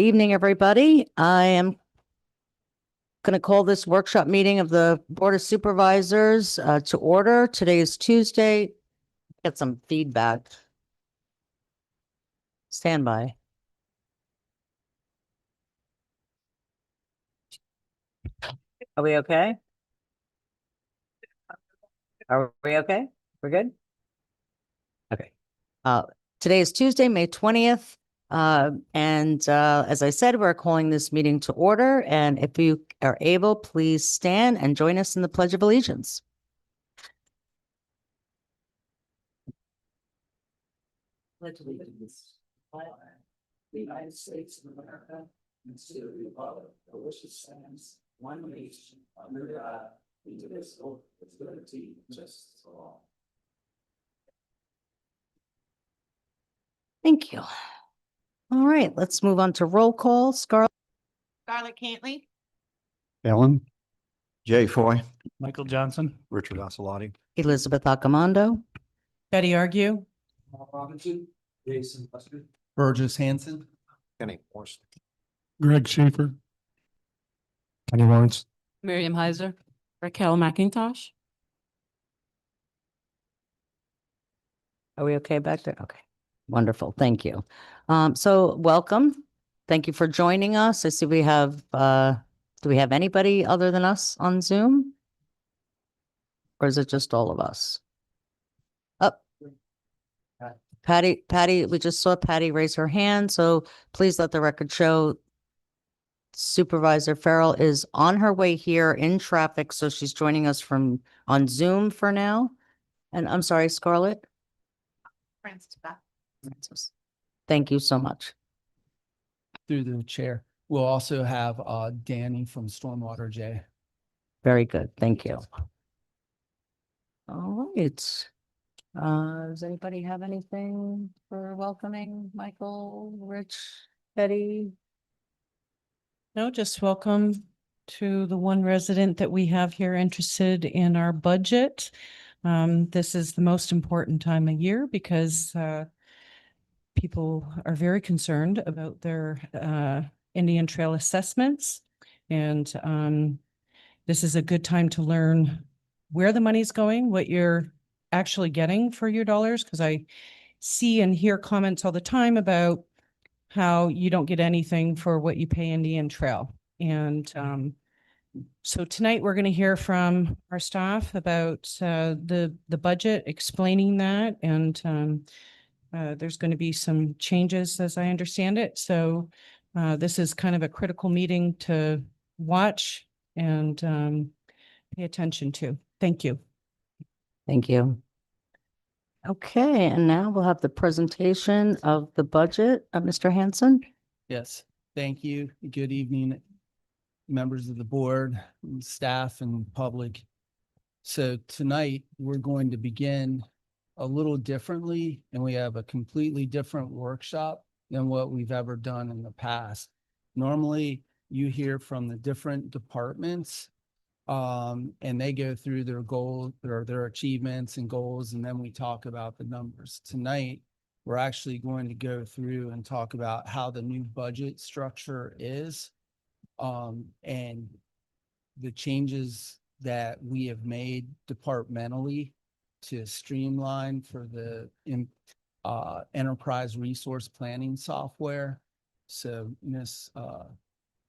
Evening, everybody. I am going to call this workshop meeting of the Board of Supervisors to order. Today is Tuesday. Get some feedback. Stand by. Are we okay? Are we okay? We're good? Okay. Today is Tuesday, May 20th. As I said, we're calling this meeting to order. And if you are able, please stand and join us in the Pledge of Allegiance. Pledge allegiance to the United States of America and to the republic for which it stands, one nation, under God, indivisible, with liberty and justice for all. Thank you. All right, let's move on to roll call. Scarlett Cantley. Ellen, Jay Foy. Michael Johnson. Richard Ocelotti, Elizabeth Accomando. Betty Argue. Robinson. Jason Buster. Burgess Hanson. Kenny Morrison. Greg Schaefer, Kenny Lawrence, Miriam Heiser. Raquel McIntosh. Are we okay back there? Okay, wonderful. Thank you. So welcome. Thank you for joining us. I see we have, do we have anybody other than us on Zoom? Or is it just all of us? Up. Patty, we just saw Patty raise her hand, so please let the record show Supervisor Farrell is on her way here in traffic, so she's joining us from on Zoom for now. And I'm sorry, Scarlett. Francis. Thank you so much. Through the chair. We'll also have Danny from Stormwater J. Very good. Thank you. All right. Does anybody have anything for welcoming Michael, Rich, Betty? No, just welcome to the one resident that we have here interested in our budget. This is the most important time of year because people are very concerned about their Indian Trail assessments. And this is a good time to learn where the money's going, what you're actually getting for your dollars, because I see and hear comments all the time about how you don't get anything for what you pay Indian Trail. And so tonight we're going to hear from our staff about the budget, explaining that, and there's going to be some changes as I understand it. So this is kind of a critical meeting to watch and pay attention to. Thank you. Thank you. Okay, and now we'll have the presentation of the budget of Mr. Hanson. Yes, thank you. Good evening, members of the board, staff, and public. So tonight we're going to begin a little differently, and we have a completely different workshop than what we've ever done in the past. Normally, you hear from the different departments, and they go through their goals or their achievements and goals, and then we talk about the numbers. Tonight, we're actually going to go through and talk about how the new budget structure is, and the changes that we have made departmentally to streamline for the enterprise resource planning software. So Ms.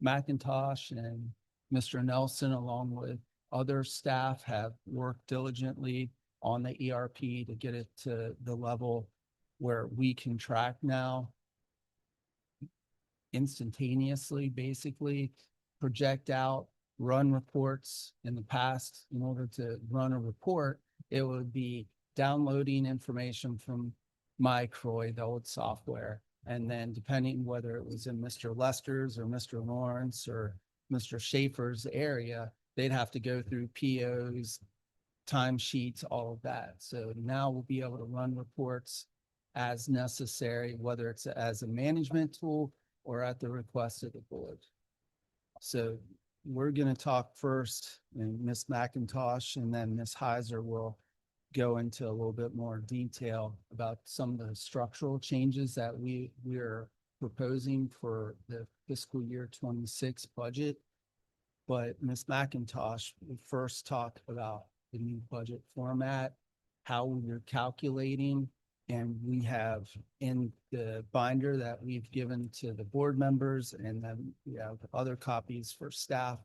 McIntosh and Mr. Nelson, along with other staff, have worked diligently on the ERP to get it to the level where we can track now instantaneously, basically project out, run reports. In the past, in order to run a report, it would be downloading information from MyCroy, the old software. And then depending whether it was in Mr. Lester's or Mr. Lawrence or Mr. Schaefer's area, they'd have to go through POs, timesheets, all of that. So now we'll be able to run reports as necessary, whether it's as a management tool or at the request of the board. So we're going to talk first, and Ms. McIntosh and then Ms. Heiser will go into a little bit more detail about some of the structural changes that we're proposing for the fiscal year 26 budget. But Ms. McIntosh will first talk about the new budget format, how we're calculating, and we have in the binder that we've given to the board members, and then we have other copies for staff.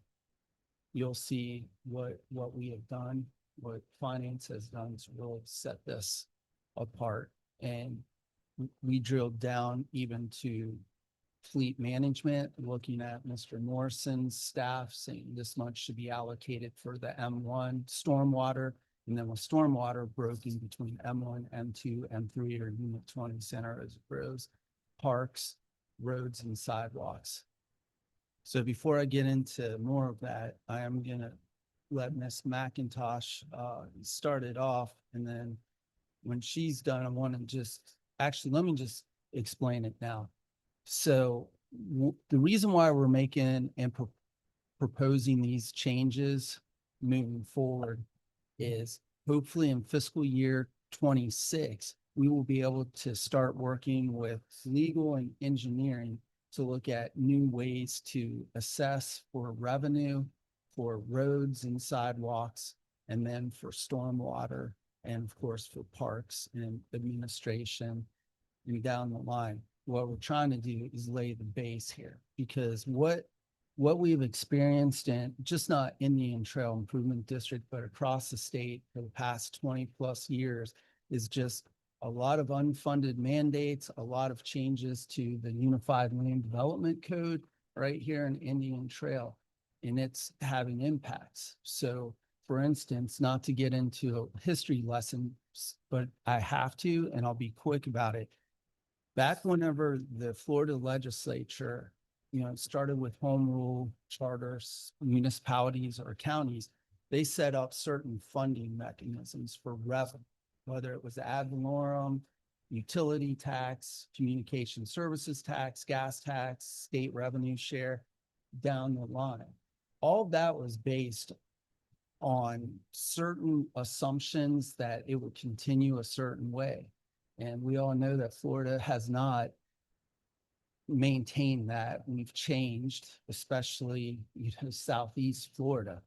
You'll see what we have done, what finance has done to really set this apart. And we drilled down even to fleet management, looking at Mr. Morrison's staff, saying this much should be allocated for the M1 stormwater. And then with stormwater broken between M1, M2, M3, or Unit 20 Center as it grows, parks, roads, and sidewalks. So before I get into more of that, I am gonna let Ms. McIntosh start it off, and then when she's done, I want to let me just explain it now. So the reason why we're making and proposing these changes moving forward is hopefully in fiscal year 26, we will be able to start working with legal and engineering to look at new ways to assess for revenue, for roads and sidewalks, and then for stormwater, and of course for parks and administration and down the line. What we're trying to do is lay the base here, because what we've experienced in just not Indian Trail Improvement District, but across the state for the past 20+ years is just a lot of unfunded mandates, a lot of changes to the Unified Land Development Code right here in Indian Trail, and it's having impacts. So for instance, not to get into a history lesson, but I have to, and I'll be quick about it. Back whenever the Florida legislature, started with home rule charters, municipalities or counties, they set up certain funding mechanisms for revenue, whether it was ad valorem, utility tax, communication services tax, gas tax, state revenue share, down the line. All of that was based on certain assumptions that it would continue a certain way. And we all know that Florida has not maintained that. We've changed, especially Southeast Florida.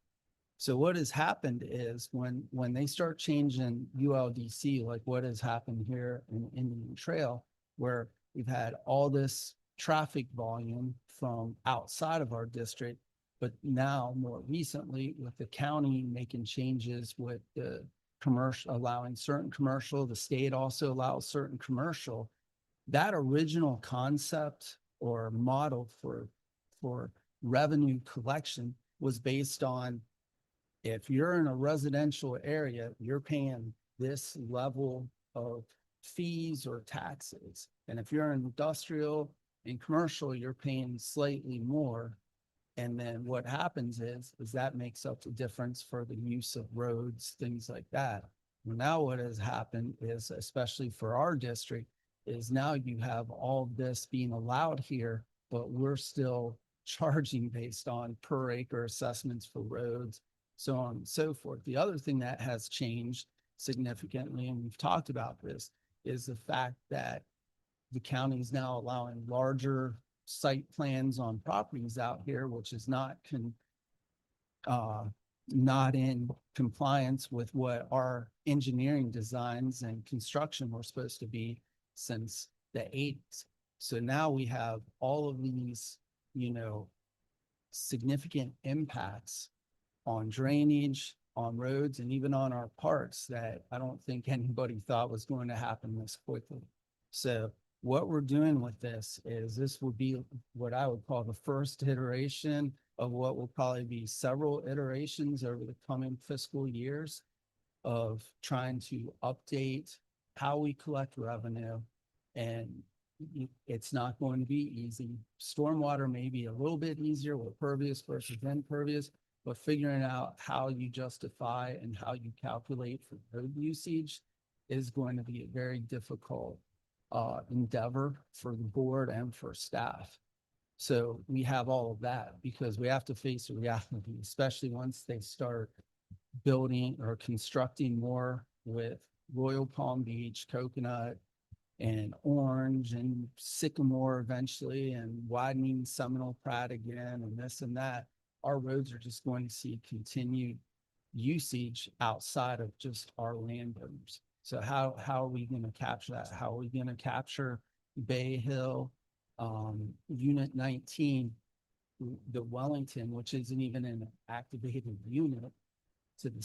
So what has happened is when they start changing ULDC, like what has happened here in Indian Trail, where we've had all this traffic volume from outside of our district, but now more recently with the county making changes with the commercial, allowing certain commercial, the state also allows certain commercial. That original concept or model for revenue collection was based on, if you're in a residential area, you're paying this level of fees or taxes. And if you're in industrial and commercial, you're paying slightly more. And then what happens is that makes up the difference for the use of roads, things like that. Well, now what has happened is, especially for our district, is now you have all of this being allowed here, but we're still charging based on per acre assessments for roads, so on and so forth. The other thing that has changed significantly, and we've talked about this, is the fact that the county is now allowing larger site plans on properties out here, which is not in compliance with what our engineering designs and construction were supposed to be since the 80s. So now we have all of these, significant impacts on drainage, on roads, and even on our parks that I don't think anybody thought was going to happen this quickly. So what we're doing with this is this would be what I would call the first iteration of what will probably be several iterations over the coming fiscal years of trying to update how we collect revenue. And it's not going to be easy. Stormwater may be a little bit easier with pervious versus impervious, but figuring out how you justify and how you calculate for road usage is going to be a very difficult endeavor for the board and for staff. So we have all of that because we have to face a reality, especially once they start building or constructing more with Royal Palm Beach, Coconut, and Orange and Sycamore eventually and widening Seminole Pratt again and this and that, our roads are just going to see continued usage outside of just our landowners. So how are we going to capture that? How are we going to capture Bay Hill, Unit 19, the Wellington, which isn't even an activated unit, to the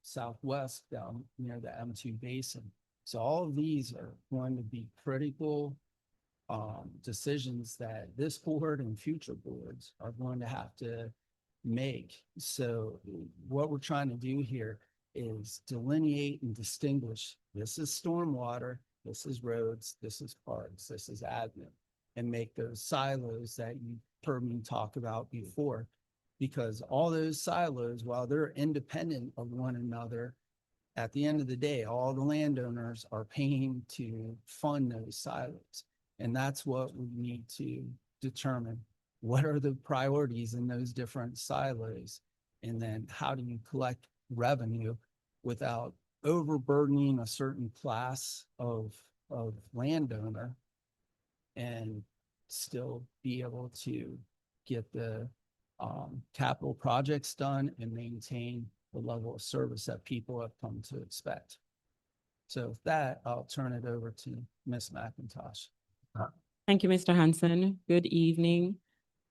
southwest down near the M2 basin. So all of these are going to be critical decisions that this board and future boards are going to have to make. So what we're trying to do here is delineate and distinguish, this is stormwater, this is roads, this is parks, this is admin, and make those silos that you heard me talk about before. Because all those silos, while they're independent of one another, at the end of the day, all the landowners are paying to fund those silos. And that's what we need to determine. What are the priorities in those different silos? And then how do you collect revenue without overburdening a certain class of landowner and still be able to get the capital projects done and maintain the level of service that people have come to expect. So with that, I'll turn it over to Ms. McIntosh. Thank you, Mr. Hanson. Good evening.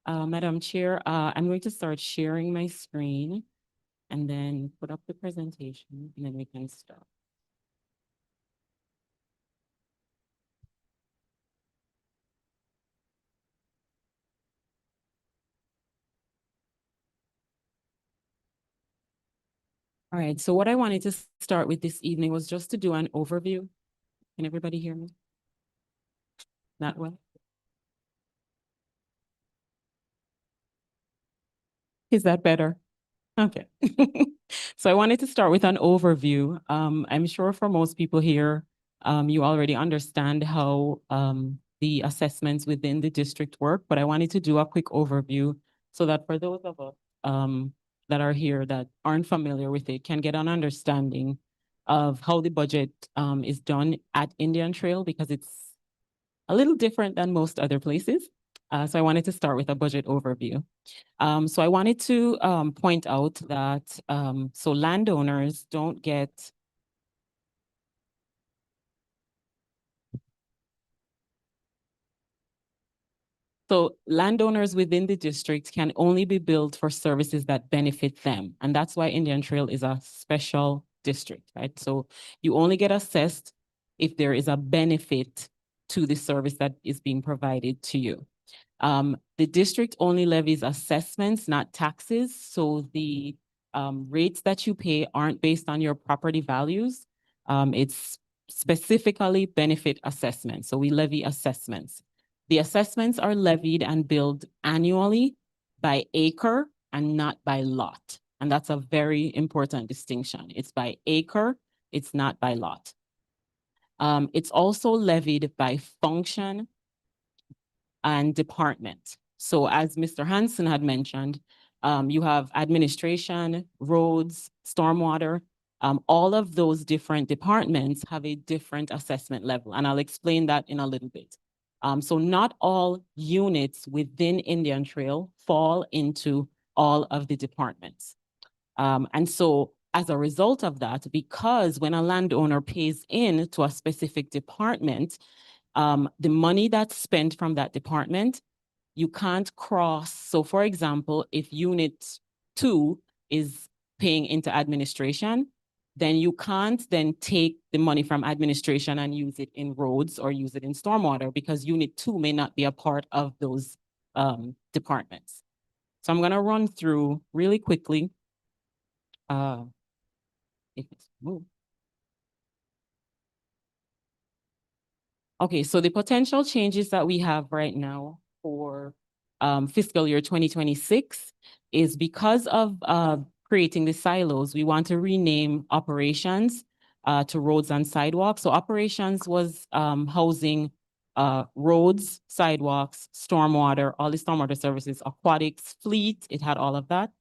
Madam Chair, I'm going to start sharing my screen and then put up the presentation and then we can start. All right, so what I wanted to start with this evening was just to do an overview. Can everybody hear me? That well? Is that better? Okay. So I wanted to start with an overview. I'm sure for most people here, you already understand how the assessments within the district work, but I wanted to do a quick overview so that for those of us that are here that aren't familiar with it can get an understanding of how the budget is done at Indian Trail, because it's a little different than most other places. So I wanted to start with a budget overview. So I wanted to point out that so landowners don't get landowners within the district can only be billed for services that benefit them. And that's why Indian Trail is a special district, right? So you only get assessed if there is a benefit to the service that is being provided to you. The district only levies assessments, not taxes. So the rates that you pay aren't based on your property values. It's specifically benefit assessments. So we levy assessments. The assessments are levied and billed annually by acre and not by lot. And that's a very important distinction. It's by acre, it's not by lot. It's also levied by function and department. So as Mr. Hanson had mentioned, you have administration, roads, stormwater. All of those different departments have a different assessment level, and I'll explain that in a little bit. So not all units within Indian Trail fall into all of the departments. And so as a result of that, because when a landowner pays in to a specific department, the money that's spent from that department, you can't cross. So for example, if unit 2 is paying into administration, then you can't then take the money from administration and use it in roads or use it in stormwater, because unit 2 may not be a part of those departments. So I'm gonna run through really quickly. If it's moved. Okay, so the potential changes that we have right now for fiscal year 2026 is because of creating the silos, we want to rename operations to roads and sidewalks. So operations was housing roads, sidewalks, stormwater, all the stormwater services, aquatics, fleet, it had all of that.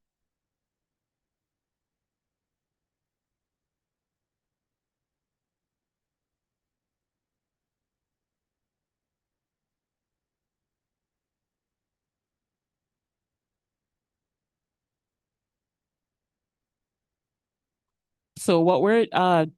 So what we're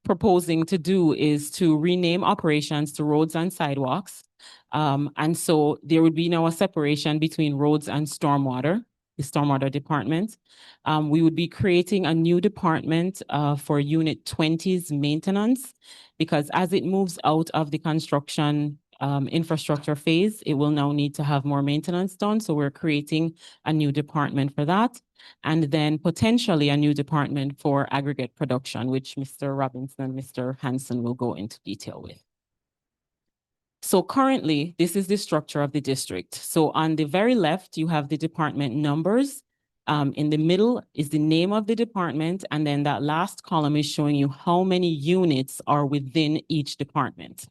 proposing to do is to rename operations to roads and sidewalks. And so there would be now a separation between roads and stormwater, the stormwater department. We would be creating a new department for Unit 20's maintenance, because as it moves out of the construction infrastructure phase, it will now need to have more maintenance done. So we're creating a new department for that. And then potentially a new department for aggregate production, which Mr. Robinson and Mr. Hanson will go into detail with. So currently, this is the structure of the district. So on the very left, you have the department numbers. In the middle is the name of the department. And then that last column is showing you how many units are within each department.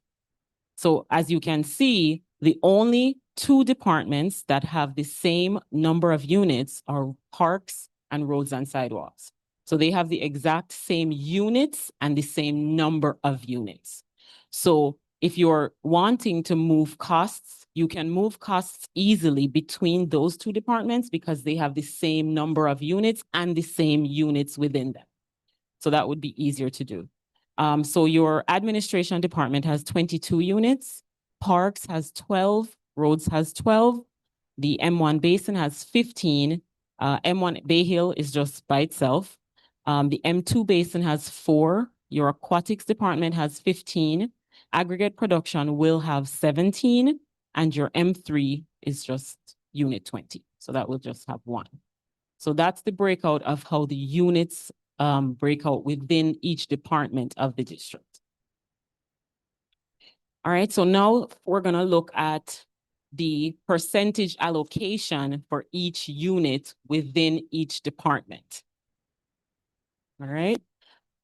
So as you can see, the only two departments that have the same number of units are parks and roads and sidewalks. So they have the exact same units and the same number of units. So if you're wanting to move costs, you can move costs easily between those two departments because they have the same number of units and the same units within them. So that would be easier to do. So your administration department has 22 units, parks has 12, roads has 12, the M1 Basin has 15, M1 Bay Hill is just by itself. The M2 Basin has 4, your aquatics department has 15, aggregate production will have 17, and your M3 is just unit 20. So that will just have 1. So that's the breakout of how the units break out within each department of the district. All right, so now we're gonna look at the percentage allocation for each unit within each department. All right,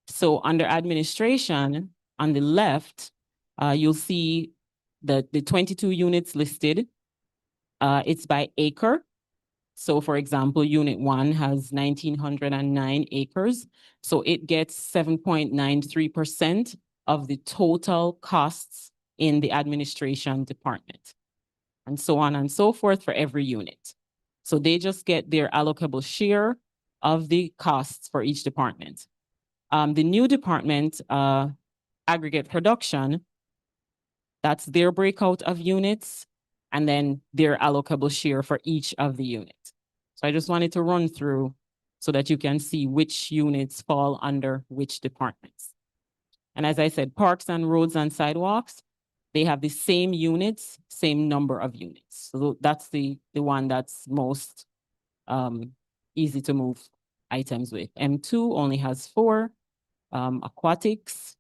so under administration, on the left, you'll see the 22 units listed. It's by acre. So for example, unit 1 has 1,909 acres. So it gets 7.93% of the total costs in the administration department, and so on and so forth for every unit. So they just get their allocable share of the costs for each department. The new department, aggregate production, that's their breakout of units, and then their allocable share for each of the units. So I just wanted to run through so that you can see which units fall under which departments. And as I said, parks and roads and sidewalks, they have the same units, same number of units. So that's the one that's most easy to move items with. M2 only has 4, aquatics.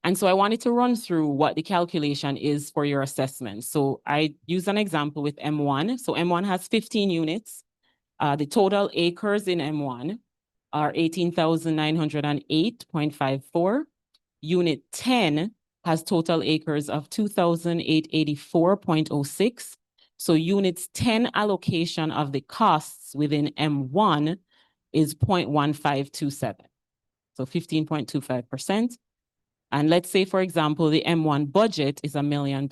And so I wanted to run through what the calculation is for your assessment. So I use an example with M1. So M1 has 15 units. The total acres in M1 are 18,908.54. Unit 10 has total acres of 2,884.06. So units 10 allocation of the costs within M1 is 0.1527. So 15.25%. And let's say, for example, the M1 budget is $1 million.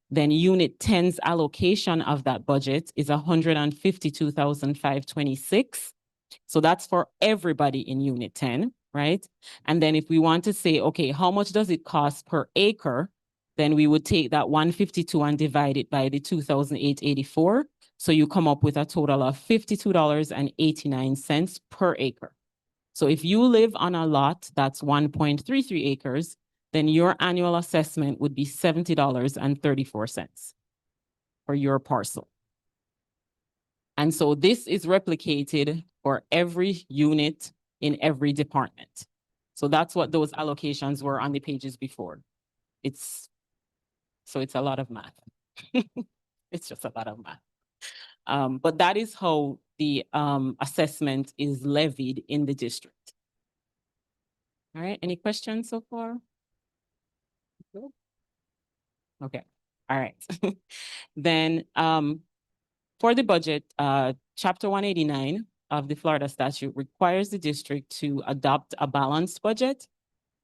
Then unit 10's allocation of that budget is 152,526. So that's for everybody in unit 10, right? And then if we want to say, okay, how much does it cost per acre? Then we would take that 152 and divide it by the 2,884. So you come up with a total of $52.89 per acre. So if you live on a lot that's 1.33 acres, then your annual assessment would be $70.34 for your parcel. And so this is replicated for every unit in every department. So that's what those allocations were on the pages before. So it's a lot of math. It's just a lot of math. But that is how the assessment is levied in the district. All right, any questions so far? Good. Okay, all right. Then for the budget, Chapter 189 of the Florida statute requires the district to adopt a balanced budget.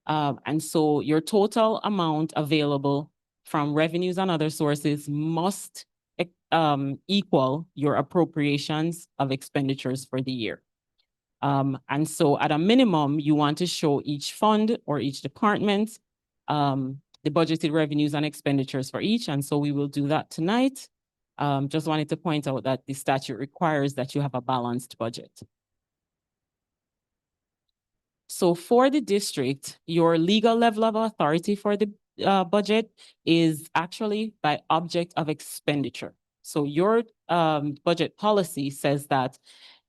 And so your total amount available from revenues and other sources must equal your appropriations of expenditures for the year. And so at a minimum, you want to show each fund or each department the budgeted revenues and expenditures for each. And so we will do that tonight. Just wanted to point out that the statute requires that you have a balanced budget. So for the district, your legal level of authority for the budget is actually by object of expenditure. So your budget policy says that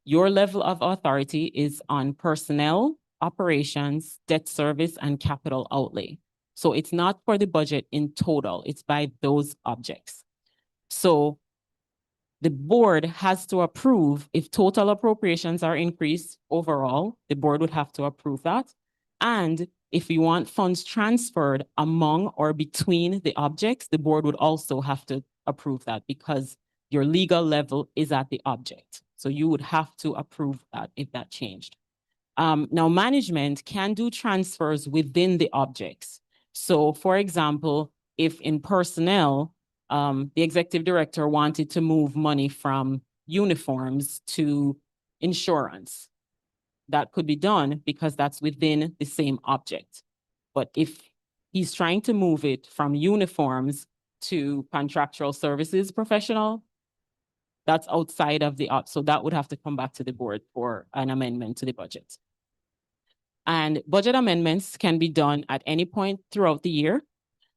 your level of authority is on personnel, operations, debt service, and capital outlay. So it's not for the budget in total, it's by those objects. So the board has to approve if total appropriations are increased overall, the board would have to approve that. And if you want funds transferred among or between the objects, the board would also have to approve that because your legal level is at the object. So you would have to approve that if that changed. Now, management can do transfers within the objects. So for example, if in personnel, the executive director wanted to move money from uniforms to insurance, that could be done because that's within the same object. But if he's trying to move it from uniforms to contractual services professional, that's outside of the so that would have to come back to the board for an amendment to the budget. And budget amendments can be done at any point throughout the year,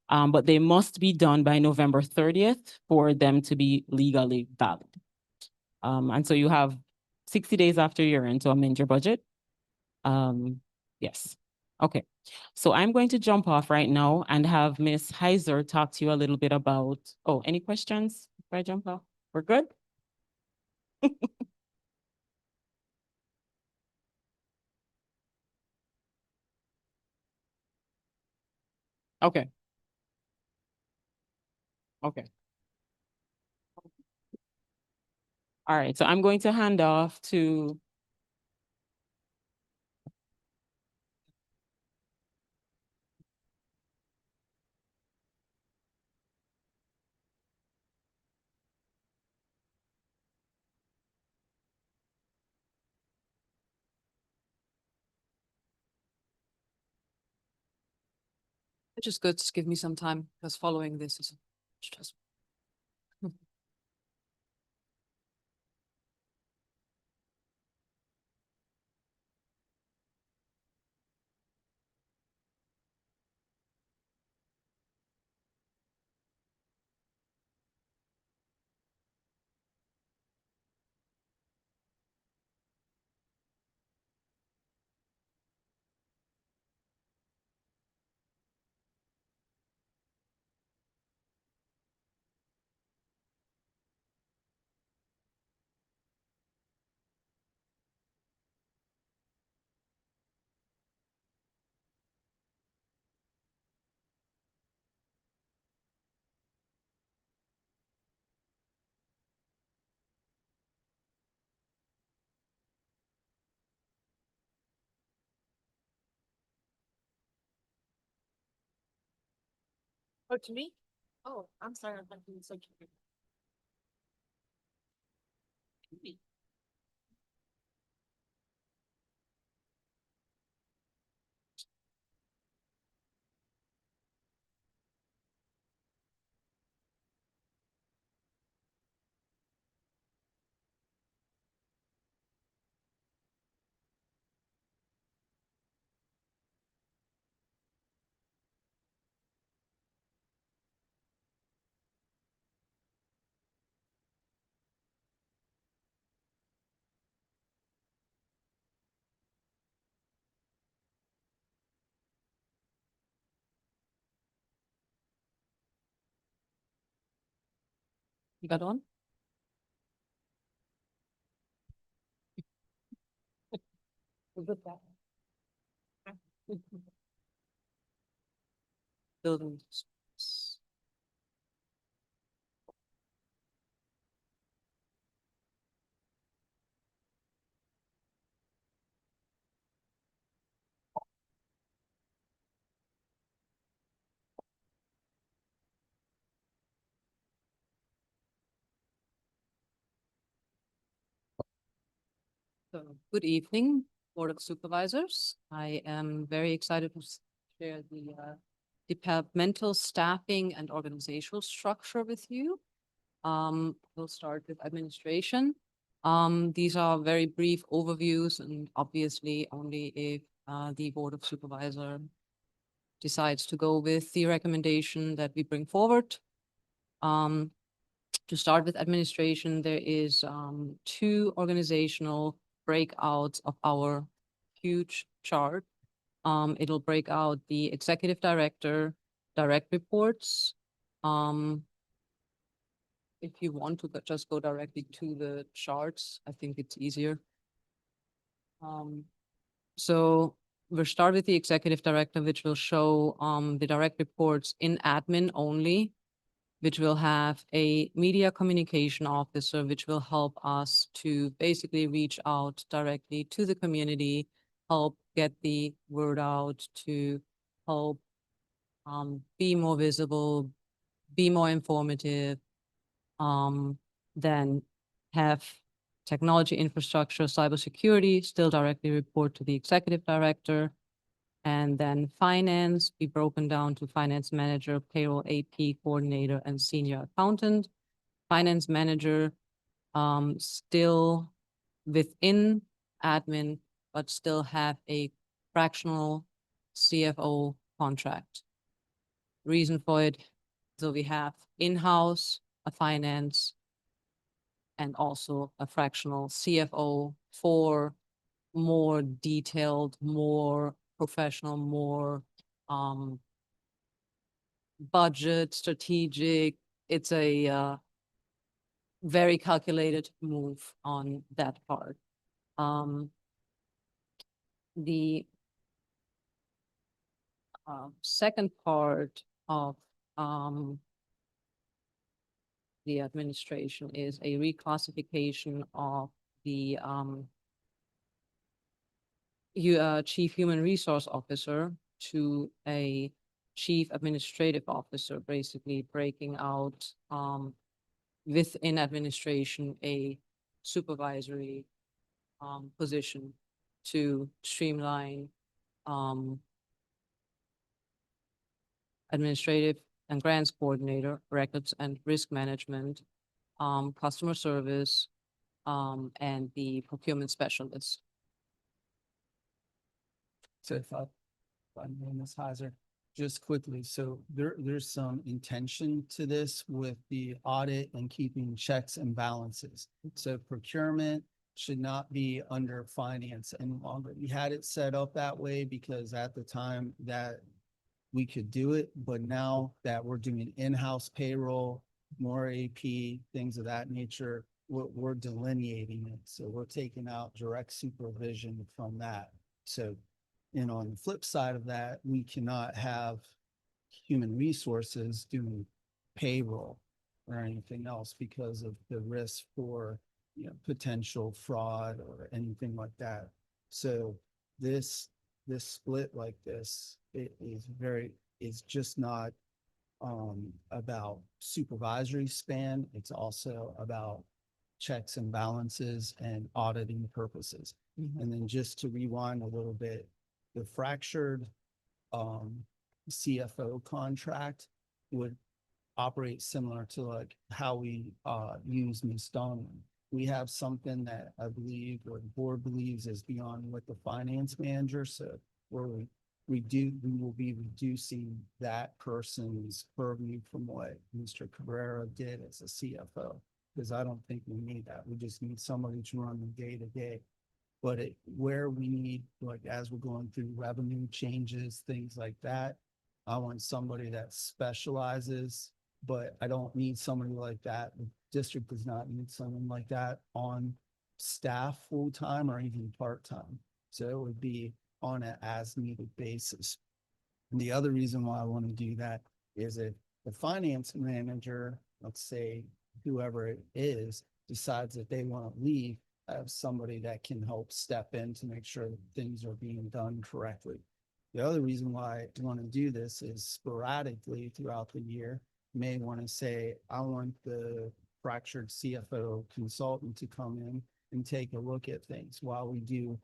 but they must be done by November 30th for them to be legally valid. And so you have 60 days after year end to amend your budget. Yes. Okay. So I'm going to jump off right now and have Ms. Heiser talk to you a little bit about, oh, any questions if I jump off? We're good? Okay. Okay. All right. So I'm going to hand off to It's just good to give me some time because following this is stressful. Oh, to me? Oh, I'm sorry. I'm being so cute. You got on? Building. So, good evening, Board of Supervisors. I am very excited to share the departmental staffing and organizational structure with you. We'll start with administration. These are very brief overviews and obviously only if the Board of Supervisor decides to go with the recommendation that we bring forward. To start with administration, there is two organizational breakouts of our huge chart. It'll break out the executive director, direct reports. If you want to just go directly to the charts, I think it's easier. So we'll start with the executive director, which will show the direct reports in admin only, which will have a media communication officer, which will help us to basically reach out directly to the community, help get the word out, to help be more visible, be more informative, then have technology infrastructure, cybersecurity still directly report to the executive director. And then finance be broken down to finance manager, payroll, AP coordinator, and senior accountant. Finance manager still within admin, but still have a fractional CFO contract. Reason for it, so we have in-house a finance and also a fractional CFO for more detailed, more professional, more budget, strategic. It's a very calculated move on that part. The second part of the administration is a reclassification of the Chief Human Resource Officer to a Chief Administrative Officer, basically breaking out within administration a supervisory position to streamline administrative and grants coordinator, records and risk management, customer service, and the procurement specialist. So if I may, Ms. Heiser, just quickly, so there's some intention to this with the audit and keeping checks and balances. So procurement should not be under finance any longer. We had it set up that way because at the time that we could do it, but now that we're doing in-house payroll, more AP, things of that nature, we're delineating it. So we're taking out direct supervision from that. So, and on the flip side of that, we cannot have human resources doing payroll or anything else because of the risk for, you know, potential fraud or anything like that. So this split like this, it is just not about supervisory span. It's also about checks and balances and auditing purposes. And then just to rewind a little bit, the fractured CFO contract would operate similar to like how we use Ms. Donovan. We have something that I believe or the board believes is beyond what the finance manager said, where we will be reducing that person's purview from what Mr. Cabrera did as a CFO, because I don't think we need that. We just need somebody to run the day to day. But where we need, like, as we're going through revenue changes, things like that, I want somebody that specializes, but I don't need somebody like that. The district does not need someone like that on staff full-time or even part-time. So it would be on an as-needed basis. And the other reason why I want to do that is if the finance manager, let's say whoever it is, decides that they want to leave, I have somebody that can help step in to make sure that things are being done correctly. The other reason why I want to do this is sporadically throughout the year, you may want to say, I want the fractured CFO consultant to come in and take a look at things while we do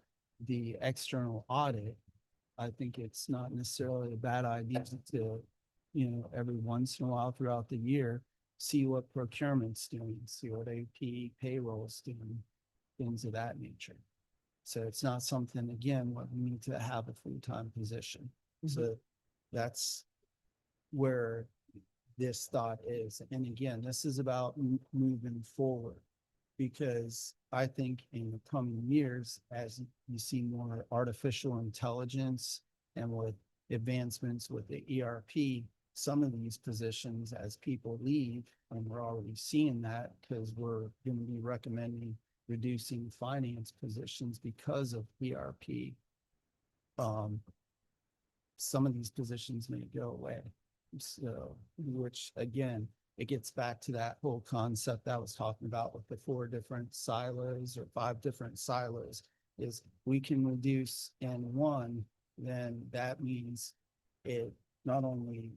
the external audit. I think it's not necessarily a bad idea to, every once in a while throughout the year, see what procurement's doing, see what AP payroll's doing, things of that nature. So it's not something, again, what we need to have a full-time position. So that's where this thought is. And again, this is about moving forward. Because I think in the coming years, as you see more artificial intelligence and with advancements with the ERP, some of these positions as people leave, and we're already seeing that because we're going to be recommending reducing finance positions because of ERP. Some of these positions may go away. So, which again, it gets back to that whole concept I was talking about with the 4 different silos or 5 different silos, is we can reduce in one, then that means it not only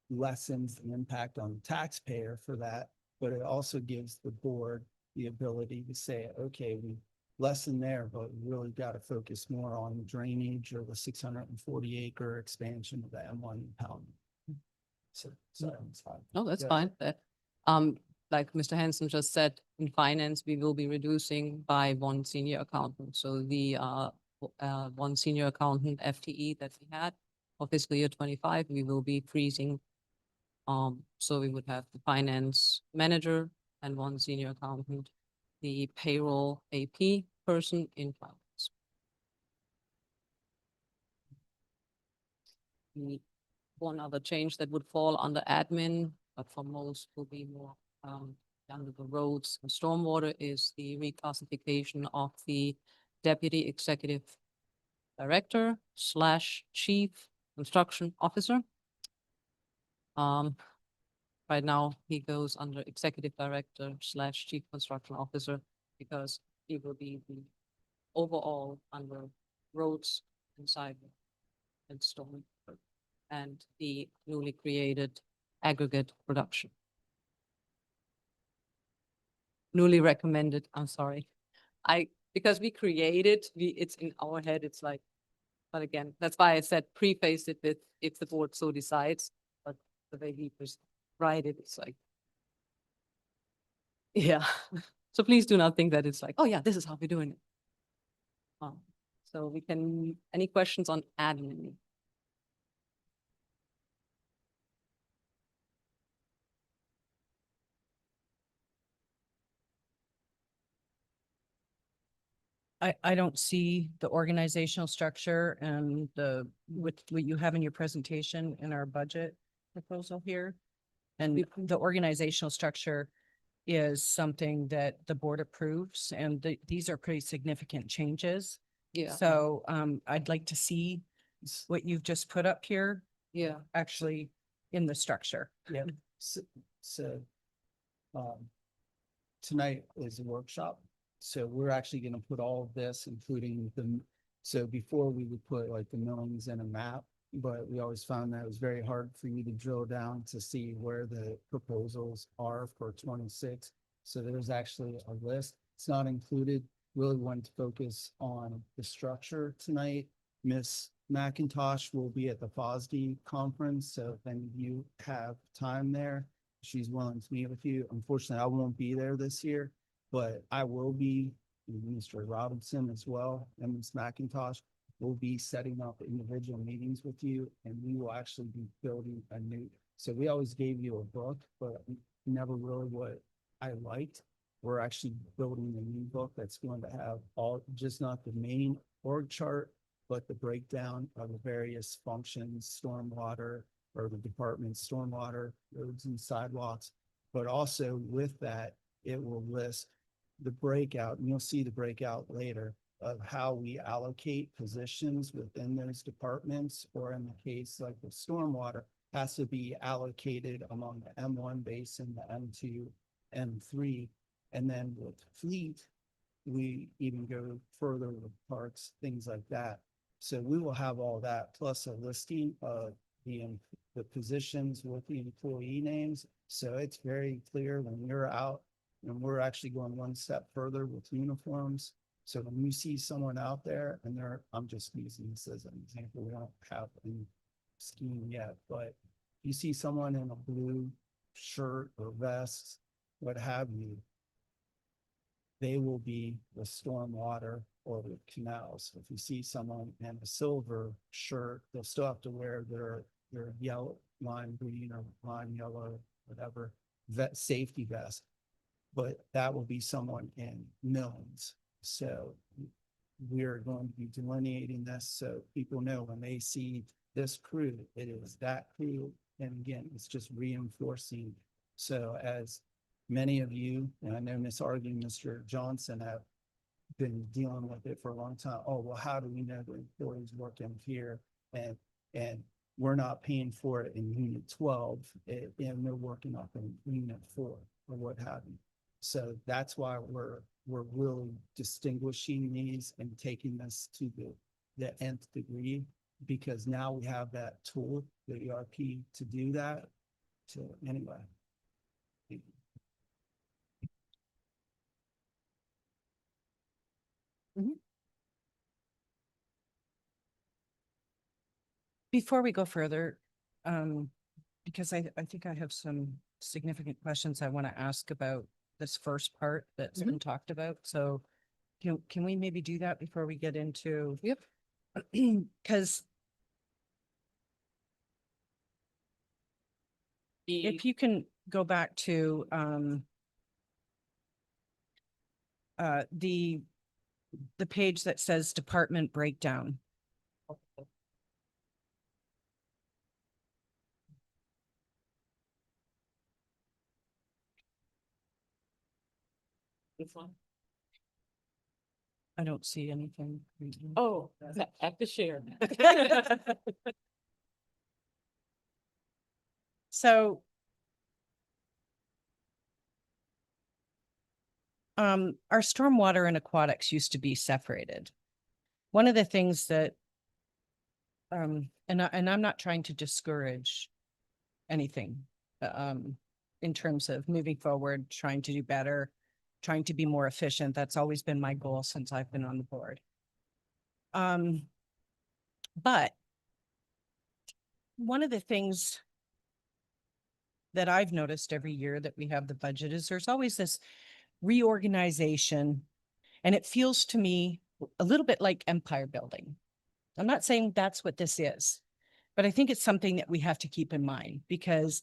lessens the impact on the taxpayer for that, but it also gives the board the ability to say, okay, we lessen there, but we really got to focus more on drainage or the 640 acre expansion of the M1 impoundment. So, it's fine. No, that's Yeah. fine. Like Mr. Hanson just said, in finance, we will be reducing by 1 senior accountant. So the 1 senior accountant FTE that we had for fiscal year 25, we will be freezing. So we would have the finance manager and 1 senior accountant, the payroll AP person in finance. The one other change that would fall under admin, but for most will be more under the roads and stormwater, is the reclassification of the deputy executive director / chief construction officer. Right now he goes under executive director / chief construction officer because he will be the overall under roads and sidewalk and storm and the newly created aggregate production. Newly recommended, I'm sorry. Because we created, it's in our head, it's like, but again, that's why I said preface it with if the board so decides, but the way he write it, it's like, yeah. So please do not think that it's like, oh yeah, this is how we're doing it. So we can, any questions on admin? I don't see the organizational structure and what you have in your presentation in our budget proposal here. And the organizational structure is something that the board approves, and these are pretty significant changes. Yeah. So I'd like to see what you've just put up here Yeah. actually in the structure. Yeah. So, tonight is a workshop. So we're actually going to put all of this, including so before we would put like the millings in a map, but we always found that it was very hard for you to drill down to see where the proposals are for 26. So there's actually a list. It's not included. Really want to focus on the structure tonight. Miss McIntosh will be at the FOSD conference. So if any of you have time there, she's willing to meet with you. Unfortunately, I won't be there this year, but I will be, Mr. Robinson as well, and Ms. McIntosh will be setting up individual meetings with you, and we will actually be building a new. So we always gave you a book, but never really what I liked. We're actually building a new book that's going to have just not the main org chart, but the breakdown of the various functions, stormwater, or the department's stormwater, roads and sidewalks. But also with that, it will list the breakout, and you'll see the breakout later of how we allocate positions within those departments, or in the case like the stormwater has to be allocated among the M1 basin, the M2, M3, and then with fleet, we even go further with parks, things like that. So we will have all that plus a listing of the positions with the employee names. So it's very clear when you're out and we're actually going one step further with uniforms. So when you see someone out there and I'm just using this as an example, we don't have any scheme yet, but you see someone in a blue shirt or vest, what have you, they will be the stormwater or the canals. If you see someone in a silver shirt, they'll still have to wear their yellow, lime green or lime yellow, whatever, safety vest. But that will be someone in Millings. So we're going to be delineating this so people know when they see this crew, it is that crew. And again, it's just reinforcing. So as many of you, and I know Ms. Argy and Mr. Johnson have been dealing with it for a long time. Oh, well, how do we know the employees working here? And we're not paying for it in unit 12, and they're working up in unit 4 or what have you. So that's why we're really distinguishing these and taking this to the nth degree, because now we have that tool, the ERP, to do that. So anyway. Before we go further, because I think I have some significant questions I want to ask about this first part that's been talked about. So can we maybe do that before we get into? Yep. Because if you can go back to the page that says department breakdown. This one? I don't see anything. Oh, I have to share. So our stormwater and aquatics used to be separated. One of the things that and I'm not trying to discourage anything in terms of moving forward, trying to do better, trying to be more efficient. That's always been my goal since I've been on the board. But one of the things that I've noticed every year that we have the budget is there's always this reorganization. And it feels to me a little bit like empire building. I'm not saying that's what this is, but I think it's something that we have to keep in mind, because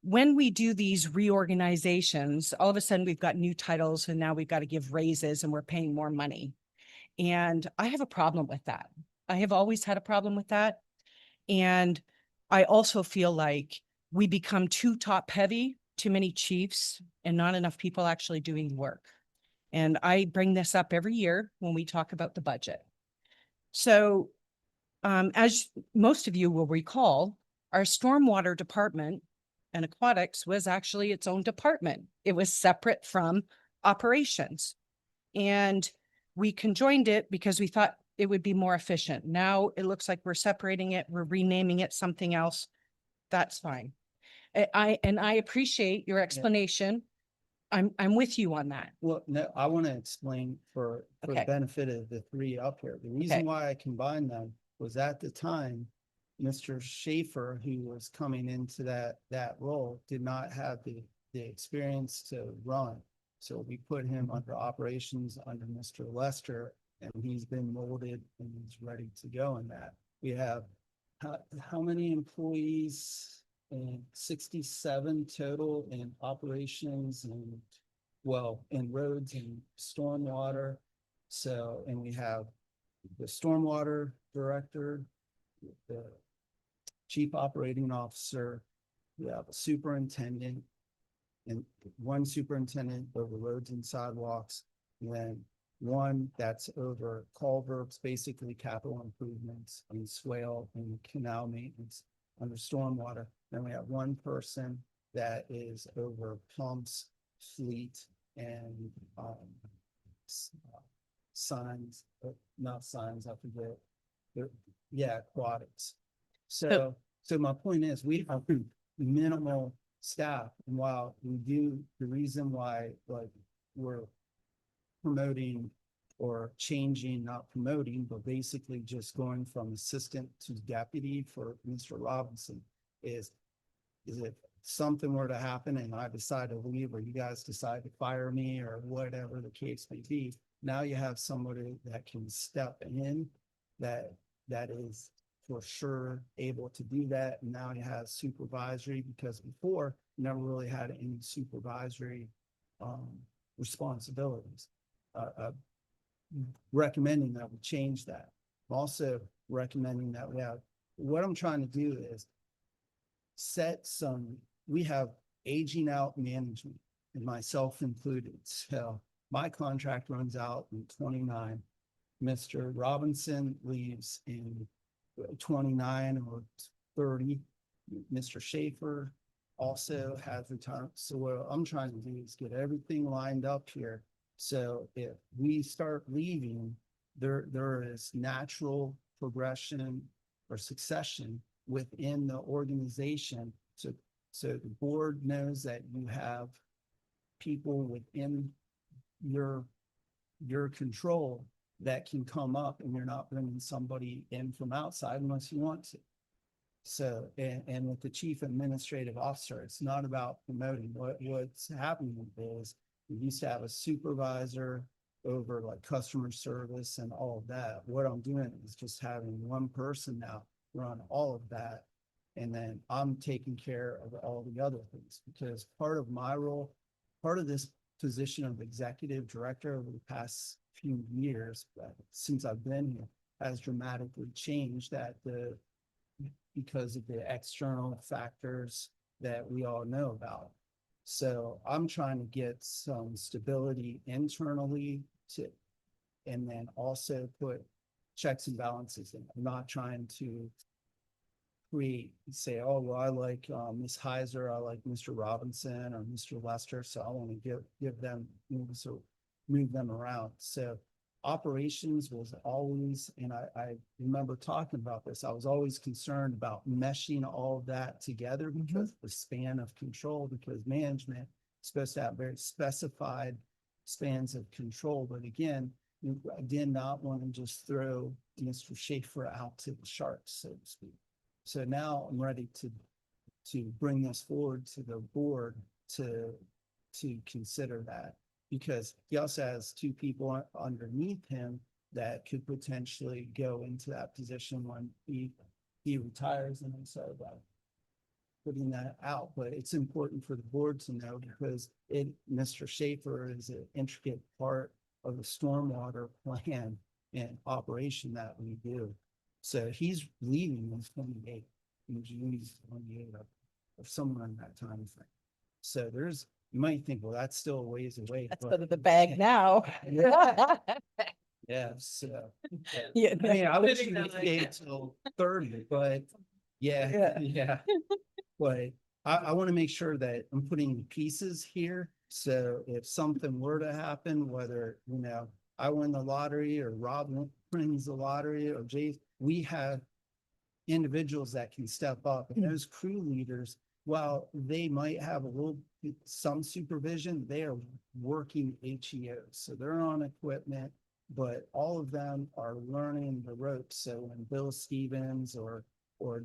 when we do these reorganizations, all of a sudden we've got new titles and now we've got to give raises and we're paying more money. And I have a problem with that. I have always had a problem with that. And I also feel like we become too top heavy, too many chiefs, and not enough people actually doing the work. And I bring this up every year when we talk about the budget. So as most of you will recall, our stormwater department and aquatics was actually its own department. It was separate from operations. And we conjoined it because we thought it would be more efficient. Now it looks like we're separating it, we're renaming it something else. That's fine. I appreciate your explanation. I'm with you on that. Well, no, I want to explain for the Okay. benefit of the three up here. The reason why I combined them was at the time, Mr. Schaefer, who was coming into that role, did not have the experience to run. So we put him under operations under Mr. Lester, and he's been molded and he's ready to go in that. We have how many employees? And 67 total in operations and, well, in roads and stormwater. So, and we have the stormwater director, the chief operating officer, we have a superintendent, and one superintendent over roads and sidewalks, and then one that's over culverts, basically capital improvements and swale and canal maintenance under stormwater. Then we have one person that is over pumps, fleet, and signs, not signs, I forget. Yeah, aquatics. So my point is, we have minimal staff. And while we do, the reason why like we're promoting or changing, not promoting, but basically just going from assistant to deputy for Mr. Robinson is if something were to happen and I decide to leave, or you guys decide to fire me, or whatever the case may be, now you have somebody that can step in that is for sure able to do that. And now you have supervisory, because before you never really had any supervisory responsibilities. Recommending that we change that. I'm also recommending that we have, what I'm trying to do is we have aging out management, and myself included. So my contract runs out in 29. Mr. Robinson leaves in 29 or 30. Mr. Schaefer also has retired. So what I'm trying to do is get everything lined up here. So if we start leaving, there is natural progression or succession within the organization. So the board knows that you have people within your control that can come up, and you're not bringing somebody in from outside unless you want to. So, and with the chief administrative officer, it's not about promoting. What's happening is we used to have a supervisor over like customer service and all of that. What I'm doing is just having one person now run all of that. And then I'm taking care of all the other things, because part of my role, part of this position of executive director over the past few years, since I've been here, has dramatically changed because of the external factors that we all know about. So I'm trying to get some stability internally and then also put checks and balances in. I'm not trying to say, oh, well, I like Ms. Heiser, I like Mr. Robinson or Mr. Lester, so I want to give them, move them around. So operations was always, and I remember talking about this, I was always concerned about meshing all of that together because of the span of control, because management is supposed to have very specified spans of control. But again, I did not want to just throw Mr. Schaefer out to the sharks, so to speak. So now I'm ready to bring this forward to the board to consider that, because he also has two people underneath him that could potentially go into that position when he retires, and so about putting that out. But it's important for the board to know, because Mr. Schaefer is an intricate part of the stormwater plan and operation that we do. So he's leaving in 28, in June 28 of somewhere in that time frame. So you might think, well, that's still a ways away. That's but- out of the bag now. Yeah, so. Yeah. I mean, I would stay till 30, but yeah. But I want to make sure that I'm putting pieces here. So if something were to happen, whether, I win the lottery or Rob wins the lottery or Jay, we have individuals that can step up. And those crew leaders, while they might have some supervision, they are working HEOs. So they're on equipment, but all of them are learning the ropes. So when Bill Stevens or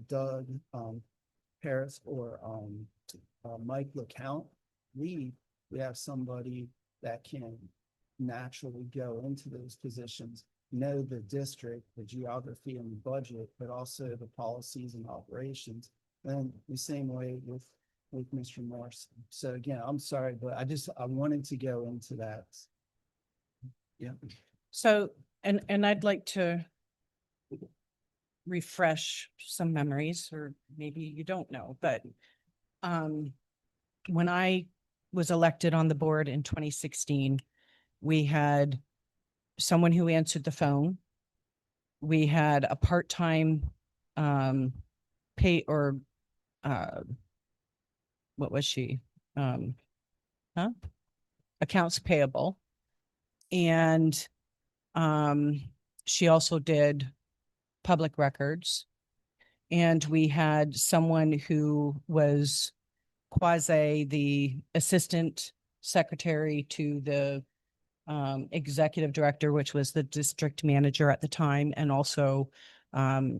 Doug Harris or Mike LeCount leave, we have somebody that can naturally go into those positions, know the district, the geography and the budget, but also the policies and operations. And the same way with Mr. Morrison. So again, I'm sorry, but I wanted to go into that. Yeah. So, and I'd like to refresh some memories, or maybe you don't know, but when I was elected on the board in 2016, we had someone who answered the phone. We had a part-time pay or what was she? Accounts payable. And she also did public records. And we had someone who was quasi the assistant secretary to the executive director, which was the district manager at the time, and also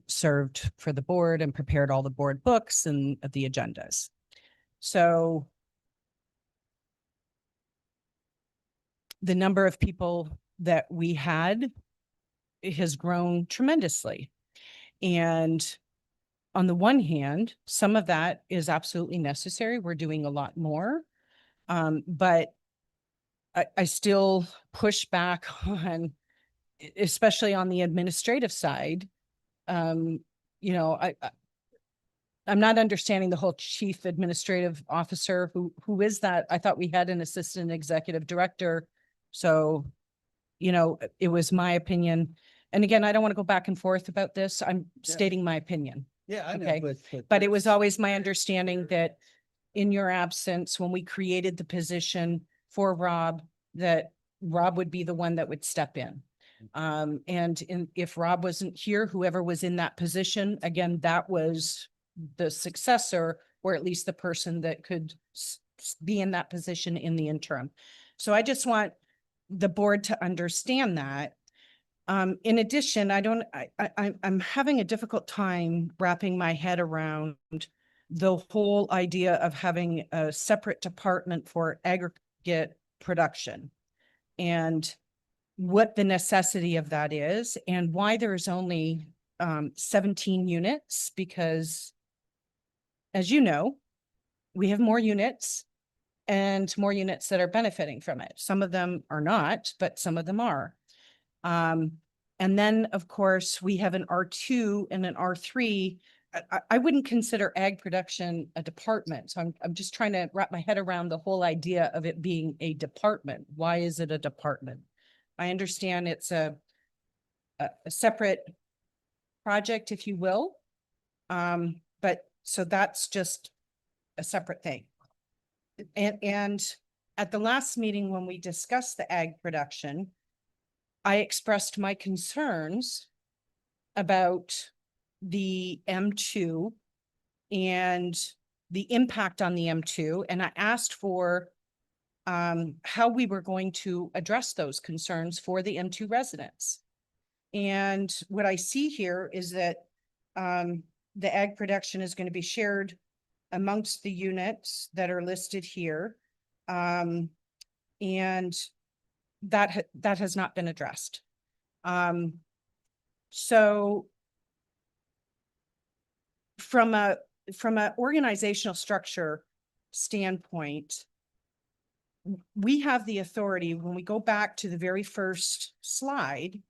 served for the board and prepared all the board books and the agendas. So the number of people that we had has grown tremendously. And on the one hand, some of that is absolutely necessary. We're doing a lot more. But I still push back on, especially on the administrative side. You know, I'm not understanding the whole chief administrative officer. Who is that? I thought we had an assistant executive director. So, you know, it was my opinion. And again, I don't want to go back and forth about this. I'm Yeah. stating my opinion. Yeah, I know, Okay, But it was always my understanding that in your absence, when we created the position for Rob, that Rob would be the one that would step in. If Rob wasn't here, whoever was in that position, again, that was the successor, or at least the person that could be in that position in the interim. So I just want the board to understand that. In addition, I'm having a difficult time wrapping my head around the whole idea of having a separate department for aggregate production and what the necessity of that is and why there's only 17 units, because as you know, we have more units and more units that are benefiting from it. Some of them are not, but some of them are. And then, of course, we have an R2 and an R3. I wouldn't consider ag production a department. So I'm just trying to wrap my head around the whole idea of it being a department. Why is it a department? I understand it's a separate project, if you will. But so that's just a separate thing. And at the last meeting, when we discussed the ag production, I expressed my concerns about the M2 and the impact on the M2. And I asked for how we were going to address those concerns for the M2 residents. And what I see here is that the ag production is going to be shared amongst the units that are listed here. And that has not been addressed. So from a organizational structure standpoint, we have the authority. When we go back to the very first slide,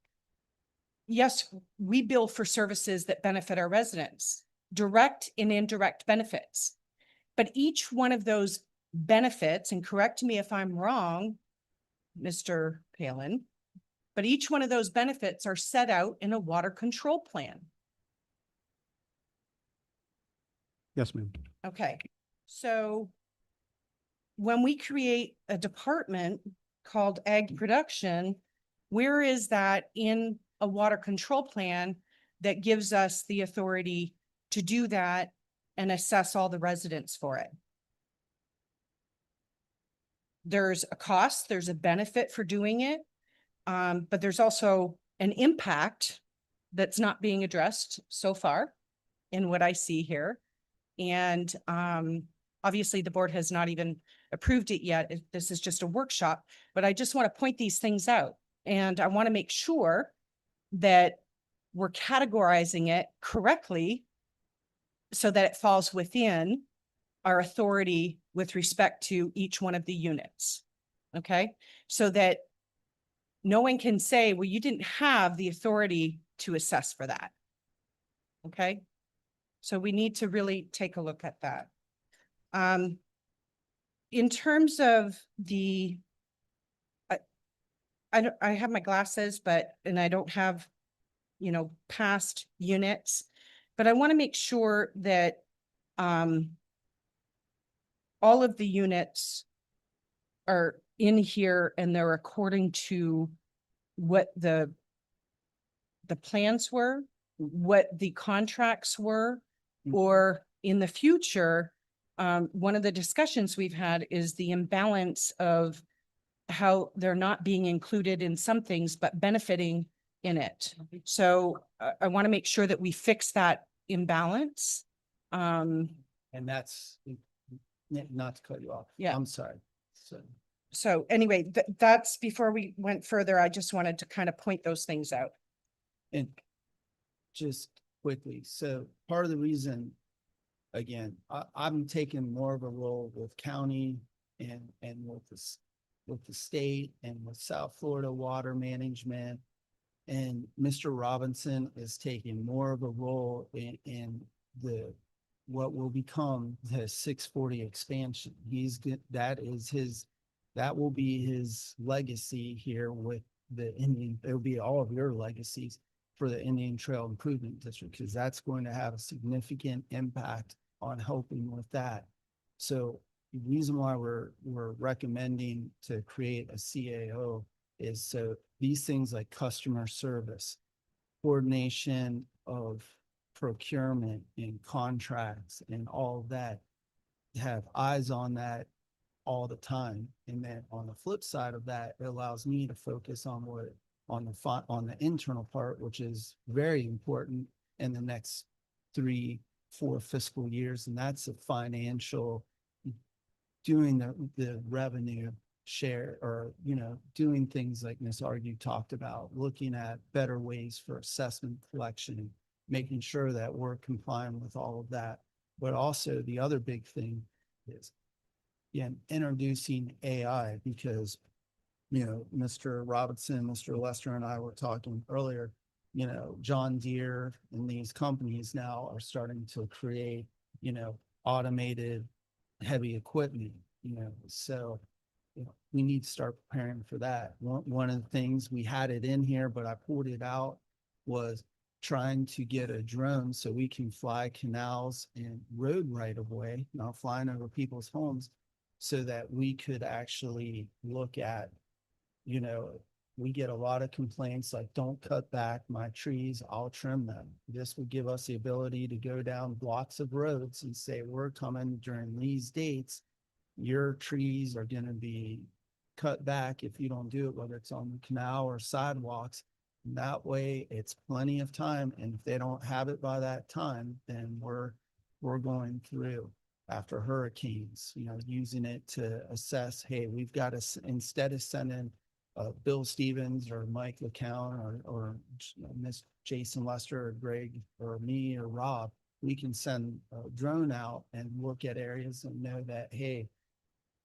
yes, we bill for services that benefit our residents, direct and indirect benefits. But each one of those benefits, and correct me if I'm wrong, Mr. Palin, but each one of those benefits are set out in a water control plan. Yes, ma'am. Okay, so when we create a department called ag production, where is that in a water control plan that gives us the authority to do that and assess all the residents for it? There's a cost, there's a benefit for doing it, but there's also an impact that's not being addressed so far in what I see here. And obviously the board has not even approved it yet. This is just a workshop, but I just want to point these things out. And I want to make sure that we're categorizing it correctly so that it falls within our authority with respect to each one of the units. Okay, so that no one can say, well, you didn't have the authority to assess for that. Okay, so we need to really take a look at that. In terms of the, I have my glasses, and I don't have, you know, past units, but I want to make sure that all of the units are in here and they're according to what the plans were, what the contracts were, or in the future, one of the discussions we've had is the imbalance of how they're not being included in some things, but benefiting in it. So I want to make sure that we fix that imbalance. And that's, not to cut you off. Yeah. I'm sorry. So anyway, that's before we went further, I just wanted to kind of point those things out. And just quickly, so part of the reason, again, I'm taking more of a role with county and with the state and with South Florida Water Management. And Mr. Robinson is taking more of a role in what will become the 640 expansion. That will be his legacy here with the Indian, it'll be all of your legacies for the Indian Trail Improvement District, because that's going to have a significant impact on helping with that. So the reason why we're recommending to create a CAO is so these things like customer service, coordination of procurement and contracts and all of that, have eyes on that all the time. And then on the flip side of that, it allows me to focus on on the internal part, which is very important in the next 3-4 fiscal years. And that's a financial, doing the revenue share, or, doing things like Ms. Argue talked about, looking at better ways for assessment collection, making sure that we're complying with all of that. But also the other big thing is, again, introducing AI, because, Mr. Robinson, Mr. Lester and I were talking earlier, John Deere and these companies now are starting to create, automated heavy equipment, so we need to start preparing for that. One of the things, we had it in here, but I pulled it out, was trying to get a drone so we can fly canals and road right of way, not flying over people's homes, so that we could actually look at, we get a lot of complaints like, don't cut back my trees, I'll trim them. This would give us the ability to go down blocks of roads and say, we're coming during these dates. Your trees are going to be cut back if you don't do it, whether it's on the canal or sidewalks. And that way it's plenty of time. And if they don't have it by that time, then we're going through after hurricanes, using it to assess, hey, we've got to, instead of sending Bill Stevens or Mike LeCount or Miss Jason Lester or Greg or me or Rob, we can send a drone out and look at areas and know that, hey,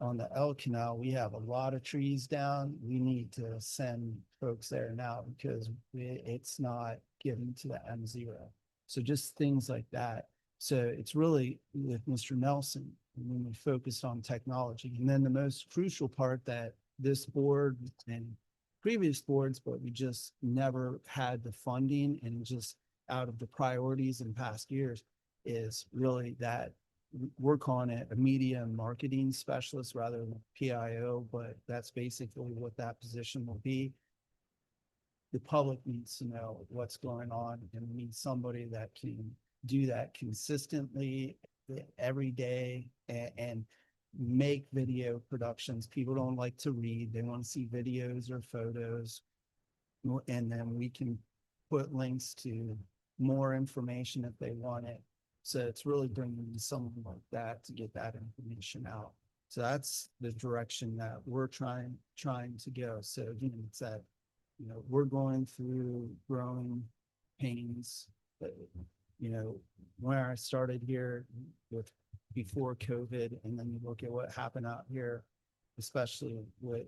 on the El Canal, we have a lot of trees down. We need to send folks there now because it's not getting to the M0. So just things like that. So it's really with Mr. Nelson, when we focused on technology. And then the most crucial part that this board and previous boards, but we just never had the funding, and just out of the priorities in past years, is really that we're calling it a media and marketing specialist rather than PIO, but that's basically what that position will be. The public needs to know what's going on, and we need somebody that can do that consistently every day and make video productions. People don't like to read. They want to see videos or photos. And then we can put links to more information if they want it. So it's really bringing someone like that to get that information out. So that's the direction that we're trying to go. So again, it's that, we're going through growing pains. Where I started here with before COVID, and then you look at what happened out here, especially with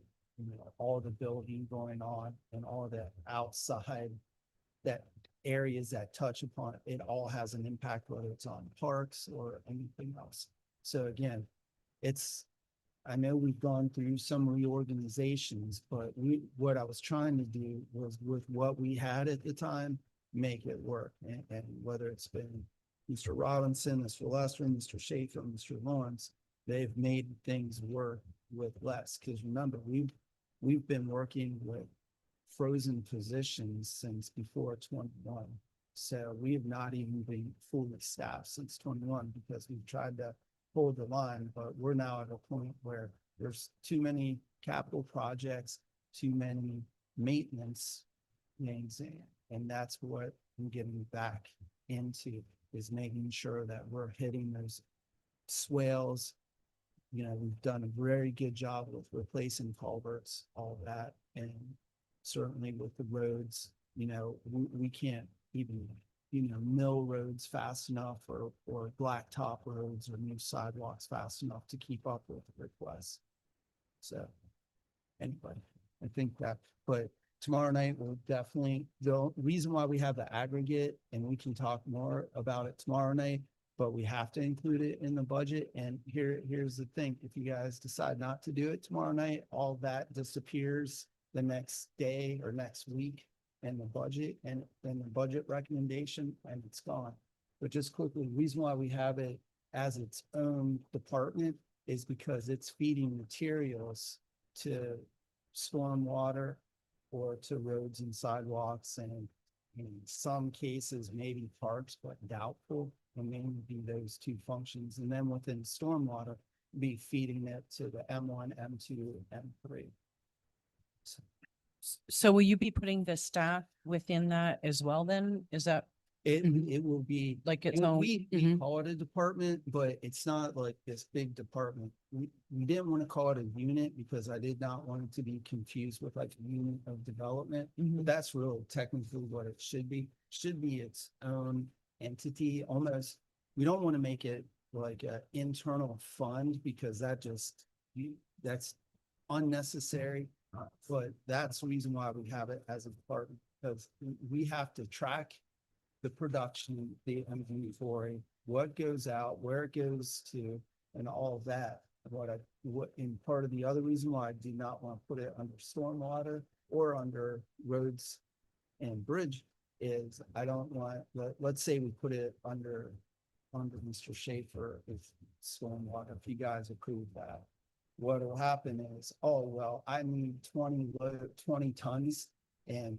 all the building going on and all the outside that areas that touch upon it, it all has an impact, whether it's on parks or anything else. So again, I know we've gone through some reorganizations, but what I was trying to do was, with what we had at the time, make it work. And whether it's been Mr. Robinson, Mr. Lester, Mr. Schaefer, Mr. Lawrence, they've made things work with less. Because remember, we've been working with frozen positions since before 21. So we have not even been fully staffed since 21, because we've tried to hold the line, but we're now at a point where there's too many capital projects, too many maintenance things, and that's what I'm getting back into, is making sure that we're hitting those swales. You know, we've done a very good job with replacing culverts, all that, and certainly with the roads, you know, we can't even, you know, mill roads fast enough, or blacktop roads or new sidewalks fast enough to keep up with the requests. So, anyway, I think that, but tomorrow night we'll definitely, the reason why we have the aggregate, and we can talk more about it tomorrow night, but we have to include it in the budget. And here's the thing, if you guys decide not to do it tomorrow night, all that disappears the next day or next week in the budget, and then the budget recommendation, and it's gone. But just quickly, the reason why we have it as its own department is because it's feeding materials to stormwater or to roads and sidewalks, and in some cases, maybe parks, but doubtful. And mainly be those two functions. And then within stormwater, be feeding it to the M1, M2, M3. So will you be putting the staff within that as well then? Is that It will be, like its and own? we Mhm. call it a department, but it's not like this big department. We didn't want to call it a unit because I did not want it to be confused with like a unit of development. Mhm. But that's really technically what it should be. Should be its own entity, almost. We don't want to make it like an internal fund, because that just, that's unnecessary. But that's the reason why we have it as a department, because we have to track the production, the inventory, what goes out, where it goes to, and all of that. What in part of the other reason why I do not want to put it under stormwater or under roads and bridge is I don't want, let's say we put it under Mr. Schaefer with stormwater, if you guys approve that. What will happen is, oh, well, I need 20 tons, and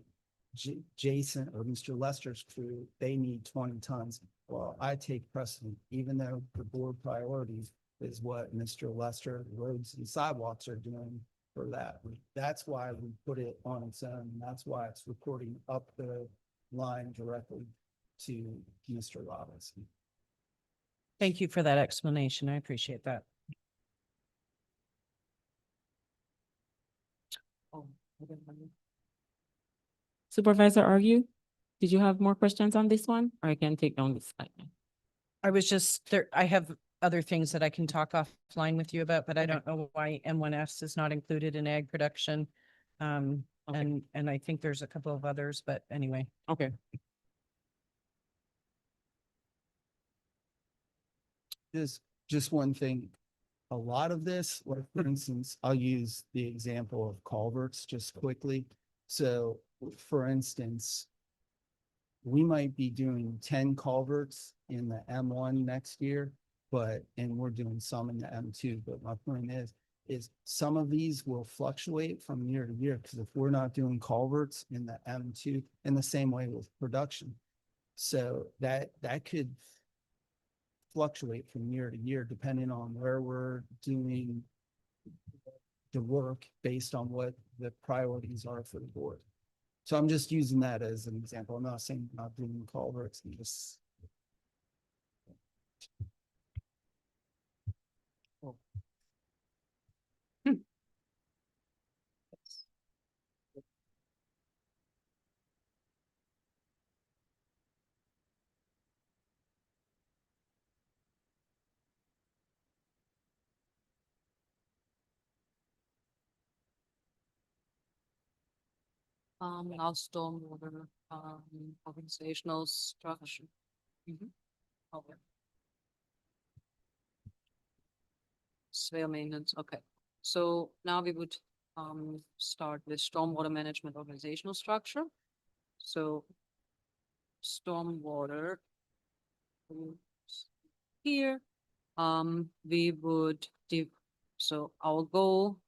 Jason or Mr. Lester's crew, they need 20 tons. Well, I take precedent, even though the board priorities is what Mr. Lester, roads and sidewalks are doing for that. That's why we put it on its own. And that's why it's reporting up the line directly to Mr. Robinson. Thank you for that explanation. I appreciate that. Supervisor Argue, did you have more questions on this one, or I can take down this slide? I was just there, I have other things that I can talk offline with you about, but I don't know why M1S is not included in ag production. Okay. And I think there's a couple of others, but anyway. Okay. Just one thing. A lot of this, like for instance, I'll use the example of culverts just quickly. So for instance, we might be doing 10 culverts in the M1 next year, and we're doing some in the M2. But my point is some of these will fluctuate from year to year, because if we're not doing culverts in the M2, in the same way with production. So that could fluctuate from year to year, depending on where we're doing the work based on what the priorities are for the board. So I'm just using that as an example. I'm not saying not doing culverts, and just. Now stormwater, organizational structure. Okay. Swale maintenance, okay. So now we would, start with stormwater management organizational structure. So stormwater. Here, we would so our goal,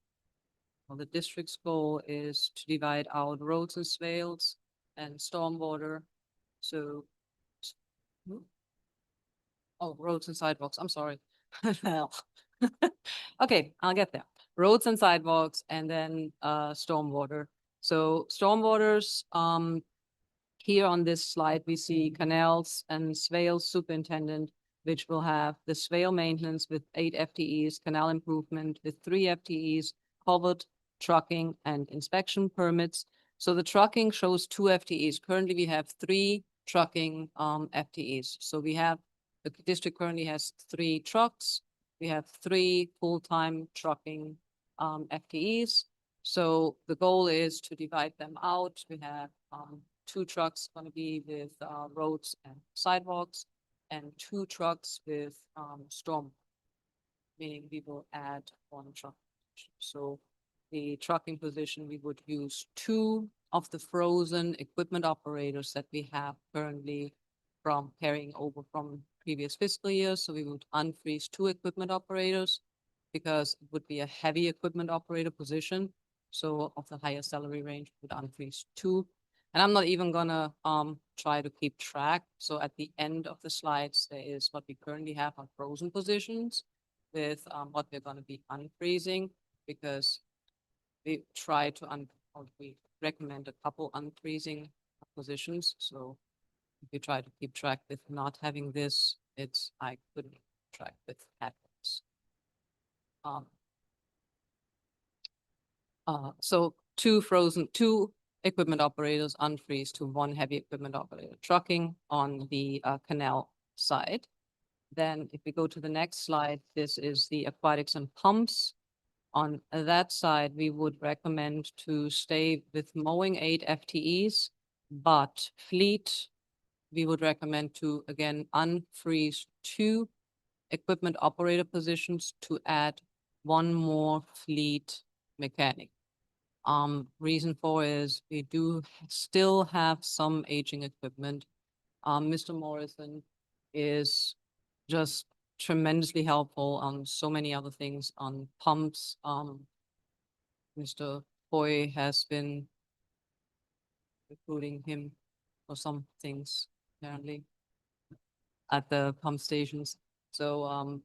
or the district's goal, is to divide out roads and swales and stormwater. So, roads and sidewalks, I'm sorry. Well, okay, I'll get there. Roads and sidewalks and then stormwater. So stormwaters, here on this slide, we see canals and swale superintendent, which will have the swale maintenance with 8 FTEs, canal improvement with 3 FTEs, culvert, trucking and inspection permits. So the trucking shows 2 FTEs. Currently, we have 3 trucking FTEs. So we have, the district currently has 3 trucks. We have 3 full-time trucking FTEs. So the goal is to divide them out. We have 2 trucks going to be with roads and sidewalks and 2 trucks with storm, meaning we will add 1 truck. So the trucking position, we would use 2 of the frozen equipment operators that we have currently from carrying over from previous fiscal years. So we would unfreeze 2 equipment operators because it would be a heavy equipment operator position. So of the higher salary range, we would unfreeze 2. And I'm not even gonna try to keep track. So at the end of the slides, there is what we currently have on frozen positions with what we're gonna be unfreezing, because we try to or we recommend a couple unfreezing positions. So if you try to keep track with not having this, I couldn't keep track with having this. So 2 equipment operators unfreeze to 1 heavy equipment operator trucking on the canal side. Then if we go to the next slide, this is the aquatics and pumps. On that side, we would recommend to stay with mowing 8 FTEs, but fleet, we would recommend to, again, unfreeze 2 equipment operator positions to add 1 more fleet mechanic. Reason for is we do still have some aging equipment. Mr. Morrison is just tremendously helpful on so many other things, on pumps. Mr. Foy has been recruiting him for some things apparently at the pump stations. So,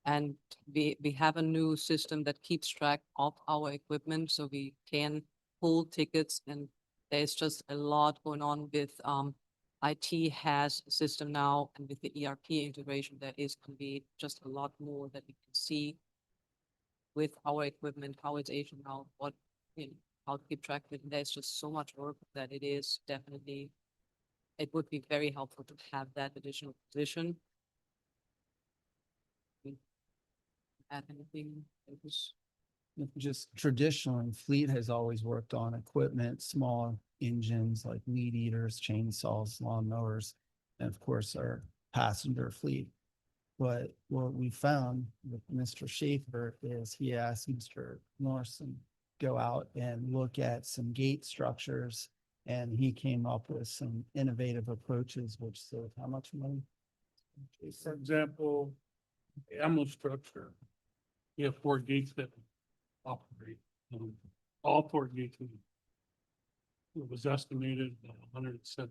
and we have a new system that keeps track of our equipment, so we can pull tickets, and there's just a lot going on with IT has a system now, and with the ERP integration, there is going to be just a lot more that we can see with our equipment, how it's aging out, what, how to keep track of it. And there's just so much work that it is definitely, it would be very helpful to have that additional position. Add anything? Just traditionally, fleet has always worked on equipment, small engines like weed eaters, chainsaws, lawnmowers, and of course our passenger fleet. But what we found with Mr. Schaefer is he asked Mr. Morrison go out and look at some gate structures, and he came up with some innovative approaches, which saved how much money? For example, ammo structure. You have 4 gates that operate. All 4 gates. It was estimated $170,000.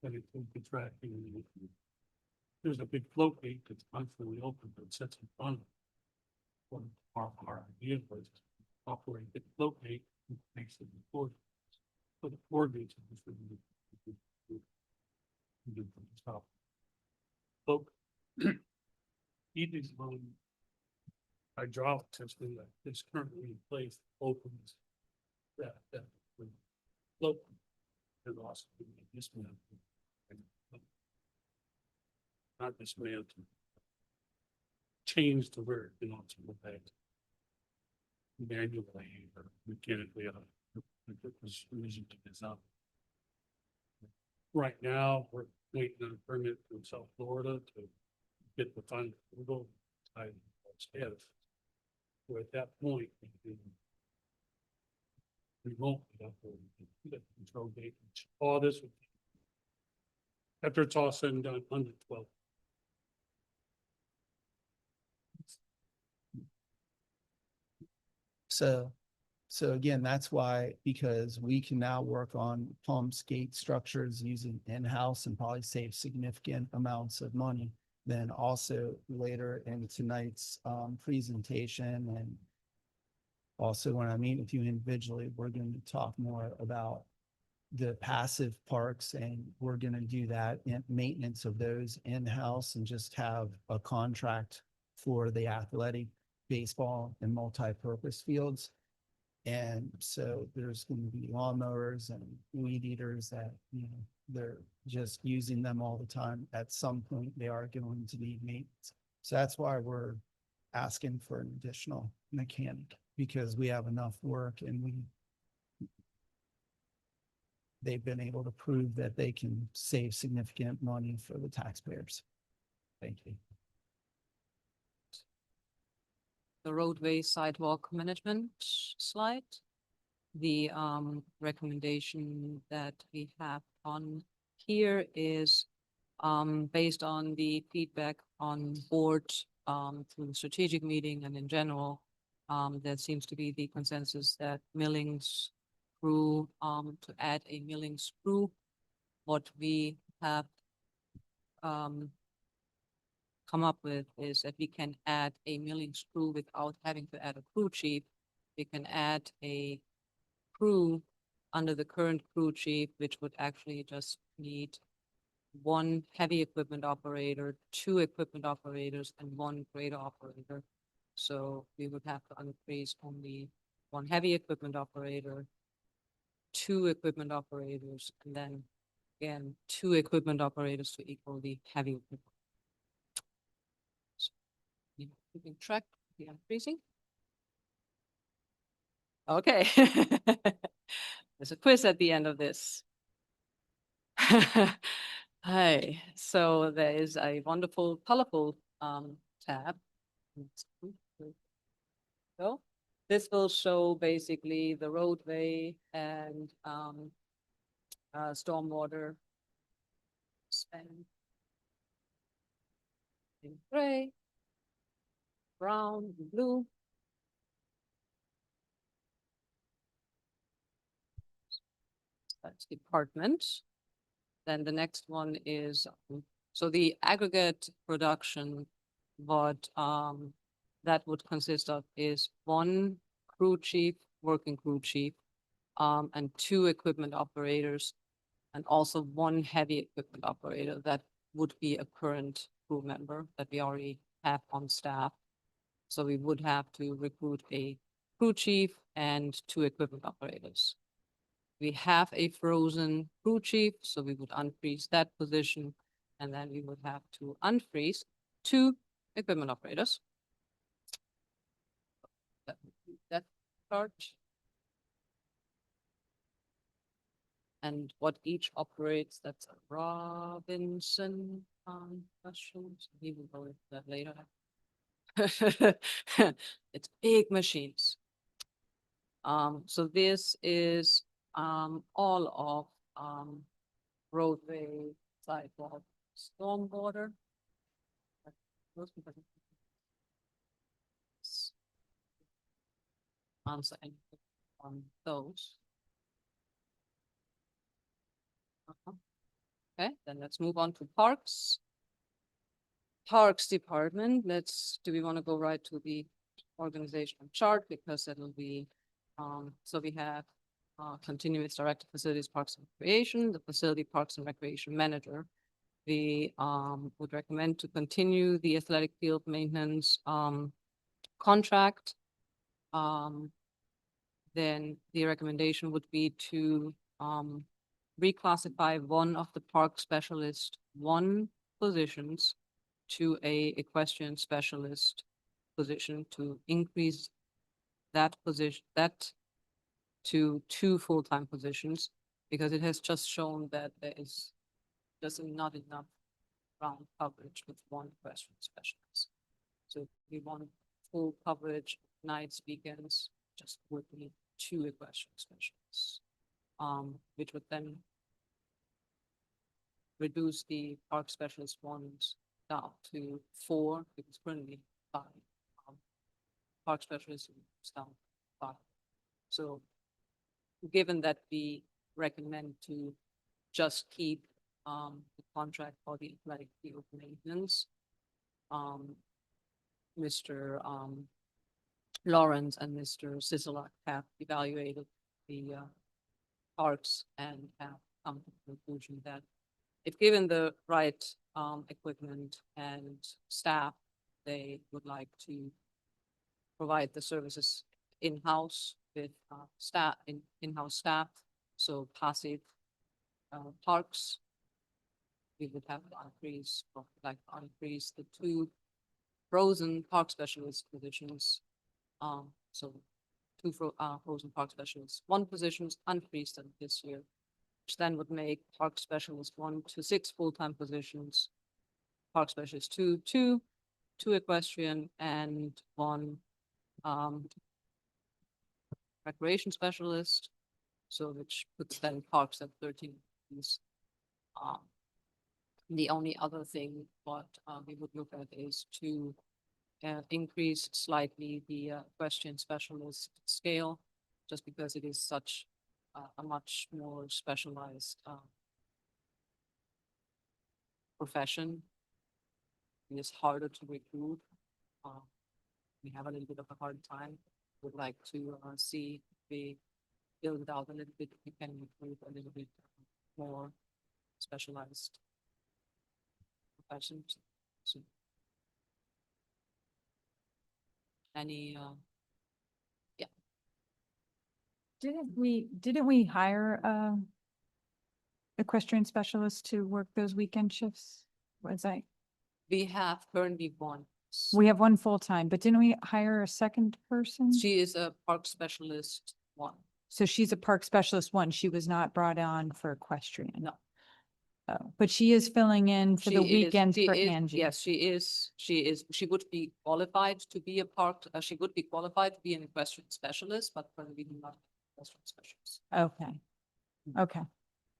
But it took the tracking. There's a big float gate that's constantly open, but sits in front of our idea was to operate the float gate, which makes it the 4 the 4 gates. Stop. Float. Each one hydraulic system that is currently in place opens that float and also dismantled. Not dismantled. Change to where it belongs to the bank. Manually or mechanically, it was reason to design. Right now, we're waiting on a permit from South Florida to get the final approval. So at that point, we won't be up the control gate. All this would be, after it's all said and done, under 12. So again, that's why, because we can now work on pumps, gate structures using in-house and probably save significant amounts of money. Then also later in tonight's presentation, and also when I meet with you individually, we're going to talk more about the passive parks, and we're going to do that in maintenance of those in-house and just have a contract for the athletic, baseball, and multi-purpose fields. And so there's going to be lawnmowers and weed eaters that, they're just using them all the time. At some point, they are going to need maintenance. So that's why we're asking for an additional mechanic, because we have enough work and they've been able to prove that they can save significant money for the taxpayers. Thank you. The roadway sidewalk management slide. The recommendation that we have on here is based on the feedback on board through the strategic meeting and in general, there seems to be the consensus that millings crew, to add a millings crew. What we have come up with is that we can add a millings crew without having to add a crew chief. We can add a crew under the current crew chief, which would actually just need one heavy equipment operator, 2 equipment operators, and 1 grader operator. So we would have to increase only 1 heavy equipment operator, 2 equipment operators, and then again, 2 equipment operators to equal the heavy equipment. So, keeping track of the increasing. Okay. There's a quiz at the end of this. Hi, so there is a wonderful, colorful tab. So this will show basically the roadway and stormwater spend in gray, brown, and blue. That's department. Then the next one is, so the aggregate production, what that would consist of is 1 crew chief, working crew chief, and 2 equipment operators, and also 1 heavy equipment operator that would be a current crew member that we already have on staff. So we would have to recruit a crew chief and 2 equipment operators. We have a frozen crew chief, so we would unfreeze that position, and then we would have to unfreeze 2 equipment operators. That chart. And what each operates, that's a Robinson question. So we will go into that later. It's big machines. So this is all of roadway, sidewalk, stormwater. Answer anything on those. Okay, then let's move on to parks. Parks department, do we want to go right to the organizational chart, because it'll be, so we have continuous director, facilities, parks and recreation, the facility parks and recreation manager. We would recommend to continue the athletic field maintenance contract. Then the recommendation would be to reclassify 1 of the park specialist 1 positions to a equestrian specialist position, to increase that position, to 2 full-time positions, because it has just shown that there is just not enough ground coverage with 1 equestrian specialist. So we want full coverage nights, weekends, just would need 2 equestrian specialists, which would then reduce the park specialist ones down to 4, because currently 5. Park specialists is down to 5. So given that we recommend to just keep the contract for the athletic field maintenance, Mr. Lawrence and Mr. Sisolak have evaluated the parks and have come to the conclusion that if given the right equipment and staff, they would like to provide the services in-house with in-house staff, so passive parks. We would have to increase the two frozen park specialist positions. So two frozen park specialists, one positions increased this year, which then would make park specialist 1 to 6 full-time positions, park specialist two equestrian, and 1 recreation specialist. So which puts then parks at 13. The only other thing what we would look at is to increase slightly the equestrian specialist scale, just because it is such a much more specialized profession. It is harder to recruit. We have a little bit of a hard time. Would like to see if we build it out a little bit. We can recruit a little bit more specialized professions. So any Didn't we hire a equestrian specialist to work those weekend shifts? Was I, we have currently 1. we have one full-time, but didn't we hire a second person? She is a park specialist 1. So she's a park specialist one. She was not brought on for equestrian. No. Oh, but she is filling in for the weekends for Angie. Yes, she is. She would be qualified to be a park, she would be qualified to be an equestrian specialist, but currently we do not have equestrian specialists. Okay. Okay.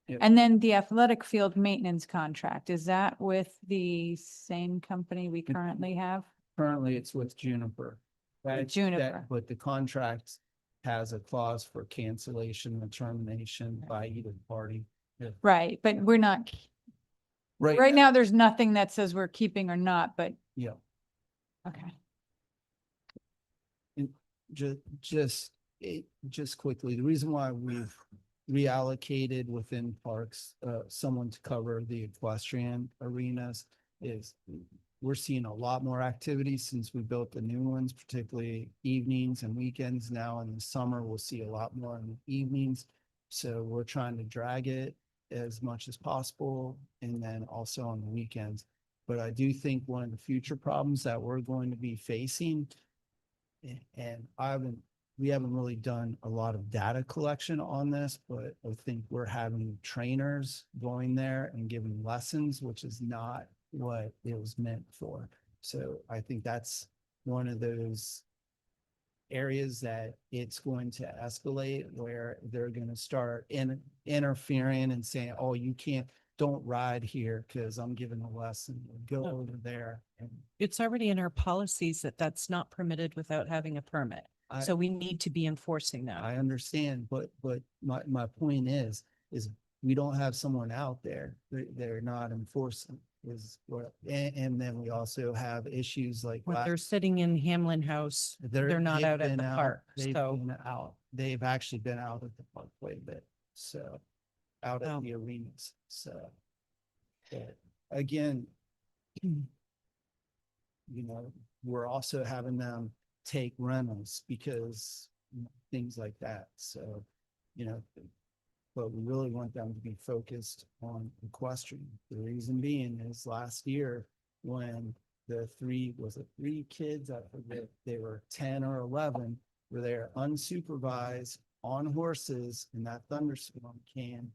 Yeah. And then the athletic field maintenance contract, is that with the same company we currently have? Currently, it's with Juniper. Juniper. But the contract has a clause for cancellation or termination by either party. Right, but we're not, right now, there's nothing that says we're keeping or not, but, Yeah, okay. and just quickly, the reason why we've reallocated within parks, someone to cover the equestrian arenas is we're seeing a lot more activity since we built the new ones, particularly evenings and weekends. Now in the summer, we'll see a lot more in the evenings. So we're trying to drag it as much as possible, and then also on the weekends. But I do think one of the future problems that we're going to be facing, and we haven't really done a lot of data collection on this, but I think we're having trainers going there and giving lessons, which is not what it was meant for. So I think that's one of those areas that it's going to escalate, where they're going to start interfering and saying, oh, you don't ride here because I'm giving a lesson, go Oh. over there. And It's already in our policies that that's not permitted without having a permit. I- So we need to be enforcing that. I understand, but my point is we don't have someone out there. They're not enforcing is what, and then we also have issues like. When they're sitting in Hamlin House, they're not they've out at been the park, They've so. been out. They've actually been out at the park quite a bit, so out at Oh. the arenas, so. But again, we're also having them take rentals because things like that, so, but we really want them to be focused on equestrian. The reason being is last year when the three kids, I forget, they were 10 or 11, were there unsupervised on horses, and that thunderstorm came.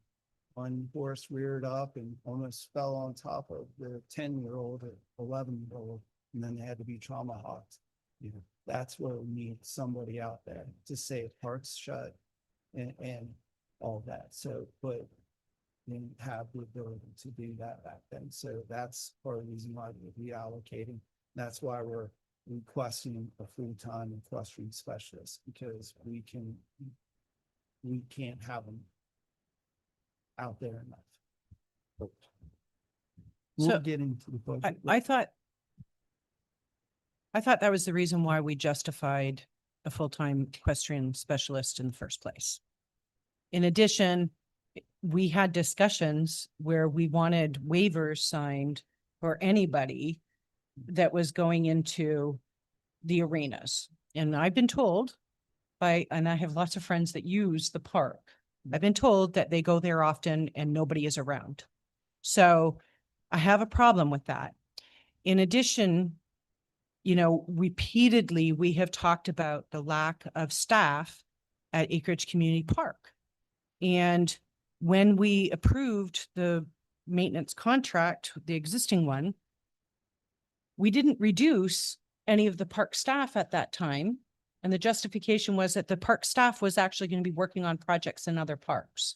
One horse reared up and almost fell on top of the 10-year-old or 11-year-old, and then they had to be tomahawked. That's where we need somebody out there to say parks shut and all that. So, but didn't have the ability to do that back then. So that's part of the reason why we're reallocating. That's why we're requesting a full-time equestrian specialist, because we can't have them out there enough. We'll So, get into the budget. I thought I thought that was the reason why we justified a full-time equestrian specialist in the first place. In addition, we had discussions where we wanted waivers signed for anybody that was going into the arenas. And I've been told and I have lots of friends that use the park. I've been told that they go there often and nobody is around. So I have a problem with that. In addition, you know, repeatedly, we have talked about the lack of staff at Acreage Community Park. And when we approved the maintenance contract, the existing one, we didn't reduce any of the park staff at that time. And the justification was that the park staff was actually going to be working on projects in other parks.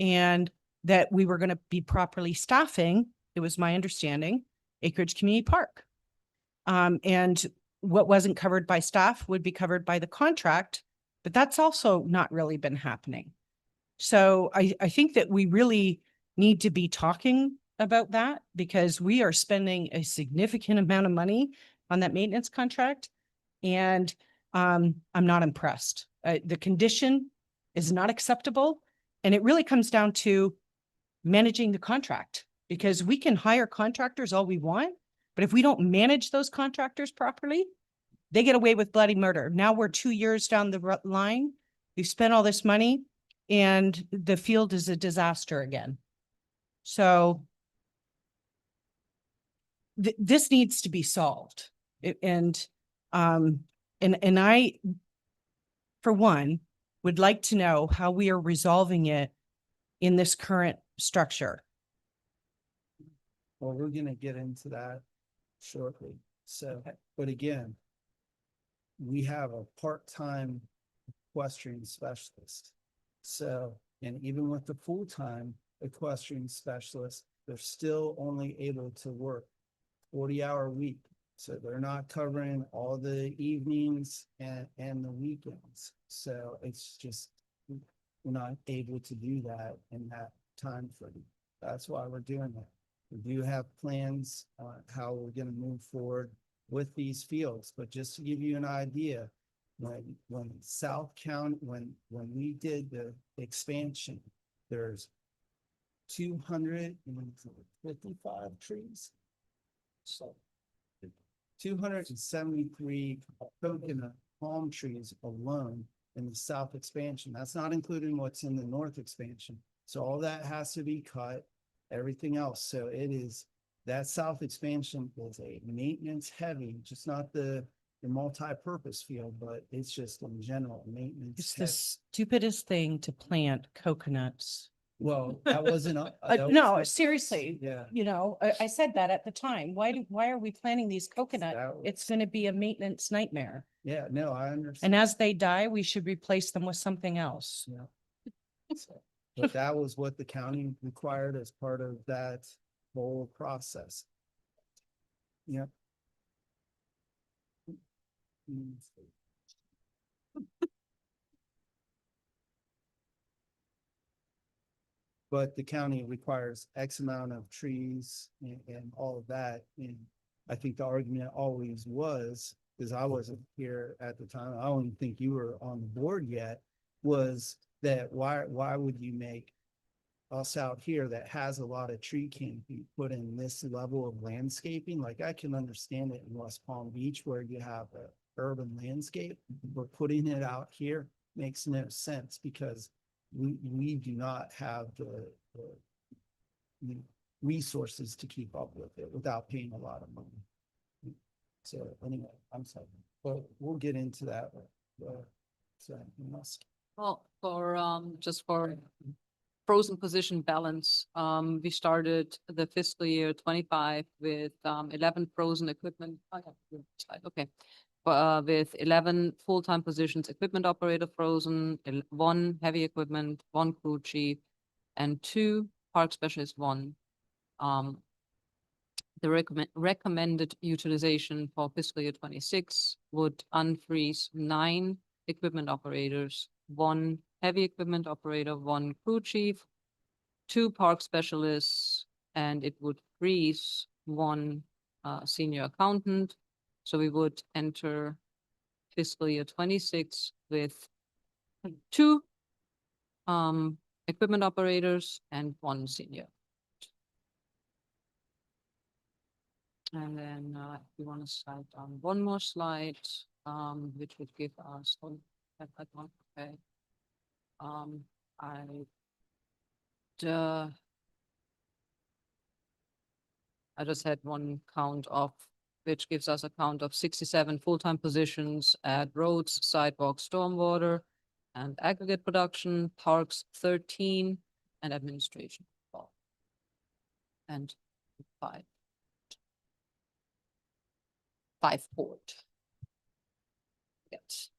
And that we were going to be properly staffing, it was my understanding, Acreage Community Park. And what wasn't covered by staff would be covered by the contract, but that's also not really been happening. So I think that we really need to be talking about that because we are spending a significant amount of money on that maintenance contract. And I'm not impressed. The condition is not acceptable. And it really comes down to managing the contract because we can hire contractors all we want, but if we don't manage those contractors properly, they get away with bloody murder. Now we're 2 years down the line. We've spent all this money and the field is a disaster again. So this needs to be solved. And I, for one, would like to know how we are resolving it in this current structure. Well, we're gonna get into that shortly. So, but again, we have a part-time equestrian specialist. So, and even with the full-time equestrian specialist, they're still only able to work 40-hour week. So they're not covering all the evenings and the weekends. So it's just, we're not able to do that in that time frame. That's why we're doing it. We do have plans on how we're gonna move forward with these fields, but just to give you an idea, when South County, when we did the expansion, there's 255 trees. So 273 coconut palm trees alone in the south expansion. That's not including what's in the north expansion. So all that has to be cut, everything else. So it is, that south expansion is a maintenance heavy, just not the multi-purpose field, but it's just in general maintenance. It's the heavy. stupidest thing to plant coconuts. Well, that wasn't. No, seriously, Yeah. you know, I said that at the time. Why are we planting these coconuts? That It's was- going to be a maintenance nightmare. Yeah, no, I understand. And as they die, we should replace them with something else. Yeah. So, but that was what the county required as part of that whole process. Yep. But the county requires X amount of trees and all of that. And I think the argument always was, because I wasn't here at the time, I don't think you were on the board yet, was that why would you make us out here that has a lot of tree canopy put in this level of landscaping? Like I can understand it in West Palm Beach where you have a urban landscape, but putting it out here makes no sense because we do not have the resources to keep up with it without paying a lot of money. So anyway, I'm sorry, but we'll get into that. So anything else? Well, just for frozen position balance, we started the fiscal year 25 with 11 frozen equipment. Okay. With 11 full-time positions, equipment operator frozen, 1 heavy equipment, 1 crew chief, and 2 park specialists, 1. The recommended utilization for fiscal year 26 would unfreeze 9 equipment operators, 1 heavy equipment operator, 1 crew chief, 2 park specialists, and it would freeze 1 senior accountant. So we would enter fiscal year 26 with two equipment operators and one senior. And then we want to slide down one more slide, which would give us, that one, okay. I just had one count of, which gives us a count of 67 full-time positions at roads, sidewalks, stormwater, and aggregate production, parks 13, and administration 12. And 5 board. Yes.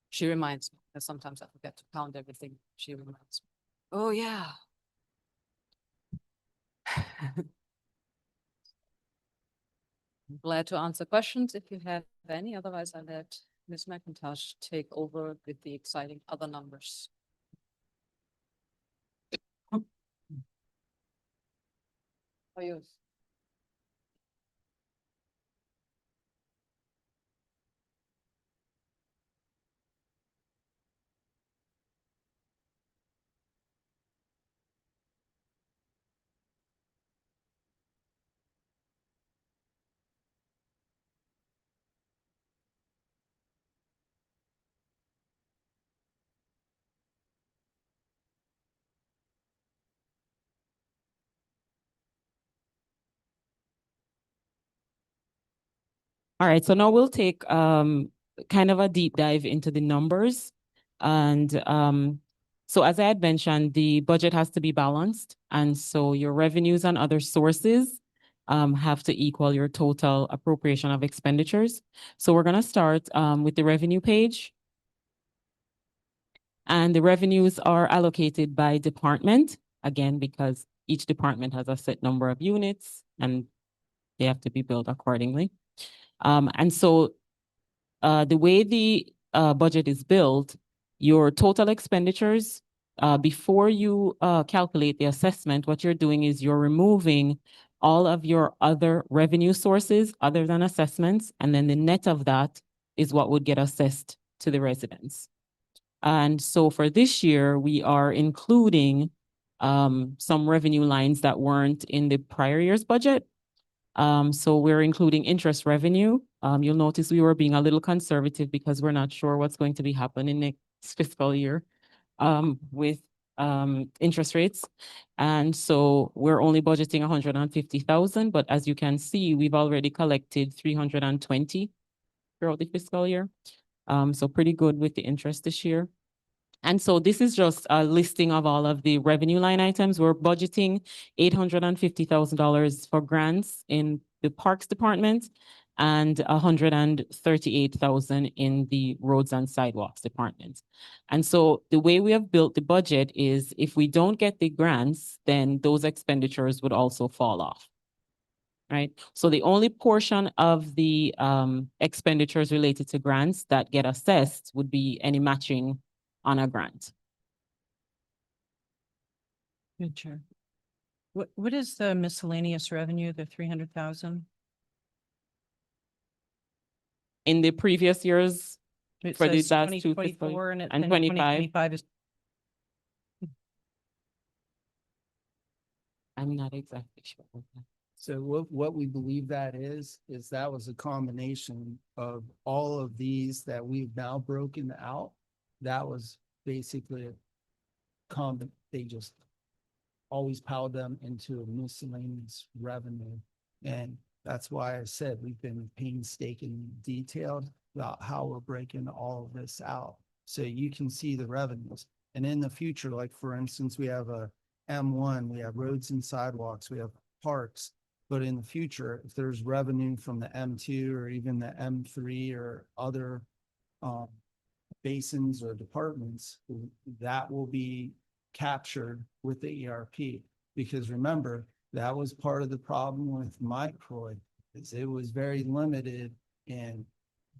She reminds me, because sometimes I forget to count everything. She reminds me. Oh, yeah. I'm glad to answer questions if you have any. Otherwise, I'll let Ms. McIntosh take over with the exciting other numbers. For you. All right, so now we'll take kind of a deep dive into the numbers. And so as I had mentioned, the budget has to be balanced. And so your revenues and other sources have to equal your total appropriation of expenditures. So we're gonna start with the revenue page. And the revenues are allocated by department, again, because each department has a set number of units and they have to be billed accordingly. And so the way the budget is built, your total expenditures, before you calculate the assessment, what you're doing is you're removing all of your other revenue sources other than assessments, and then the net of that is what would get assessed to the residents. And so for this year, we are including some revenue lines that weren't in the prior year's budget. So we're including interest revenue. You'll notice we were being a little conservative because we're not sure what's going to be happening next fiscal year with interest rates. And so we're only budgeting 150,000, but as you can see, we've already collected 320 throughout the fiscal year. So pretty good with the interest this year. And so this is just a listing of all of the revenue line items. We're budgeting $850,000 for grants in the Parks Department and $138,000 in the Roads and Sidewalks Department. And so the way we have built the budget is if we don't get the grants, then those expenditures would also fall off. Right? So the only portion of the expenditures related to grants that get assessed would be any matching on a grant. Good, Chair. What is the miscellaneous revenue, the 300,000? In the previous years, It for the says last two fiscal 2024 and and then 25. 2025 is. I'm not exactly sure. of that. So what we believe that is that was a combination of all of these that we've now broken out. That was basically a they just always piled them into a miscellaneous revenue. And that's why I said we've been painstaking detailed about how we're breaking all of this out. So you can see the revenues. And in the future, like for instance, we have a M1, we have roads and sidewalks, we have parks. But in the future, if there's revenue from the M2 or even the M3 or other basins or departments, that will be captured with the ERP. Because remember, that was part of the problem with Microid, is it was very limited in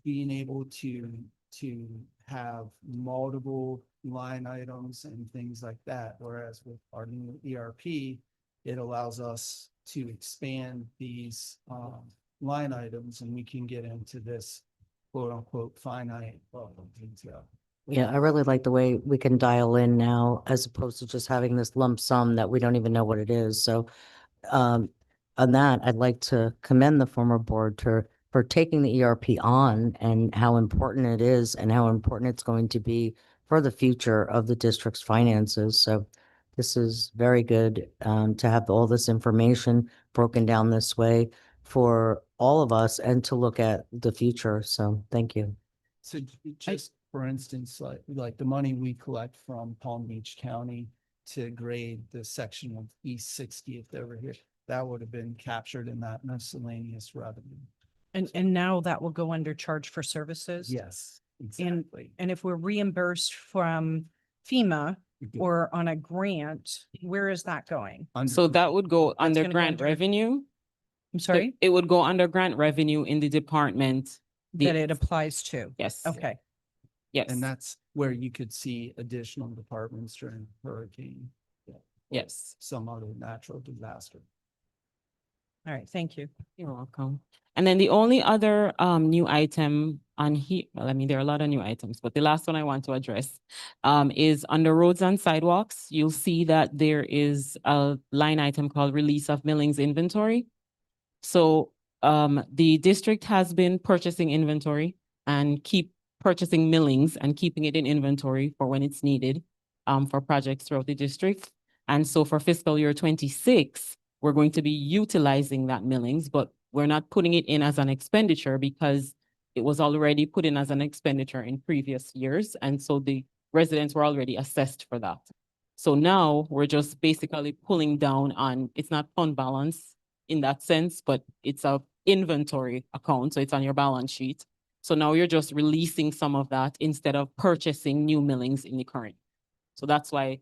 being able to have multiple line items and things like that. Whereas with our new ERP, it allows us to expand these line items and we can get into this quote unquote finite level of detail. Yeah, I really like the way we can dial in now as opposed to just having this lump sum that we don't even know what it is. So on that, I'd like to commend the former board for taking the ERP on and how important it is and how important it's going to be for the future of the district's finances. So this is very good to have all this information broken down this way for all of us and to look at the future. So thank you. So just for instance, like the money we collect from Palm Beach County to grade the section of East 60th over here, that would have been captured in that miscellaneous revenue. And now that will go under charge for services? Yes, exactly. And if we're reimbursed from FEMA or on a grant, where is that going? So that would go under gonna go grant under- revenue. I'm So sorry, it would go under grant revenue in the department. that it applies to? Yes. Okay, Yes. And that's where you could see additional departments during hurricane. or Yes. Some other natural disaster. all right, thank you. You're welcome. And then the only other new item on here, well, I mean, there are a lot of new items, but the last one I want to address is under roads and sidewalks. You'll see that there is a line item called release of millings inventory. So the district has been purchasing inventory and keep purchasing millings and keeping it in inventory for when it's needed for projects throughout the district. And so for fiscal year 26, we're going to be utilizing that millings, but we're not putting it in as an expenditure because it was already put in as an expenditure in previous years. And so the residents were already assessed for that. So now we're just basically pulling down on, it's not fund balance in that sense, but it's a inventory account. So it's on your balance sheet. So now you're just releasing some of that instead of purchasing new millings in the current. So that's why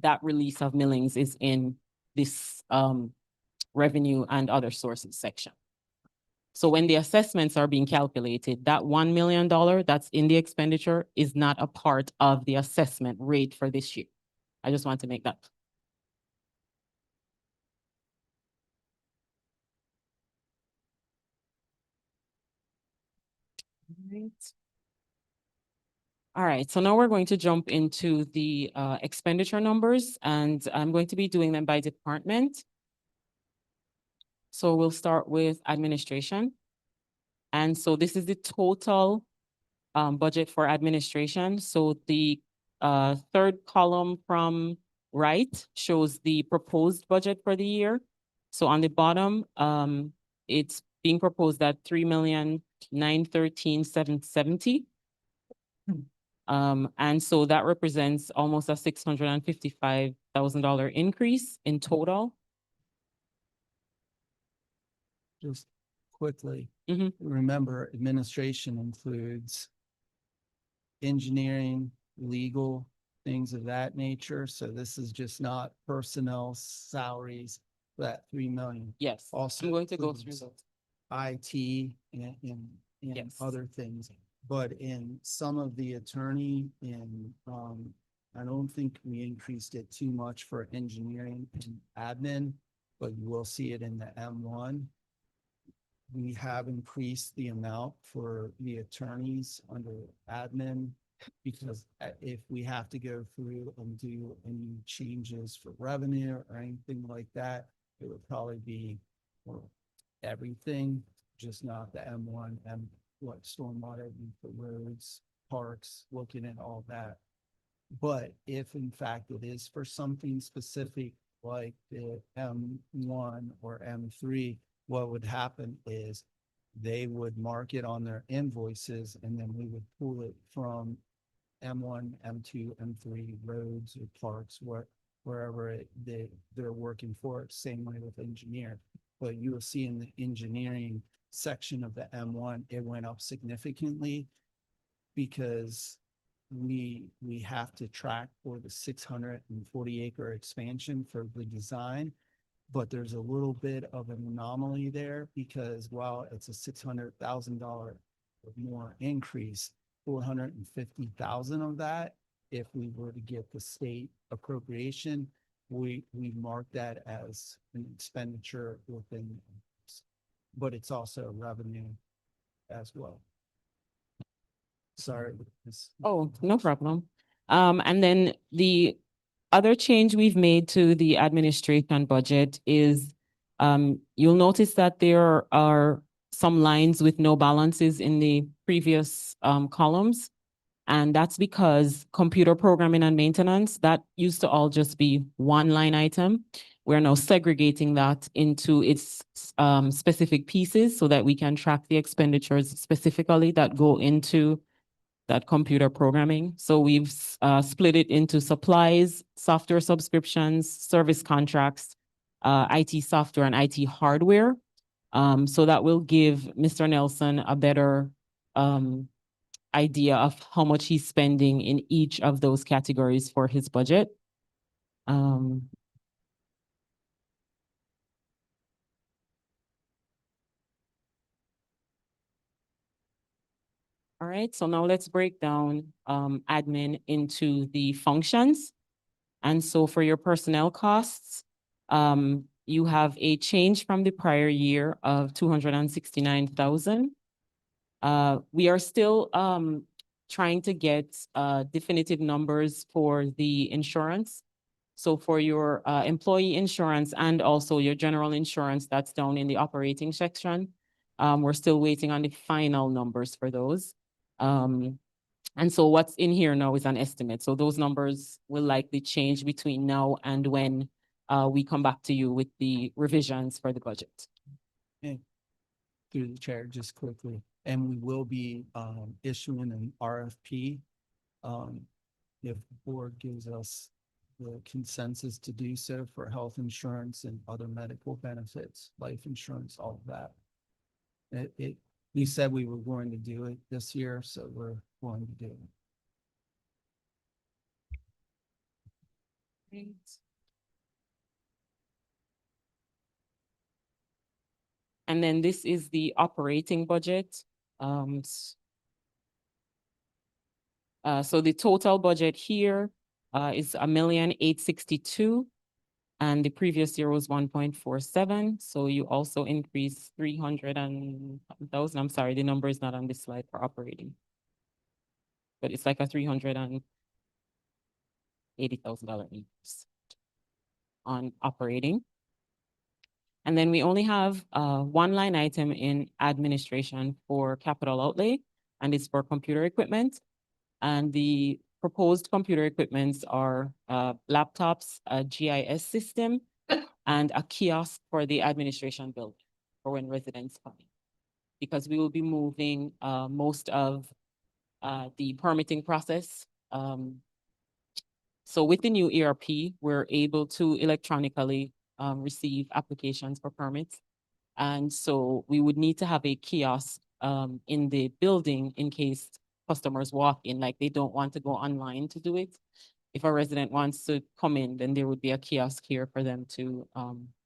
that release of millings is in this revenue and other sources section. So when the assessments are being calculated, that $1 million that's in the expenditure is not a part of the assessment rate for this year. I just want to make that. All right, so now we're going to jump into the expenditure numbers, and I'm going to be doing them by department. So we'll start with administration. And so this is the total budget for administration. So the third column from right shows the proposed budget for the year. So on the bottom, it's being proposed at $3,913,770. And so that represents almost a $655,000 increase in total. Just quickly, Mhm. remember, administration includes engineering, legal, things of that nature. So this is just not personnel salaries, that 3 million. Yes, Also I'm going to go through includes those. IT and Yes. other things. But in some of the attorney and, I don't think we increased it too much for engineering and admin, but you will see it in the M1. We have increased the amount for the attorneys under admin because if we have to go through and do any changes for revenue or anything like that, it would probably be for everything, just not the M1, what stormwater, for roads, parks, looking at all that. But if in fact it is for something specific like the M1 or M3, what would happen is they would mark it on their invoices and then we would pull it from M1, M2, M3 roads or parks, wherever they're working for it. Same way with engineer. But you will see in the engineering section of the M1, it went up significantly because we have to track for the 640 acre expansion for the design. But there's a little bit of an anomaly there because while it's a $600,000 or more increase, 450,000 of that, if we were to get the state appropriation, we mark that as an expenditure within. but it's also revenue as well. Sorry. Oh, no problem. And then the other change we've made to the administration budget is you'll notice that there are some lines with no balances in the previous columns. And that's because computer programming and maintenance, that used to all just be one line item. We're now segregating that into its specific pieces so that we can track the expenditures specifically that go into that computer programming. So we've split it into supplies, software subscriptions, service contracts, IT software and IT hardware. So that will give Mr. Nelson a better idea of how much he's spending in each of those categories for his budget. All right, so now let's break down admin into the functions. And so for your personnel costs, you have a change from the prior year of 269,000. We are still trying to get definitive numbers for the insurance. So for your employee insurance and also your general insurance, that's down in the operating section. We're still waiting on the final numbers for those. And so what's in here now is an estimate. So those numbers will likely change between now and when we come back to you with the revisions for the budget. And through the chair, just quickly, and we will be issuing an RFP. If the board gives us the consensus to do so for health insurance and other medical benefits, life insurance, all of that. We said we were going to do it this year, so we're going to do it. Great. And then this is the operating budget. So the total budget here is 1,862,000. And the previous year was 1.47. So you also increased 300,000. I'm sorry, the number is not on this slide for operating. But it's like a $380,000 increase on operating. And then we only have one line item in administration for capital outlay, and it's for computer equipment. And the proposed computer equipments are laptops, a GIS system, and a kiosk for the administration building for when residents come in. Because we will be moving most of the permitting process. So with the new ERP, we're able to electronically receive applications for permits. And so we would need to have a kiosk in the building in case customers walk in, like they don't want to go online to do it. If a resident wants to come in, then there would be a kiosk here for them to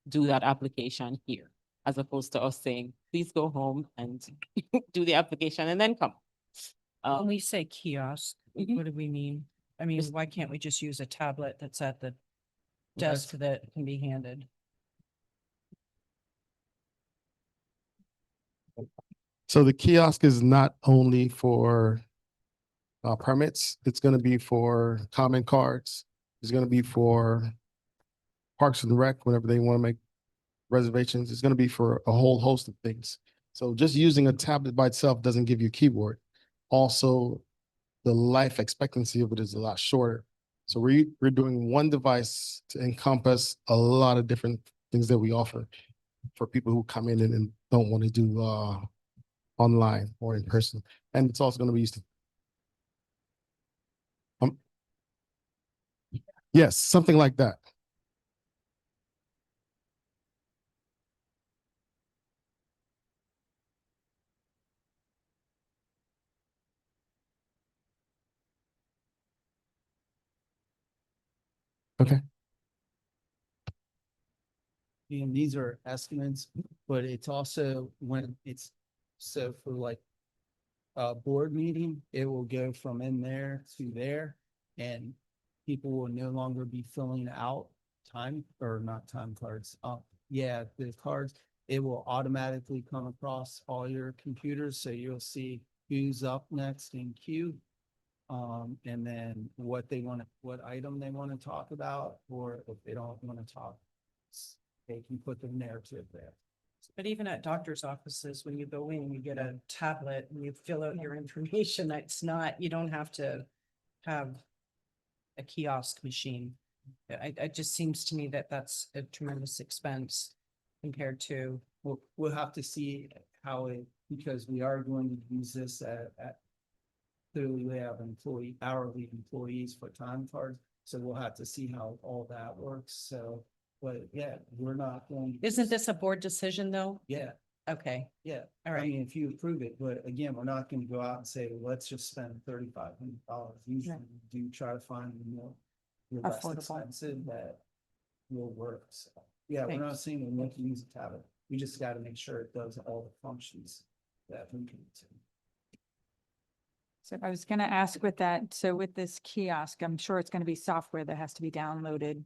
do that application here, as opposed to us saying, please go home and do the application and then come. When we say kiosk, Mhm. what do we mean? I mean, Just- why can't we just use a tablet that's at the desk that can be handed? So the kiosk is not only for permits, it's gonna be for comment cards. It's gonna be for Parks and Rec, whenever they want to make reservations. It's gonna be for a whole host of things. So just using a tablet by itself doesn't give you a keyboard. Also, the life expectancy of it is a lot shorter. So we're doing one device to encompass a lot of different things that we offer for people who come in and don't want to do online or in person. And it's also going to be used to. Yes, something like that. Okay. And these are estimates, but it's also when it's, so for like a board meeting, it will go from in there to there. And people will no longer be filling out time or not time cards. Yeah, the cards, It will automatically come across all your computers, so you'll see who's up next in queue. And then what item they want to talk about, or if they don't want to talk, they can put their narrative there. But even at doctor's offices, when you go in, you get a tablet and you fill out your information. It's not, you don't have to have a kiosk machine. It just seems to me that that's a tremendous expense compared to, We'll have to see how because we are going to use this clearly we have hourly employees for time cards, so we'll have to see how all that works. So, but yeah, we're not going. isn't this a board decision though? Yeah, Okay, yeah. all I right. mean, if you approve it, but again, we're not gonna go out and say, let's just spend $3,500. Usually we do try to find your less Affordable. expensive that will work. So, yeah, we're not saying we want to use a tablet. We just gotta make sure it does all the functions that we can do. So I was gonna ask with that, so with this kiosk, I'm sure it's gonna be software that has to be downloaded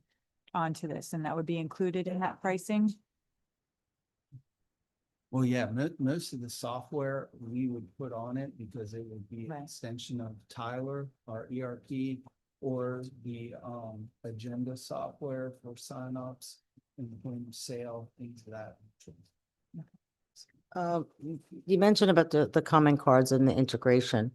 onto this, and that would be included in that pricing? Well, yeah, most of the software we would put on it because it would be an Right. extension of Tyler, our ERP, or the agenda software for signups and point of sale, things of that. You mentioned about the comment cards and the integration.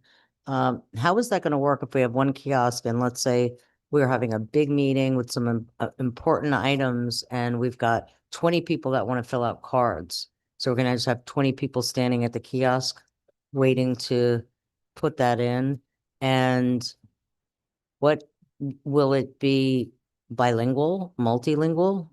How is that going to work if we have one kiosk and let's say we're having a big meeting with some important items and we've got 20 people that want to fill out cards. So we're going to just have 20 people standing at the kiosk waiting to put that in. And what will it be, bilingual, multilingual?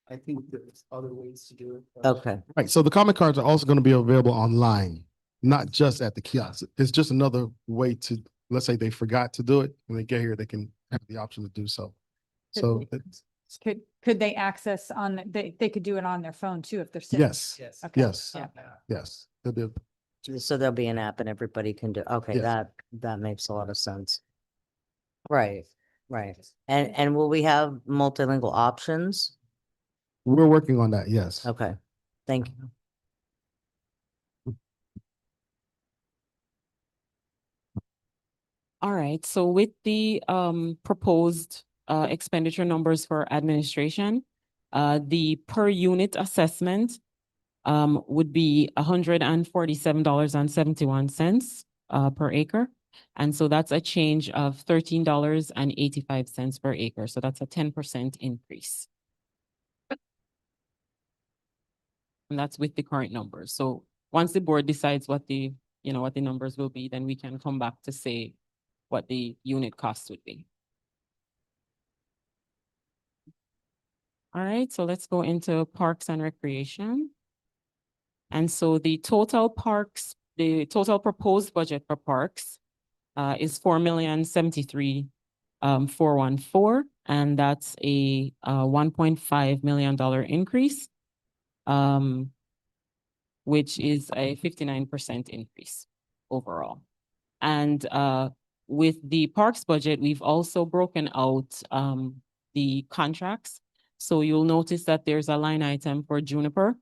I think there's other ways to do it. but- Okay. Right, so the comment cards are also going to be available online, not just at the kiosk. It's just another way to, let's say they forgot to do it, when they get here, they can have the option to do so. So, Could they access they could do it on their phone too if they're sitting? yes, Yes. Okay. yes, Yeah. yes. There'll be So there'll be an app and everybody can do, okay, Yes. that makes a lot of sense. Right, right. And will we have multilingual options? We're working on that, yes. Okay, thank you. All right, so with the proposed expenditure numbers for administration, the per unit assessment would be $147.71 per acre. And so that's a change of $13.85 per acre. So that's a 10% increase. And that's with the current numbers. So once the board decides what the numbers will be, then we can come back to say what the unit cost would be. All right, so let's go into Parks and Recreation. And so the total proposed budget for parks is $4,073,414, and that's a $1.5 million increase, which is a 59% increase overall. And with the parks budget, we've also broken out the contracts. So you'll notice that there's a line item for juniper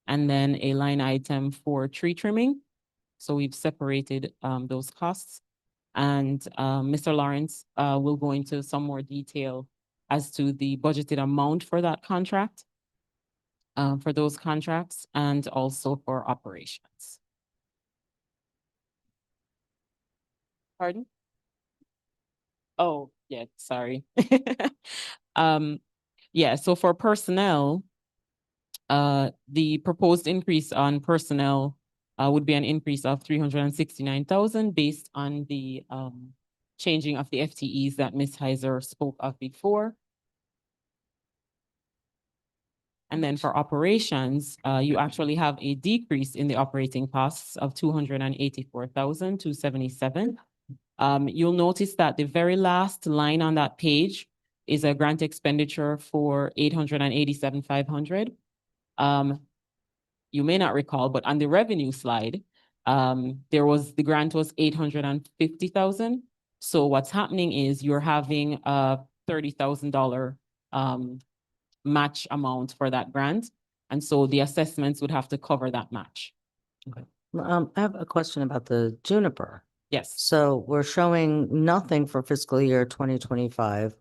and then a line item for tree trimming. So we've separated those costs. And Mr. Lawrence will go into some more detail as to the budgeted amount for that contract, for those contracts, and also for operations. Pardon? Oh, yeah, sorry. Yeah, so for personnel, the proposed increase on personnel would be an increase of 369,000 based on the changing of the FTEs that Ms. Heiser spoke of before. And then for operations, you actually have a decrease in the operating costs of 284,277. You'll notice that the very last line on that page is a grant expenditure for 887,500. You may not recall, but on the revenue slide, the grant was 850,000. So what's happening is you're having a $30,000 match amount for that grant. And so the assessments would have to cover that match. I have a question about the Juniper. Yes, So we're showing nothing for fiscal year 2025.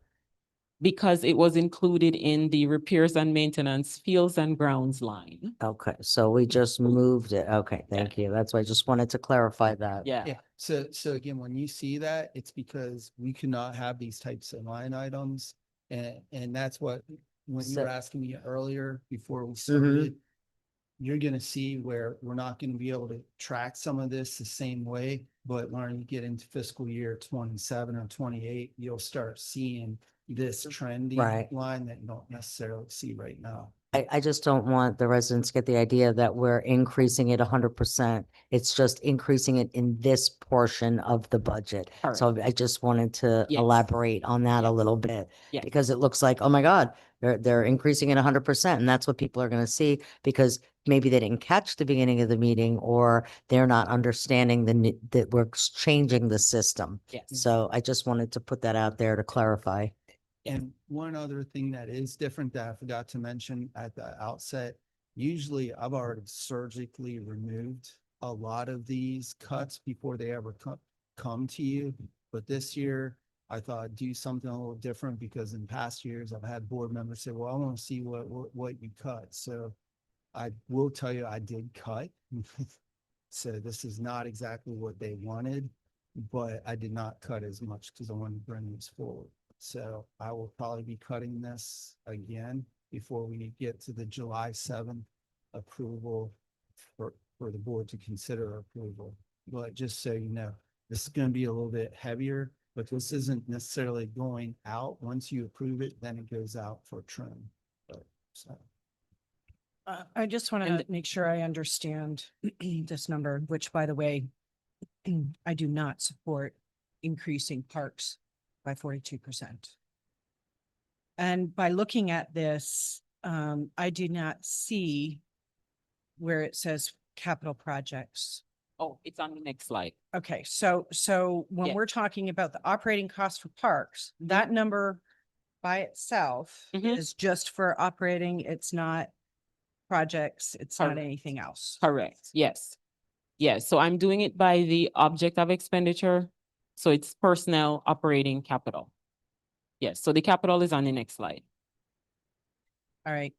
because it was included in the repairs and maintenance fields and grounds line. Okay, so we just moved it. Okay, thank you. That's why I just wanted to clarify that. Yeah, Yeah, so again, when you see that, it's because we cannot have these types of line items. And that's what, when you So- were asking me earlier before we started, you're gonna see where we're not gonna be able to track some of this the same way. But when you get into fiscal year 27 or 28, you'll start seeing this trending Right. line that you don't necessarily see right now. I just don't want the residents to get the idea that we're increasing it 100%. It's just increasing it in this portion of the budget. So I just wanted to Yes. elaborate on that a little bit. Yes. Because it looks like, oh my God, they're increasing it 100%. And that's what people are going to see because maybe they didn't catch the beginning of the meeting or they're not understanding that we're changing the system. yes. So I just wanted to put that out there to clarify. And one other thing that is different that I forgot to mention at the outset, usually I've already surgically removed a lot of these cuts before they ever come to you. But this year, I thought I'd do something a little different because in past years, I've had board members say, well, I want to see what you cut. So I will tell you, I did cut. So this is not exactly what they wanted, but I did not cut as much because I wanted to bring this forward. So I will probably be cutting this again before we get to the July 7th approval for the board to consider approval. But just so you know, this is going to be a little bit heavier, but this isn't necessarily going out. Once you approve it, then it goes out for trim. So. I just want And to make sure I understand this number, which by the way, I do not support increasing parks by 42%. And by looking at this, I do not see where it says capital projects. Oh, it's on the next slide. Okay, so when Yeah. we're talking about the operating cost for parks, that number by itself Mhm. is just for operating. It's not projects. It's not Correct. anything else. Correct, yes. Yes, so I'm doing it by the object of expenditure. So it's personnel operating capital. Yes, so the capital is on the next slide. All right.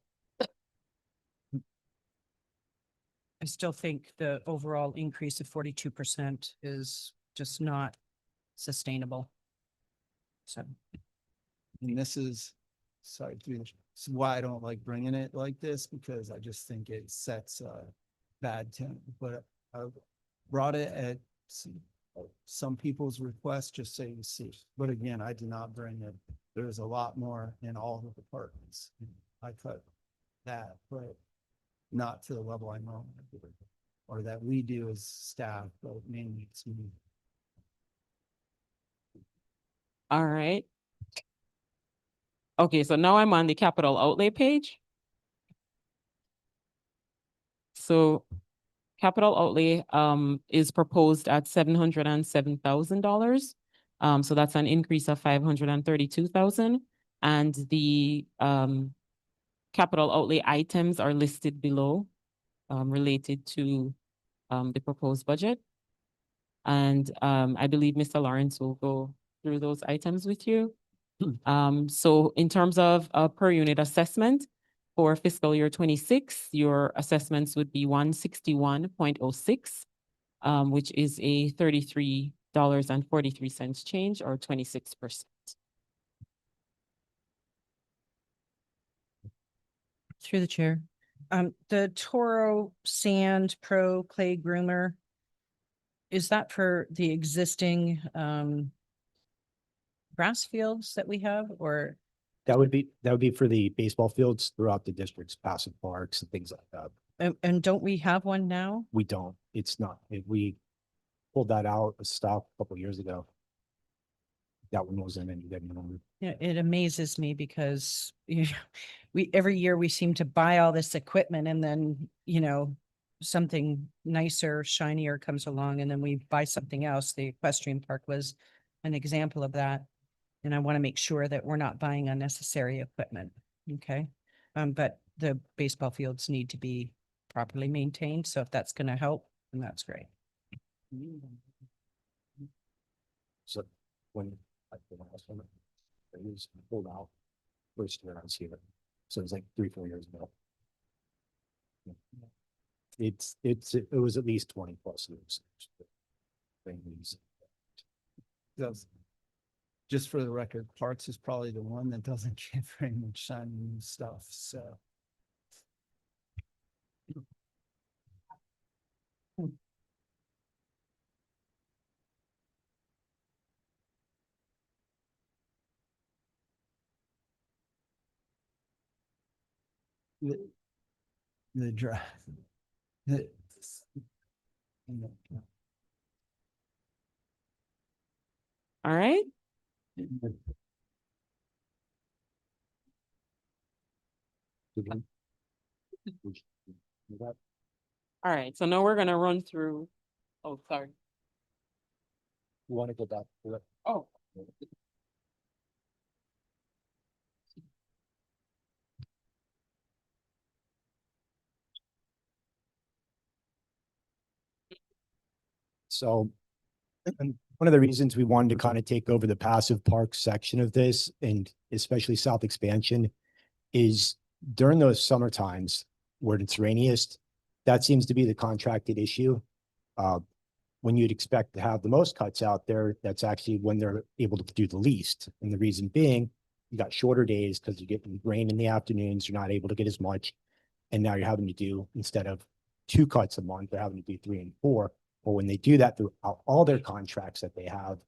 I still think the overall increase of 42% is just not sustainable. So, And this is, sorry, this is why I don't like bringing it like this, because I just think it sets a bad tone. But I brought it at some people's request, just so you see. But again, I did not bring it. There's a lot more in all the departments. I cut that, but not to the level I normally do, or that we do as staff, but mainly it's me. All right. Okay, so now I'm on the capital outlay page. So capital outlay is proposed at $707,000. So that's an increase of 532,000. And the capital outlay items are listed below related to the proposed budget. And I believe Mr. Lawrence will go through those items with you. So in terms of a per unit assessment for fiscal year 26, your assessments would be 161.06, which is a $33.43 change or 26%. through the chair. The Toro Sand Pro Clay Groomer, is that for the existing grass fields that we have, or? That would be for the baseball fields throughout the districts, passive parks and things like that. And don't we have one now? We don't, it's not, we pulled that out, a stock a couple of years ago. That one wasn't any good anymore. Yeah, it amazes me because every year we seem to buy all this equipment and then, something nicer, shinier comes along and then we buy something else. The equestrian park was an example of that. And I want to make sure that we're not buying unnecessary equipment. Okay. But the baseball fields need to be properly maintained. So if that's going to help, then that's great. So when the last one, it was pulled out first year I was here. So it was like 3-4 years ago. It was at least 20 plus years. Things. Does- Just for the record, Parks is probably the one that doesn't get very much shiny new stuff, so. The draft. All right. All right. So now we're gonna run through. Oh, sorry. You want to go back to it? Oh. So and one of the reasons we wanted to kind of take over the passive park section of this, and especially South Expansion, is during those summer times where it's rainiest, that seems to be the contracted issue. When you'd expect to have the most cuts out there, that's actually when they're able to do the least. And the reason being, you got shorter days because you're getting rain in the afternoons, you're not able to get as much. And now you're having to do, instead of 2 cuts a month, they're having to do 3 and 4. But when they do that throughout all their contracts that they have,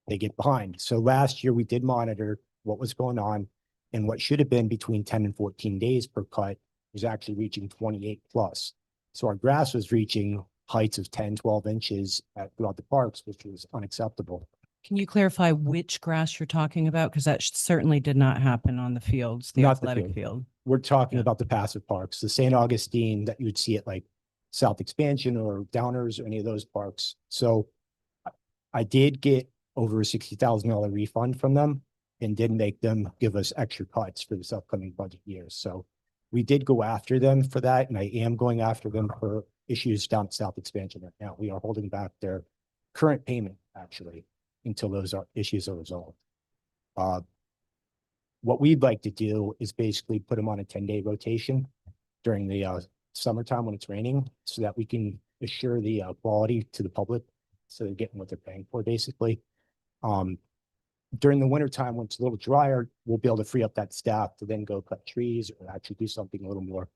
they get behind. So last year we did monitor what was going on, and what should have been between 10 and 14 days per cut was actually reaching 28 plus. So our grass was reaching heights of 10, 12 inches throughout the parks, which was unacceptable. Can you clarify which grass you're talking about? Because that certainly did not happen on the fields, the Not the athletic field. field. We're talking Yeah. about the passive parks, the St. Augustine that you would see at like South Expansion or Downers or any of those parks. So I did get over a $60,000 refund from them and did make them give us extra cuts for this upcoming budget year. So we did go after them for that, and I am going after them for issues down at South Expansion right now. We are holding back their current payment actually until those issues are resolved. What we'd like to do is basically put them on a 10-day rotation during the summertime when it's raining, so that we can assure the quality to the public, so they're getting what they're paying for, basically. During the winter time, when it's a little drier, we'll be able to free up that staff to then go cut trees or actually do something a little more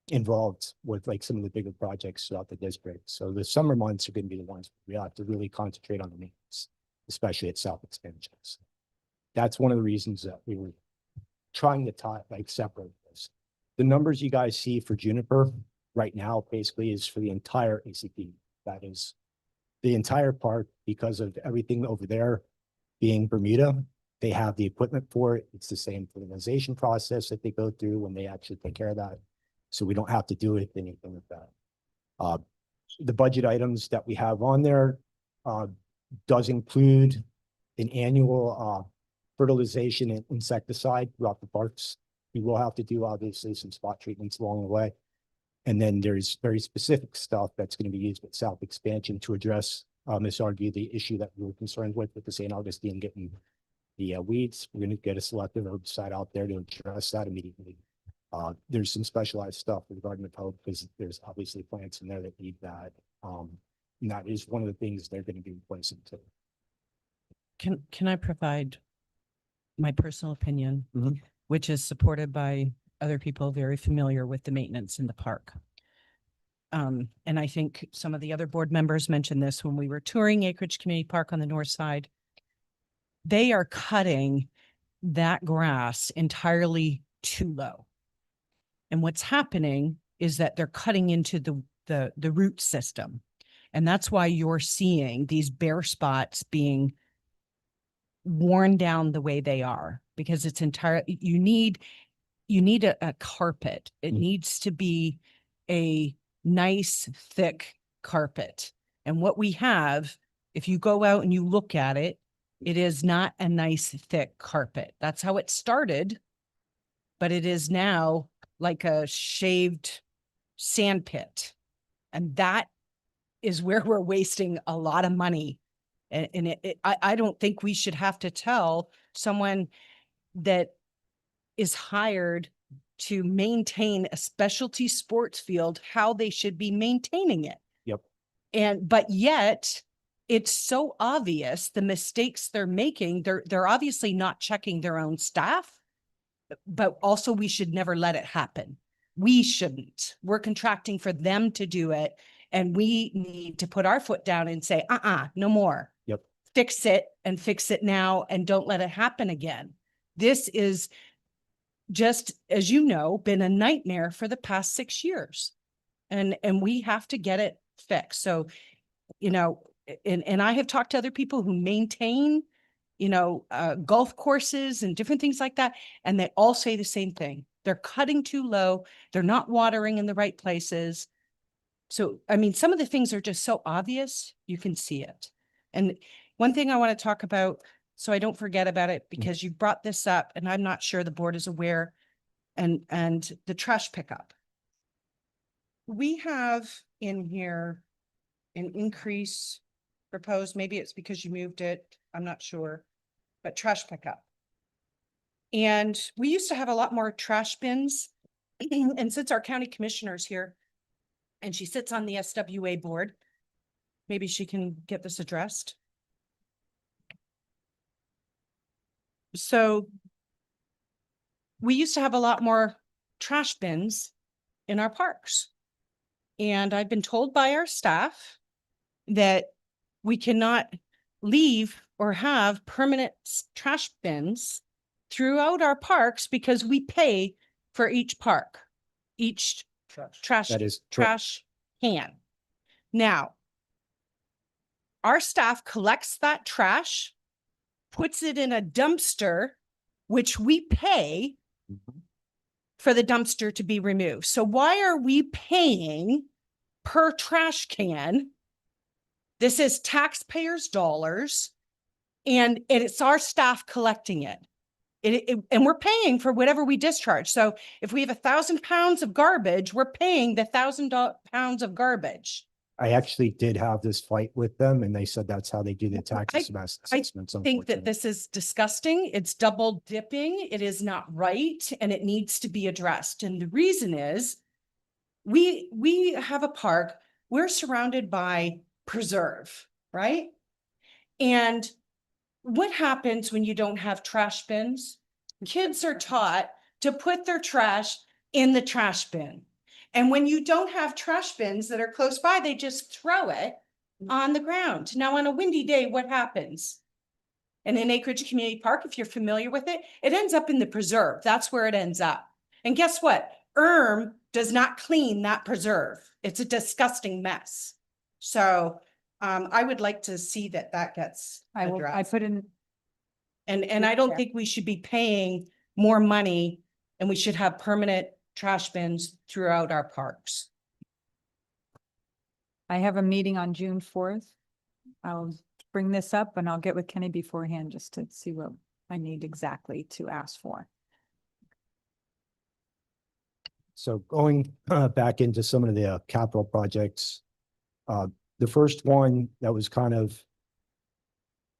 involved with like some of the bigger projects throughout the district. So the summer months are going to be the ones we have to really concentrate on the maintenance, especially at South Expansion. That's one of the reasons that we were trying to separate this. The numbers you guys see for Juniper right now basically is for the entire ACP. That is the entire park, because of everything over there being Bermuda. They have the equipment for it. It's the same fertilization process that they go through when they actually take care of that. So we don't have to do anything with that. The budget items that we have on there does include an annual fertilization and insecticide throughout the parks. We will have to do obviously some spot treatments along the way. And then there's very specific stuff that's going to be used with South Expansion to address, Ms. Argue, the issue that we were concerned with the St. Augustine getting the weeds. We're going to get a selective herbicide out there to address that immediately. There's some specialized stuff with Garden of Hope, because there's obviously plants in there that need that. And that is one of the things they're going to be replacing too. Can I provide my personal opinion, Mhm. which is supported by other people very familiar with the maintenance in the park? And I think some of the other board members mentioned this when we were touring Acreage Community Park on the north side. They are cutting that grass entirely too low. And what's happening is that they're cutting into the root system. And that's why you're seeing these bare spots being worn down the way they are, because it's you need a carpet. It needs to be a nice, thick carpet. And what we have, if you go out and you look at it, it is not a nice, thick carpet. That's how it started. but it is now like a shaved sand pit. And that is where we're wasting a lot of money. And I don't think we should have to tell someone that is hired to maintain a specialty sports field how they should be maintaining it. Yep. But yet it's so obvious the mistakes they're making. They're obviously not checking their own staff, but also we should never let it happen. We shouldn't. We're contracting for them to do it. And we need to put our foot down and say, no more. Yep. Fix it and fix it now and don't let it happen again. This is just, as you know, been a nightmare for the past 6 years. And we have to get it fixed. So, and I have talked to other people who maintain, golf courses and different things like that. And they all say the same thing. They're cutting too low. They're not watering in the right places. So, I mean, some of the things are just so obvious, you can see it. And one thing I want to talk about, so I don't forget about it, because you brought this up and I'm not sure the board is aware, and the trash pickup. We have in here an increase proposed, maybe it's because you moved it, I'm not sure, but trash pickup. And we used to have a lot more trash bins. And since our county commissioner's here and she sits on the SWA board, maybe she can get this addressed. So we used to have a lot more trash bins in our parks. And I've been told by our staff that we cannot leave or have permanent trash bins throughout our parks because we pay for each park, each trash That is correct. trash can. Now, our staff collects that trash, puts it in a dumpster, which we pay for the dumpster to be removed. So why are we paying per trash can? This is taxpayers' dollars, and it's our staff collecting it. And we're paying for whatever we discharge. So if we have 1,000 pounds of garbage, we're paying the 1,000 pounds of garbage. I actually did have this fight with them and they said that's how they do the tax assessments. I think that this is disgusting. It's double dipping. It is not right, and it needs to be addressed. And the reason is we have a park. We're surrounded by preserve, right? And what happens when you don't have trash bins? Kids are taught to put their trash in the trash bin. And when you don't have trash bins that are close by, they just throw it on the ground. Now, on a windy day, what happens? And in Acreage Community Park, if you're familiar with it, it ends up in the preserve. That's where it ends up. And guess what? does not clean that preserve. It's a disgusting mess. So I would like to see that gets I addressed. put in, And I don't Yeah. think we should be paying more money, and we should have permanent trash bins throughout our parks. I have a meeting on June 4th. I'll bring this up and I'll get with Kenny beforehand just to see what I need exactly to ask for. So going back into some of the capital projects, the first one that was kind of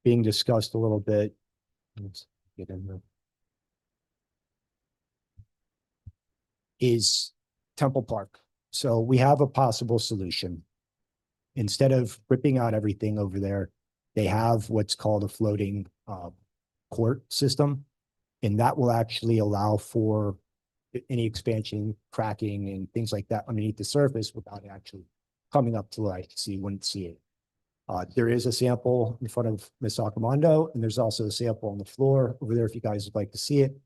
being discussed a little bit. Let's get in there. Is Temple Park. So we have a possible solution. Instead of ripping out everything over there, they have what's called a floating court system. And that will actually allow for any expansion, cracking and things like that underneath the surface without actually coming up to light, so you wouldn't see it. There is a sample in front of Ms. Accomando, and there's also a sample on the floor over there if you guys would like to see it.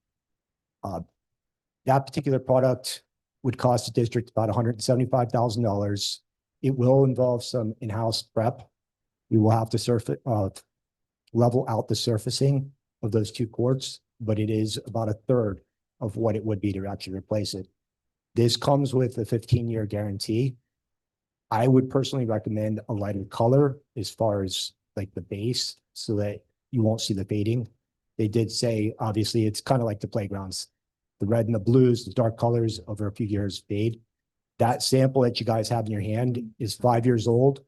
That particular product would cost the district about $175,000. It will involve some in-house prep. We will have to level out the surfacing of those two courts, but it is about a third of what it would be to actually replace it. This comes with a 15-year guarantee. I would personally recommend a lighter color as far as like the base so that you won't see the fading. They did say, obviously, it's kind of like the playgrounds. the red and the blues, the dark colors over a few years fade. That sample that you guys have in your hand is 5 years old.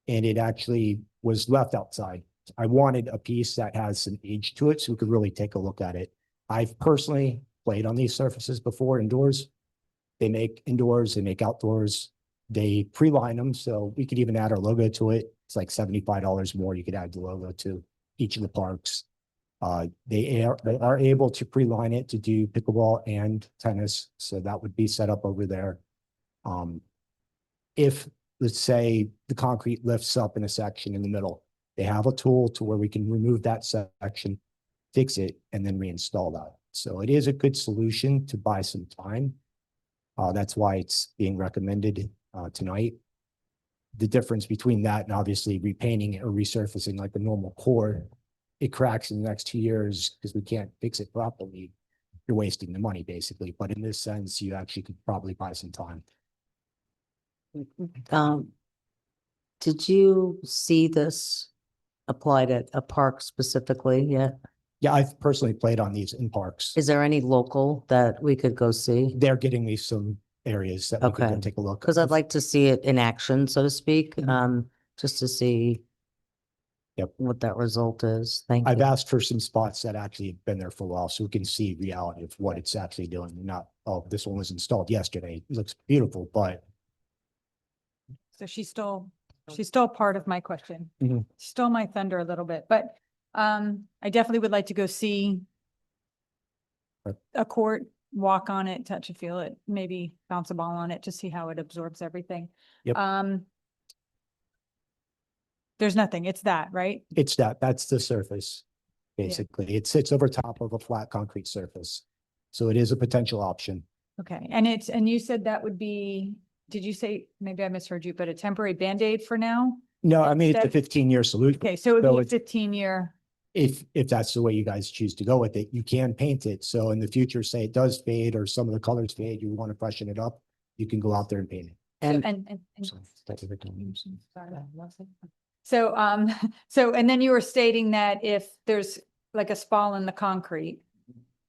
And it actually was left outside. I wanted a piece that has some age to it so we could really take a look at it. I've personally played on these surfaces before indoors. They make indoors, they make outdoors. They pre-line them, so we could even add our logo to it. It's like $75 more. You could add the logo to each of the parks. They are able to pre-line it to do pickleball and tennis, so that would be set up over there. If, let's say, the concrete lifts up in a section in the middle, they have a tool to where we can remove that section, fix it, and then reinstall that. So it is a good solution to buy some time. That's why it's being recommended tonight. The difference between that and obviously repainting it or resurfacing like a normal core, it cracks in the next 2 years because we can't fix it properly. You're wasting the money basically. But in this sense, you actually could probably buy some time. Did you see this applied at a park specifically yet? Yeah, I've personally played on these in parks. Is there any local that we could go see? They're getting me some areas that we could go Okay. take a look. Because I'd like to see it in action, so to speak, just to see Yep. what that result is. Thank I've you. asked for some spots that actually have been there for a while, so we can see reality of what it's actually doing. Not, oh, this one was installed yesterday. It looks beautiful, but So she stole part of my question. Mhm. Stole my thunder a little bit, but I definitely would like to go see Right. a court, walk on it, touch and feel it, maybe bounce a ball on it to see how it absorbs everything. Yep. There's nothing, it's that, right? it's that's the surface. Basically, it sits over top of a flat concrete surface. So it is a potential option. Okay, and you said that would be, did you say, maybe I misheard you, but a temporary Band-Aid for now? No, I mean, it's a Instead- 15-year solution. Okay, so it So would be it's- a 15-year, If that's the way you guys choose to go with it, you can paint it. So in the future, say it does fade or some of the colors fade, you want to freshen it up, you can go out there and paint it. And and So, that's what we're doing. so, so, and then you were stating that if there's like a spall in the concrete,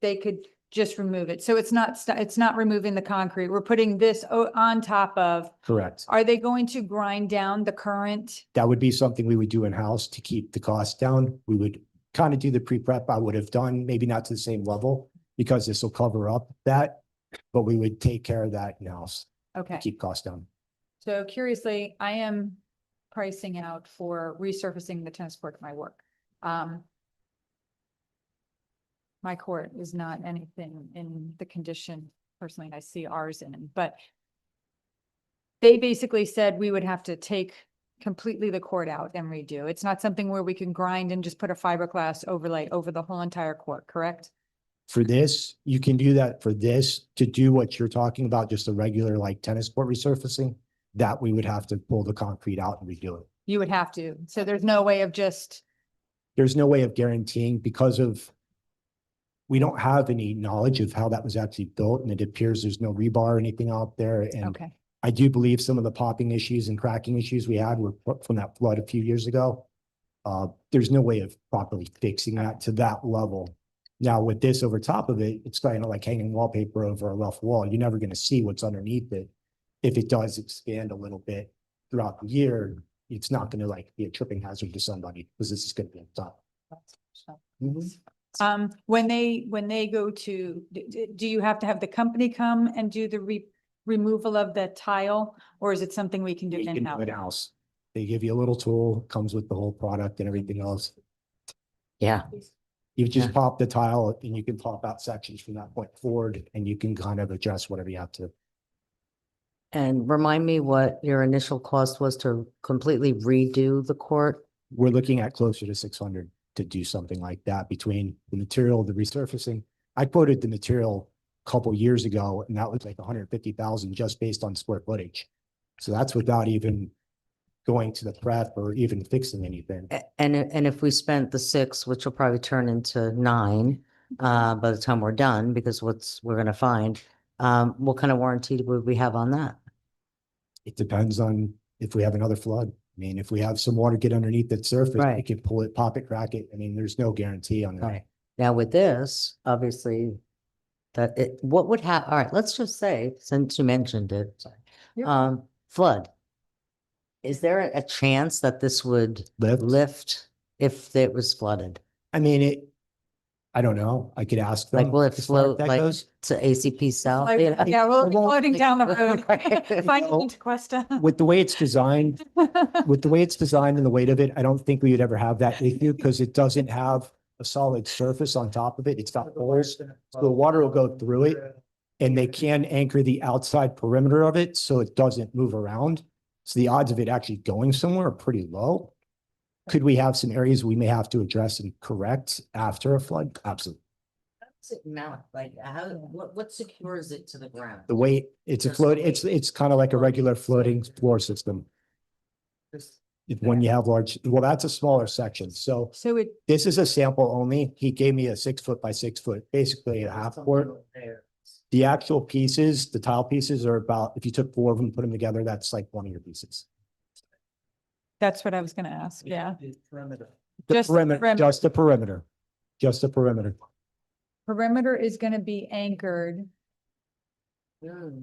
they could just remove it. So it's not removing the concrete. We're putting this on top of, Correct. are they going to grind down the current? That would be something we would do in-house to keep the cost down. We would kind of do the pre-prep I would have done, maybe not to the same level because this will cover up that, but we would take care of that in-house to Okay, keep costs down. so curiously, I am pricing out for resurfacing the tennis court for my work. My court is not anything in the condition personally I see ours in, but they basically said we would have to take completely the court out and redo. It's not something where we can grind and just put a fiberglass overlay over the whole entire court, correct? For this, you can do that for this to do what you're talking about, just a regular like tennis court resurfacing, that we would have to pull the concrete out and redo it. You would have to. So there's no way of just, There's no way of guaranteeing because of we don't have any knowledge of how that was actually built, and it appears there's no rebar or anything out there. And okay, I do believe some of the popping issues and cracking issues we had were from that flood a few years ago. There's no way of properly fixing that to that level. Now with this over top of it, it's kind of like hanging wallpaper over a rough wall. You're never going to see what's underneath it. If it does expand a little bit throughout the year, it's not going to like be a tripping hazard to somebody because this is going to be on top. when they go to, do you have to have the company come and do the removal of the tile? Or is it something we can do You can do in-house? it in-house. They give you a little tool, comes with the whole product and everything else. yeah, You just Yeah. pop the tile and you can pop out sections from that point forward and you can kind of adjust whatever you have to. and remind me what your initial cost was to completely redo the court? We're looking at closer to 600 to do something like that between the material, the resurfacing. I quoted the material a couple years ago and that was like 150,000 just based on square footage. So that's without even going to the prep or even fixing anything. And if we spent the 6, which will probably turn into 9, by the time we're done, because we're gonna find, what kind of warranty would we have on that? It depends on if we have another flood. I mean, if we have some water get underneath that surface, we Right. can pull it, pop it, crack it. I mean, there's no guarantee on that. Right. Now with this, obviously, that it, what would all right, let's just say, since you mentioned it, sorry, Yeah. flood. Is there a chance that this would Lift? lift if it was flooded? I mean, I don't know. I could ask them. Like, will it as far as float that like goes. to ACP South? Like, you know? yeah, we'll be It won't- floating down the road. Right. Finding No. into Cuesta. With the way it's designed, with the way it's designed and the weight of it, I don't think we would ever have that issue because it doesn't have a solid surface on top of it. It's got holes. So the water will go through it and they can anchor the outside perimeter of it so it doesn't move around. So the odds of it actually going somewhere are pretty low. Could we have some areas we may have to address and correct after a flood? Absolutely. How does it mount? Like, what secures it to the ground? The weight, it's a float, it's kind of like a regular floating floor system. When you have large, well, that's a smaller section. So So it, this is a sample only. He gave me a 6 foot by 6 foot, basically a half court. The actual pieces, the tile pieces are about, if you took 4 of them, put them together, that's like one of your pieces. that's what I was gonna ask, yeah. The Just the perimeter, perimeter. just the perimeter, just the perimeter. Perimeter is gonna be anchored. Hmm.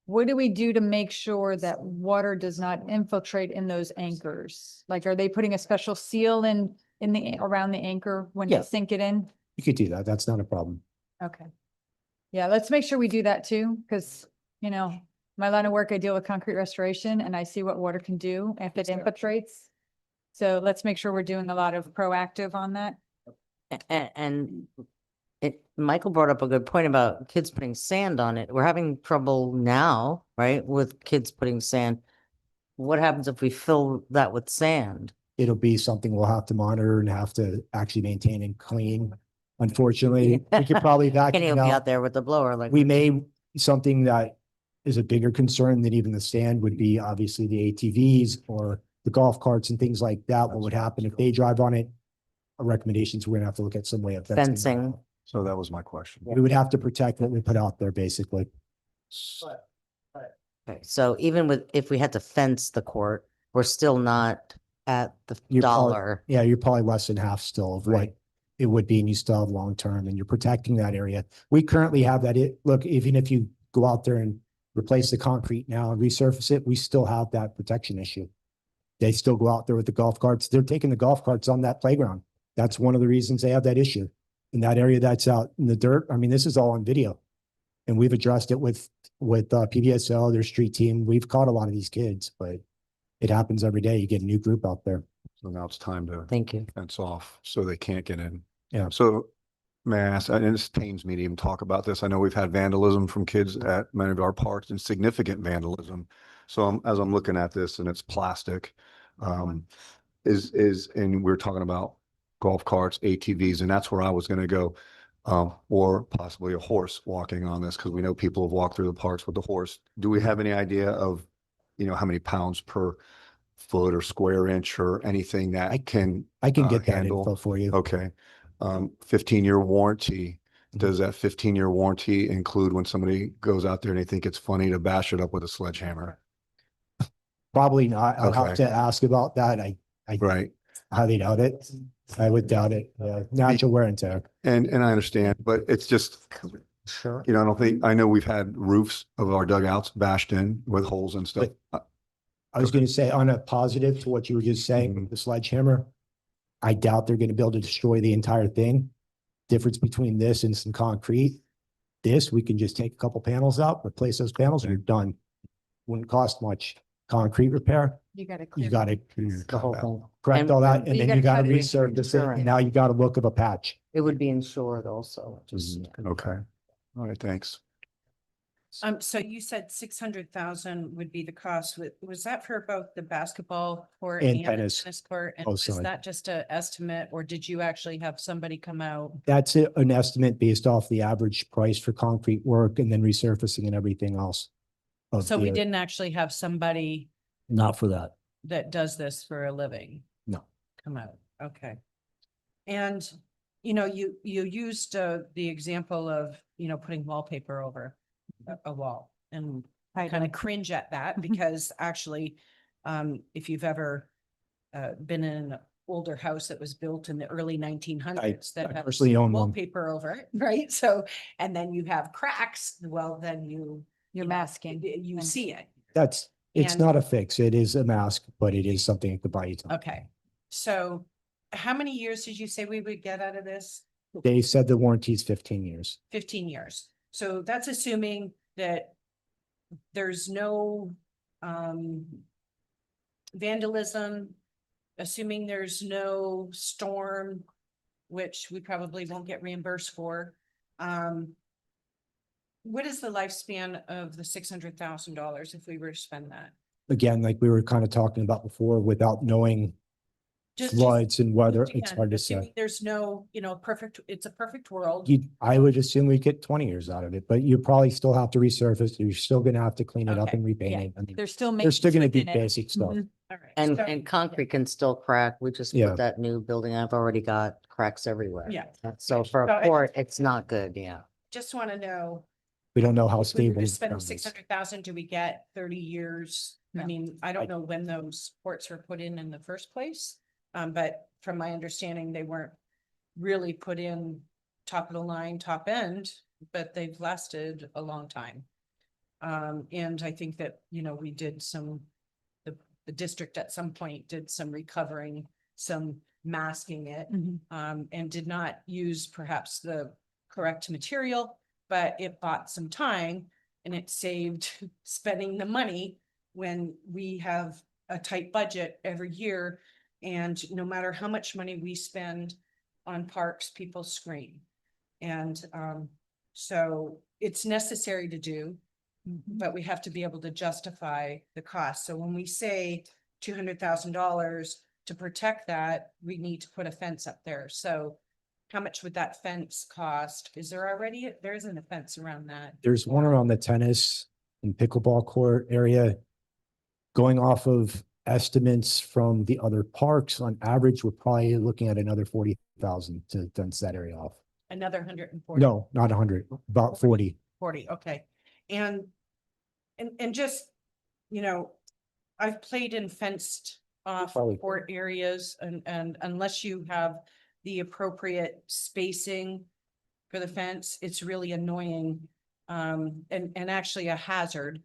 What do we do to make sure that water does not infiltrate in those anchors? Like, are they putting a special seal in the, around the anchor when they Yeah. sink it in? You could do that. That's not a problem. Okay. Yeah, let's make sure we do that too, because, you know, my line of work, I deal with concrete restoration and I see what water can do if it infiltrates. So let's make sure we're doing a lot of proactive on that. And Michael brought up a good point about kids putting sand on it. We're having trouble now, right, with kids putting sand. What happens if we fill that with sand? It'll be something we'll have to monitor and have to actually maintain and clean. Unfortunately, we could probably Can vacuum you it be out. out there with the blower like? We may, something that is a bigger concern than even the stand would be obviously the ATVs or the golf carts and things like that. What would happen if they drive on it? Our recommendations, we're gonna have to look at some way of Fencing. So that was my question. We would have to protect what we put out there, basically. Okay, so even with, if we had to fence the court, we're still not at the You're probably- dollar. Yeah, you're probably less than half still of what Right. it would be, and you still have long-term, and you're protecting that area. We currently have that, look, even if you go out there and replace the concrete now and resurface it, we still have that protection issue. They still go out there with the golf carts. They're taking the golf carts on that playground. That's one of the reasons they have that issue. In that area that's out in the dirt, I mean, this is all on video. And we've addressed it with PBSL, their street team. We've caught a lot of these kids, but it happens every day. You get a new group out there. So now it's time to Thank you. fence off so they can't get in. Yeah. So may I ask, and this pains me to even talk about this. I know we've had vandalism from kids at many of our parks and significant vandalism. So as I'm looking at this and it's plastic, and we're talking about golf carts, ATVs, and that's where I was gonna go. Or possibly a horse walking on this, because we know people have walked through the parks with the horse. Do we have any idea of, how many pounds per foot or square inch or anything that can, I can get that handle? info for you. okay. 15-year warranty. Does that 15-year warranty include when somebody goes out there and they think it's funny to bash it up with a sledgehammer? Probably not. I'll have Okay. to ask about that. I Right. highly doubt it. I would doubt it. Yeah, natural wear and tear. And I understand, but it's just, Sure. I know we've had roofs of our dugouts bashed in with holes and stuff. I was going to say on a positive to what you were just saying, Mhm. the sledgehammer, I doubt they're going to be able to destroy the entire thing. Difference between this and some concrete. This, we can just take a couple panels out, replace those panels and you're done. Wouldn't cost much. Concrete repair, You gotta you clear. got to The whole thing. correct And- all that and and you then gotta you got to cut it. resurface it. Insurance. And now you got a look of a patch. It would be insured also, just. Okay. All right, thanks. So you said 600,000 would be the cost. Was that for both the basketball court And and the tennis. tennis court? And Oh, is sorry. that just an estimate, or did you actually have somebody come out? That's an estimate based off the average price for concrete work and then resurfacing and everything else. of So we the- didn't actually have somebody Not for that. that does this for a living No. come out? Okay. And, you used the example of, putting wallpaper over a wall, and I kind of don't- cringe at that because actually, if you've ever been in older house that was built in the early 1900s I that has personally own one. wallpaper over it, right? So, and then you have cracks, well, then You're you know, masking. you and- see it. It's And- not a fix. It is a mask, but it is something that could buy you time. Okay, so how many years did you say we would get out of this? They said the warranty is 15 years. 15 years. So that's assuming that there's no vandalism, assuming there's no storm, which we probably won't get reimbursed for. What is the lifespan of the $600,000 if we were to spend that? Again, like we were kind of talking about before, without knowing Just- floods and weather, just it's again, hard to assuming say. There's no, it's a perfect world. I would assume we get 20 years out of it, but you probably still have to resurface. You're still gonna have to clean it up Okay, and repaint yeah. it. I mean, They're still. there's still gonna be maintenance within it. basic stuff. Mhm. All right. And, so- and concrete can still crack. We just Yeah. put that new building. I've already got cracks everywhere. Yeah. So for So a I- port, it's not good, yeah. Just want to know. We don't know how If we were stable. to the spend ground is. 600,000, do we get 30 years? I No. mean, I don't know when those ports were put in the first place. But from my understanding, they weren't really put in top of the line, top end, but they've lasted a long time. And I think that, we did the district at some point did some recovering, some masking it, Mhm. and did not use perhaps the correct material, but it bought some time and it saved spending the money when we have a tight budget every year. And no matter how much money we spend on parks, people scream. And so it's necessary to do, but we have to be able to justify the cost. So when we say $200,000 to protect that, we need to put a fence up there. So how much would that fence cost? Is there already, there isn't a fence around that? There's one around the tennis and pickleball court area. Going off of estimates from the other parks, on average, we're probably looking at another 40,000 to fence that area off. Another 140? No, not 100, about 40. 40, okay. And just, I've played in fenced off Probably. court areas and unless you have the appropriate spacing for the fence, it's really annoying. And actually a hazard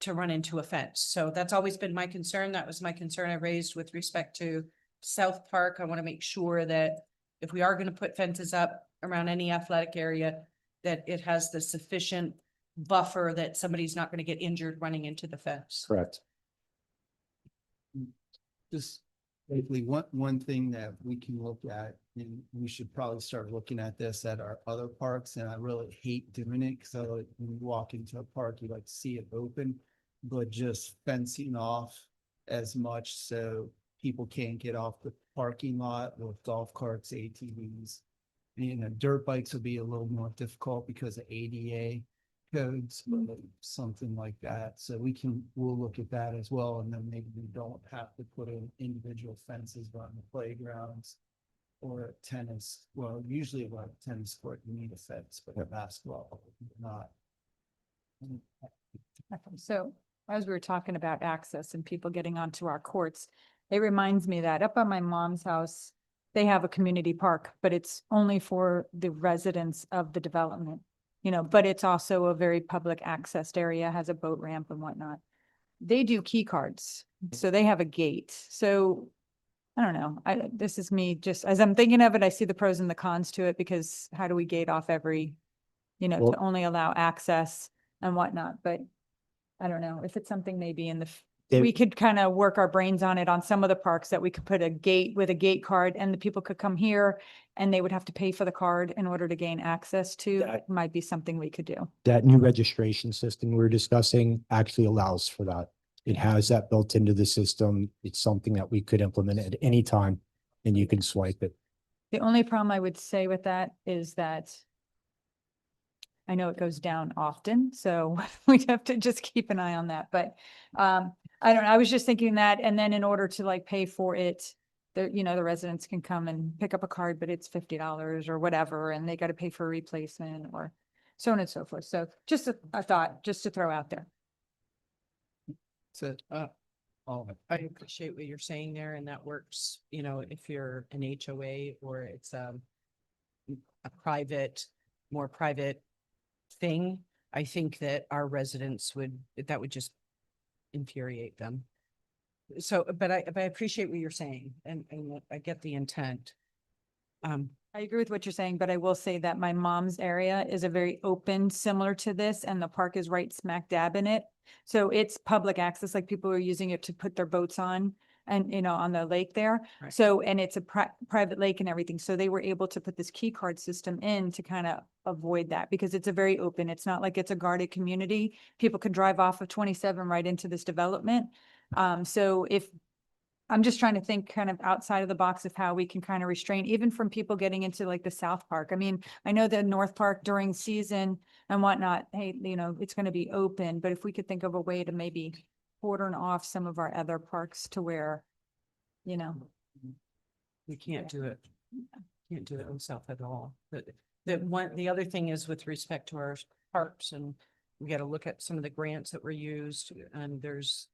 to run into a fence. So that's always been my concern. That was my concern I raised with respect to South Park. I want to make sure that if we are going to put fences up around any athletic area, that it has the sufficient buffer that somebody's not going to get injured running into the fence. Correct. Just briefly, one thing that we can look at, and we should probably start looking at this at our other parks, and I really hate doing it, because when you walk into a park, you like to see it open, but just fencing off as much so people can't get off the parking lot with golf carts, ATVs. Dirt bikes will be a little more difficult because of ADA codes, but something like that. So we'll look at that as well. And then maybe we don't have to put in individual fences on the playgrounds or tennis. Well, usually about a tennis court, you need a fence, but a basketball, not. So as we were talking about access and people getting onto our courts, it reminds me that up on my mom's house, they have a community park, but it's only for the residents of the development, but it's also a very public accessed area, has a boat ramp and whatnot. They do key cards, so they have a gate. So I don't know. This is me just, as I'm thinking of it, I see the pros and the cons to it, because how do we gate off every, Well- to only allow access and whatnot, but I don't know if it's something maybe we could kind of work our brains on it on some of the parks, that we could put a gate with a gate card and the people could come here and they would have to pay for the card in order to gain access to. That- Might be something we could do. That new registration system we were discussing actually allows for that. It has that built into the system. It's something that we could implement at any time and you can swipe it. The only problem I would say with that is that I know it goes down often, so we'd have to just keep an eye on that, but I don't know, I was just thinking that, and then in order to pay for it, the residents can come and pick up a card, but it's $50 or whatever, and they got to pay for a replacement or so on and so forth. So just a thought, just to throw out there. So, all of it. I appreciate what you're saying there, and that works, you know, if you're an HOA or it's a private, more private thing. I think that our residents that would just infuriate them. So, but I appreciate what you're saying, and I get the intent. I agree with what you're saying, but I will say that my mom's area is a very open, similar to this, and the park is right smack dab in it. So it's public access, like people are using it to put their boats on and, you know, on the lake there. Right. So, and it's a private lake and everything. So they were able to put this key card system in to kind of avoid that because it's a very open, it's not like it's a guarded community. People could drive off of 27 right into this development. So if I'm just trying to think kind of outside of the box of how we can kind of restrain, even from people getting into like the South Park. I mean, I know the North Park during season and whatnot, hey, you know, it's going to be open, but if we could think of a way to maybe cordon off some of our other parks to where, you know. We can't do it. Can't do it in South at all. The other thing is with respect to our parks, and we got to look at some of the grants that were used, and there's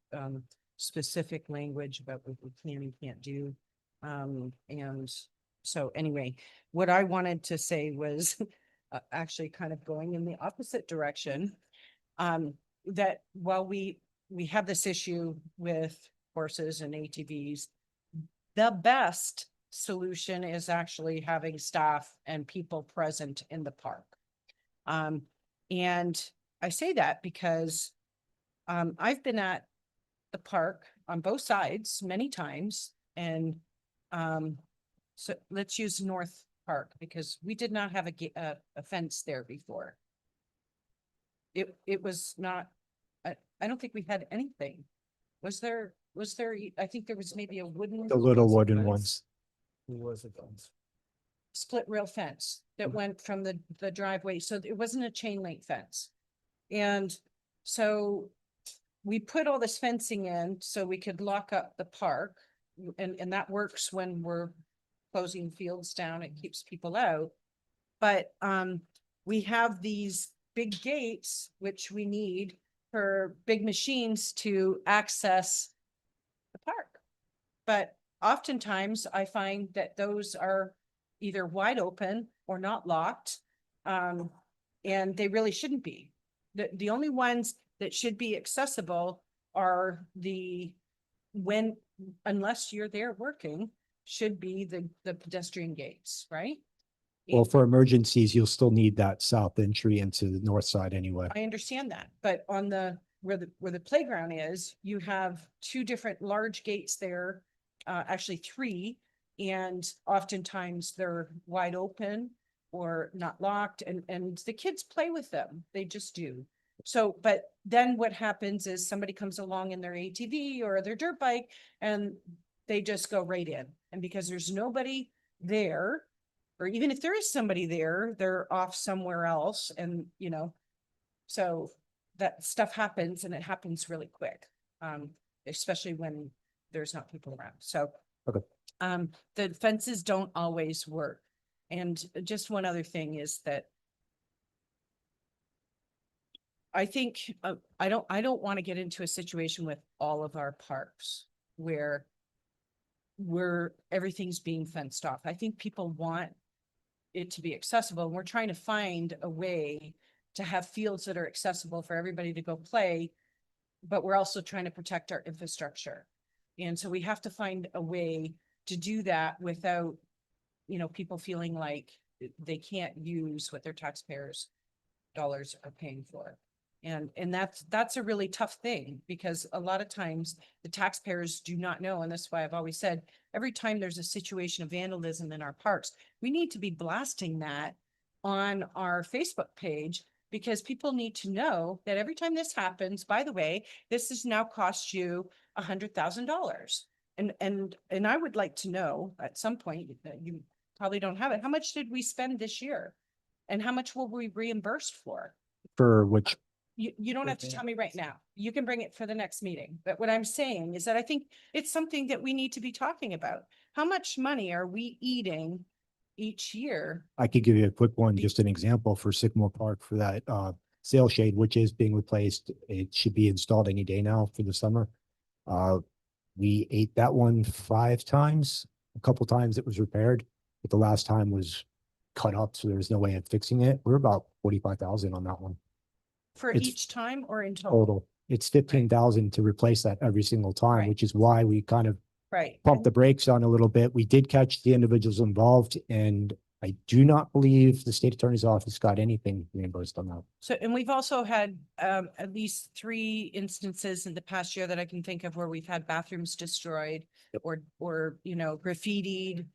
specific language about what we can and can't do. And so anyway, what I wanted to say was actually kind of going in the opposite direction. That while we have this issue with horses and ATVs, the best solution is actually having staff and people present in the park. And I say that because I've been at the park on both sides many times. And so let's use North Park because we did not have a fence there before. It was not, I don't think we had anything. Was there, I think there was maybe a wooden. The little wooden fence. ones. Split rail fence that went from the driveway. So it wasn't a chain link fence. And so we put all this fencing in so we could lock up the park. And that works when we're closing fields down. It keeps people out. But we have these big gates, which we need for big machines to access the park. But oftentimes I find that those are either wide open or not locked. And they really shouldn't be. The only ones that should be accessible are unless you're there working, should be the pedestrian gates, right? Well, for emergencies, you'll still need that south entry into the north side anyway. I understand that, but on where the playground is, you have two different large gates there, actually three, and oftentimes they're wide open or not locked, and the kids play with them. They just do. So, but then what happens is somebody comes along in their ATV or their dirt bike and they just go right in. And because there's nobody there, or even if there is somebody there, they're off somewhere else. And, you know, so that stuff happens and it happens really quick, especially when there's not people around. So, Okay. The fences don't always work. And just one other thing is that I think I don't want to get into a situation with all of our parks where everything's being fenced off. I think people want it to be accessible. And we're trying to find a way to have fields that are accessible for everybody to go play, but we're also trying to protect our infrastructure. And so we have to find a way to do that without, you know, people feeling like they can't use what their taxpayers' dollars are paying for. And that's a really tough thing because a lot of times the taxpayers do not know. And that's why I've always said, every time there's a situation of vandalism in our parks, we need to be blasting that on our Facebook page because people need to know that every time this happens, by the way, this has now cost you $100,000. And I would like to know at some point, you probably don't have it, how much did we spend this year? And how much will we reimbursed for? For which, You don't have to tell me right now. You can bring it for the next meeting. But what I'm saying is that I think it's something that we need to be talking about. How much money are we eating each year? I could give you a quick one, just an example for Sycamore Park for that sail shade, which is being replaced. It should be installed any day now for the summer. We ate that one 5 times. A couple times it was repaired, but the last time was cut up, so there was no way of fixing it. We're about 45,000 on that one For It's each time or in total? total. It's 15,000 to replace that every single time, Right. which is why we kind of Right. pumped the brakes on a little bit. We did catch the individuals involved, and I do not believe the state attorney's office got anything reimbursed on that. So, and we've also had at least 3 instances in the past year that I can think of where we've had bathrooms destroyed or, you know, graffitied,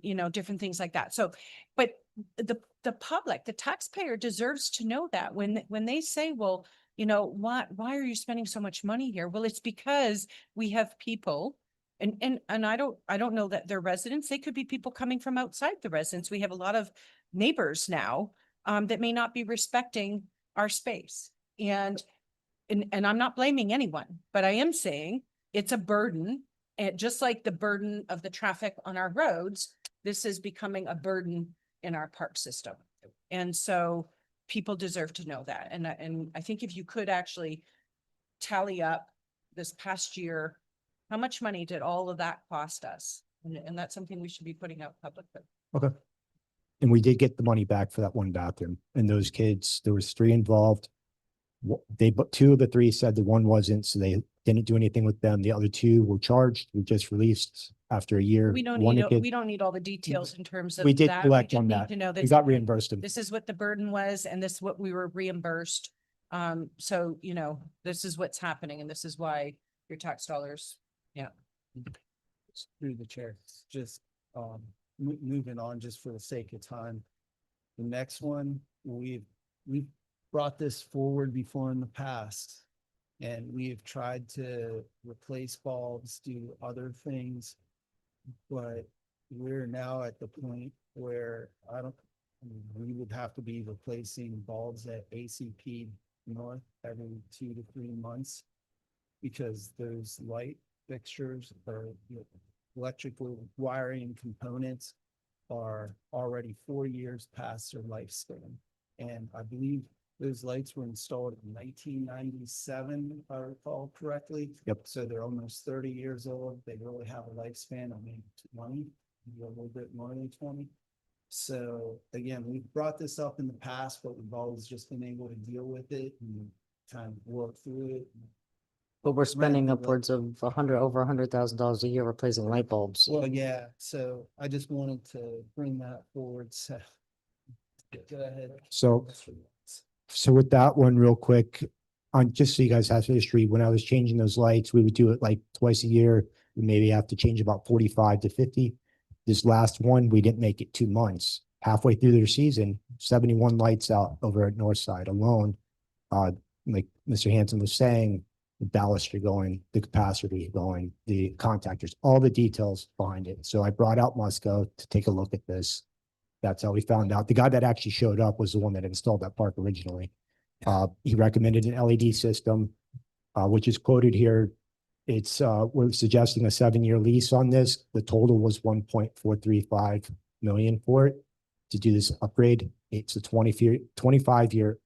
you know, different things like that. So, but the public, the taxpayer deserves to know that when they say, well, you know, why are you spending so much money here? Well, it's because we have people and I don't know that they're residents. They could be people coming from outside the residence. We have a lot of neighbors now that may not be respecting our space. And I'm not blaming anyone, but I am saying it's a burden. And just like the burden of the traffic on our roads, this is becoming a burden in our park system. And so people deserve to know that. And I think if you could actually tally up this past year, how much money did all of that cost us? And that's something we should be putting out publicly. Okay. And we did get the money back for that one bathroom. And those kids, there was 3 involved. But 2 of the 3 said the one wasn't, so they didn't do anything with them. The other 2 were charged. We just released after a year. We don't One need, kid- we don't need all the details in terms of We did that. collect just on need that. To know We that got reimbursed them. this is what the burden was and this is what we were reimbursed. So, you know, this is what's happening and this is why your tax dollars, Through the chair, just moving on just for the sake of time. The next one, we've brought this forward before in the past. And we've tried to replace bulbs, do other things. But we're now at the point where we would have to be replacing bulbs at ACP North every 2 to 3 months. Because those light fixtures or electrical wiring components are already 4 years past their lifespan. And I believe those lights were installed in 1997, if I recall correctly. Yep. So they're almost 30 years old. They really have a lifespan of maybe 20, maybe a little bit more than 20. So again, we've brought this up in the past, but we've always just been able to deal with it and kind of work through it. But we're spending Right, but- upwards of over $100,000 a year replacing light bulbs. Well, yeah, so I just wanted to bring that forward, so. Go ahead. So with that one real quick, on just so you guys have history, when I was changing those lights, we would do it like twice a year. We maybe have to change about 45 to 50. This last one, we didn't make it 2 months. Halfway through their season, 71 lights out over at Northside alone. Like Mr. Hanson was saying, the baluster going, the capacitor going, the contactors, all the details behind it. So I brought out Musco to take a look at this. That's how we found out. The guy that actually showed up was the one that installed that park originally. He recommended an LED system, which is quoted here. It's, we're suggesting a 7-year lease on this. The total was 1.435 million for it to do this upgrade. It's a 25-year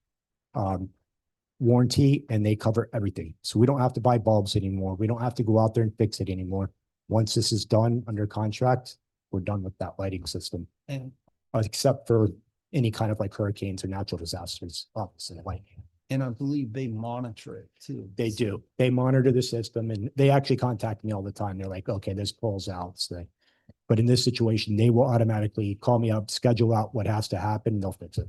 warranty, and they cover everything. So we don't have to buy bulbs anymore. We don't have to go out there and fix it anymore. Once this is done under contract, we're done with that lighting system, And except for any kind of like hurricanes or natural disasters, obviously, like And I believe they monitor it too. they do. They monitor the system, and they actually contact me all the time. They're like, okay, this pulls out. So but in this situation, they will automatically call me up, schedule out what has to happen, and they'll fix it.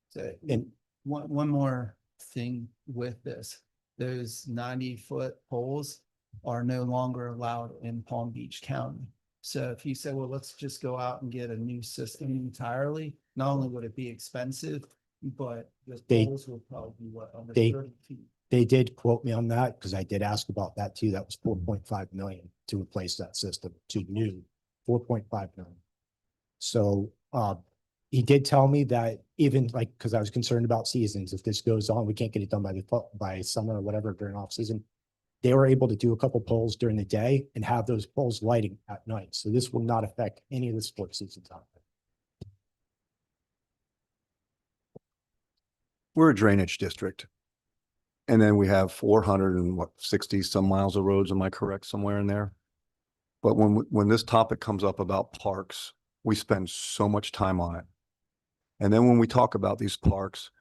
So, And one more thing with this, those 90-foot poles are no longer allowed in Palm Beach County. So if you say, well, let's just go out and get a new system entirely, not only would it be expensive, but the They- poles will probably be what, under they- 30 feet. they did quote me on that because I did ask about that too. That was 4.5 million to replace that system to new 4.5 million. So he did tell me that even like, because I was concerned about seasons, if this goes on, we can't get it done by summer or whatever during off season. They were able to do a couple polls during the day and have those poles lighting at night. So this will not affect any of the sports seasons out there. We're a drainage district. And then we have 460 some miles of roads, am I correct, somewhere in there? But when this topic comes up about parks, we spend so much time on it. And then when we talk about these parks,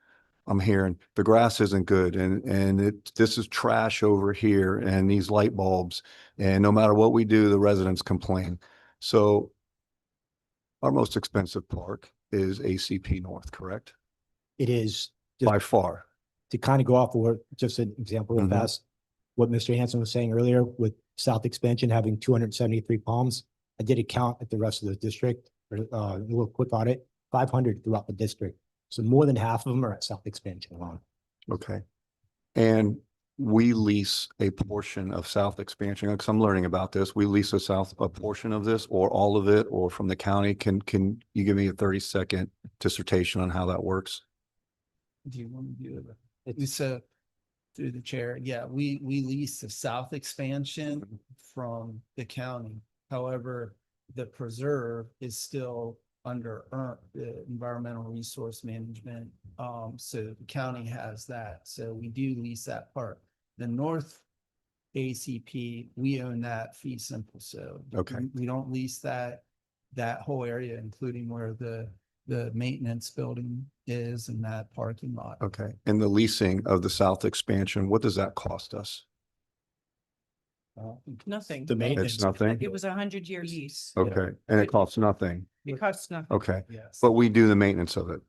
I'm hearing the grass isn't good and this is trash over here and these light bulbs. And no matter what we do, the residents complain. So our most expensive park is ACP North, correct? It is just By far. to kind of go off of what, just an example real Mhm. fast, what Mr. Hanson was saying earlier with South Expansion having 273 palms. I did a count at the rest of the district, or a little quick audit, 500 throughout the district. So more than half of them are at South Expansion alone. Okay. And we lease a portion of South Expansion, because I'm learning about this. We lease a portion of this or all of it or from the county. Can you give me a 30-second dissertation on how that works? Do you want to do it? So through the chair, yeah, we lease the south expansion from the county. However, the preserve is still under the environmental resource management. So the county has that. So we do lease that part. The north ACP, we own that fee simple. So Okay. we don't lease that whole area, including where the maintenance building is and that parking lot. Okay. And the leasing of the South Expansion, what does that cost us? Nothing. The maintenance. It's nothing? It was a 100-year lease. Okay. And it costs nothing. It costs nothing. Okay. Yes. But we do the maintenance of it.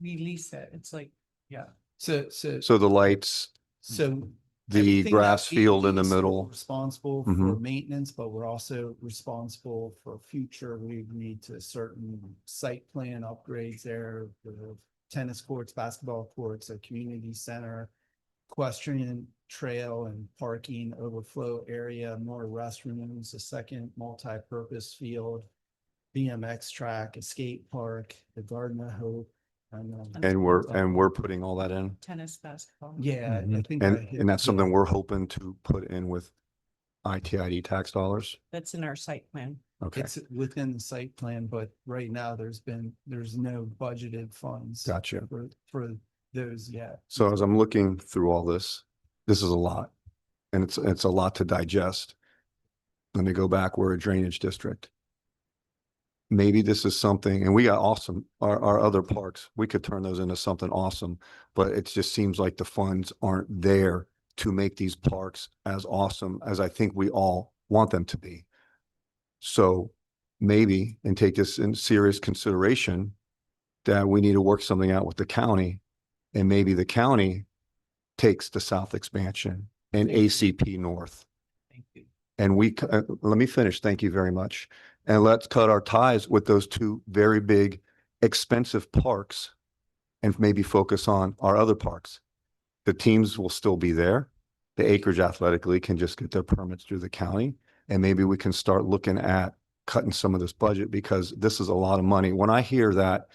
We lease it. It's like, Yeah. So So the lights, so the everything that grass we field in the lease, we're middle. Responsible for Mhm. maintenance, but we're also responsible for future. We agreed to certain site plan upgrades there, the tennis courts, basketball courts, a community center, equestrian trail and parking overflow area, more restrooms, a second multi-purpose field, BMX track, a skate park, the Garden of Hope. And we're putting all that in. tennis, basketball. Yeah, I Mhm. think. I hit- And that's something yeah. we're hoping to put in with ITID tax dollars. That's in our site plan. Okay, It's within the site plan, but right now there's no budgeted funds. gotcha. For those yet. So as I'm looking through all this, this is a lot. And it's a lot to digest. Let me go back. We're a drainage district. Maybe this is something, and we got awesome, our other parks, we could turn those into something awesome, but it just seems like the funds aren't there to make these parks as awesome as I think we all want them to be. So maybe, and take this in serious consideration, that we need to work something out with the county, and maybe the county takes the South Expansion and ACP North. Thank you. And let me finish. Thank you very much. And let's cut our ties with those two very big, expensive parks and maybe focus on our other parks. The teams will still be there. The Acreage Athletic League can just get their permits through the county. And maybe we can start looking at cutting some of this budget, because this is a lot of money. When I hear that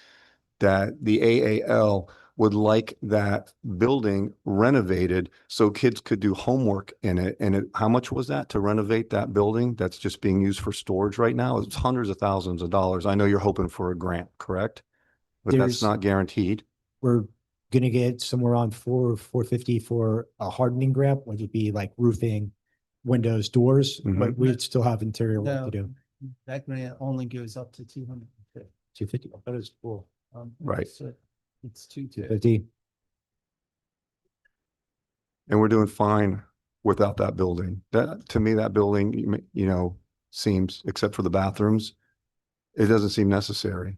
the AAL would like that building renovated so kids could do homework in it. And how much was that to renovate that building that's just being used for storage right now? It's hundreds of thousands of dollars. I know you're hoping for a grant, correct? But that's There's- not guaranteed. We're gonna get somewhere around 450 for a hardening grant, whether it be like roofing, windows, doors, but we'd still have interior work No, to do. that grant only goes up to 250. 250, that is cool. Right. So it's 250. 250. And we're doing fine without that building. That, to me, that building, seems, except for the bathrooms, it doesn't seem necessary.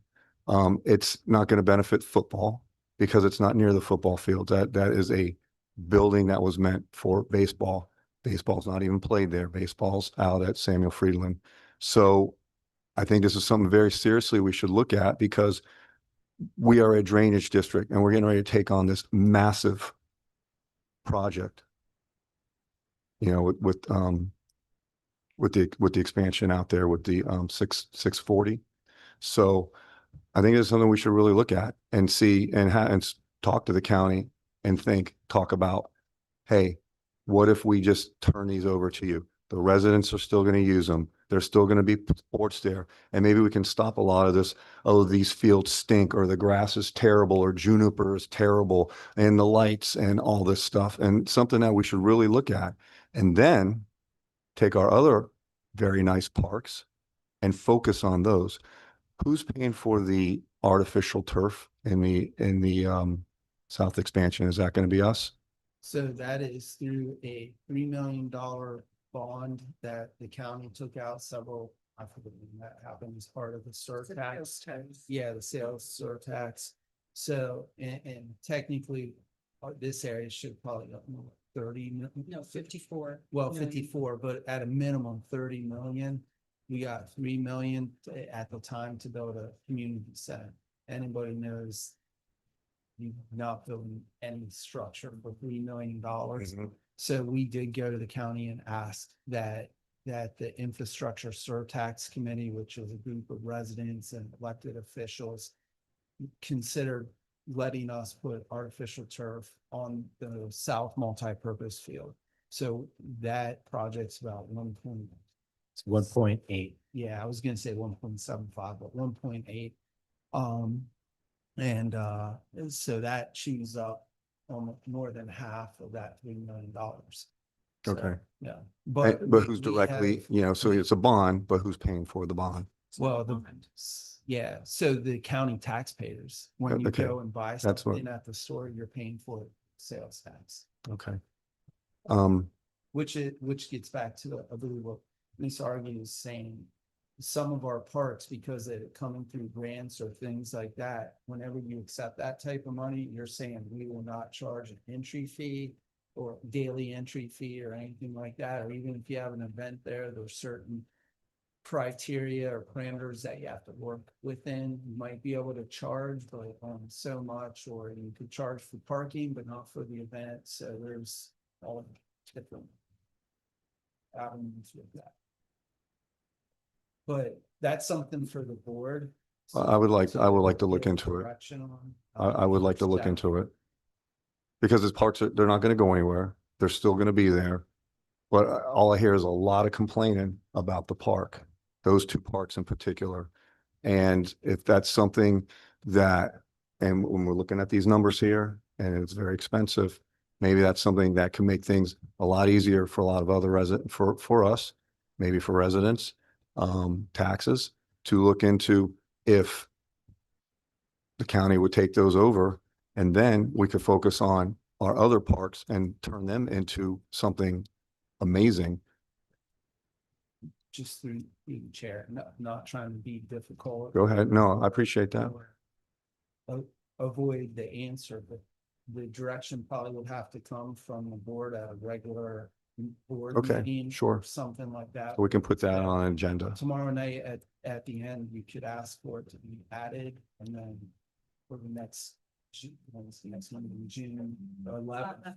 It's not going to benefit football because it's not near the football field. That is a building that was meant for baseball. Baseball's not even played there. Baseball's out at Samuel Friedland. So I think this is something very seriously we should look at, because we are a drainage district and we're getting ready to take on this massive project. With the expansion out there with the 640. So I think it's something we should really look at and see and talk to the county and talk about, hey, what if we just turn these over to you? The residents are still going to use them. There's still going to be sports there. And maybe we can stop a lot of this, oh, these fields stink, or the grass is terrible, or juniper is terrible, and the lights and all this stuff. And something that we should really look at. And then take our other very nice parks and focus on those. Who's paying for the artificial turf in the south expansion? Is that going to be us? So that is through a $3 million bond that the county took out I forget when that happened as part of the surtax. Yeah, the sales surtax. So, and technically, this area should probably up more 30 million. No, 54. Well, million. 54, but at a minimum 30 million. We got 3 million at the time to build a community center. Anybody knows you're not building any structure for $3 million. So we did go to the county and ask that the infrastructure surtax committee, which is a group of residents and elected officials, considered letting us put artificial turf on the south multipurpose field. So that project's about It's 1.8. yeah, I was gonna say 1.75, but 1.8. And so that chews up almost more than half of that $3 million. So, Okay. yeah, But we- who's we directly, have- so it's a bond, but who's paying for the bond? Well, yeah, so the county taxpayers, when you Okay, go and buy that's what- something at the store, you're paying for sales tax. Okay. Which gets back to, I believe, what Ms. Argy is saying. Some of our parks, because they're coming through grants or things like that, whenever you accept that type of money, you're saying we will not charge an entry fee or daily entry fee or anything like that, or even if you have an event there, there's certain criteria or parameters that you have to work within. You might be able to charge like so much, or you could charge for parking, but not for the event. So there's all different avenues with that. But that's something for the board. I would like to look get into it. direction on. I would like to look Staff. into it. Because his parks are, they're not going to go anywhere. They're still going to be there. But all I hear is a lot of complaining about the park, those two parks in particular. And if that's something that, and when we're looking at these numbers here and it's very expensive, maybe that's something that can make things a lot easier for a lot of other for us, maybe for residents, taxes, to look into if the county would take those over, and then we could focus on our other parks and turn them into something amazing. Just through the chair, not trying to be difficult. Go ahead. No, I appreciate that. Avoid the answer, but the direction probably would have to come from the board at a regular board Okay, meeting. sure. Or something like that. We can put that on an agenda. Tomorrow night at the end, you could ask for it to be added, and then for the next, when's the next one, in June 11th.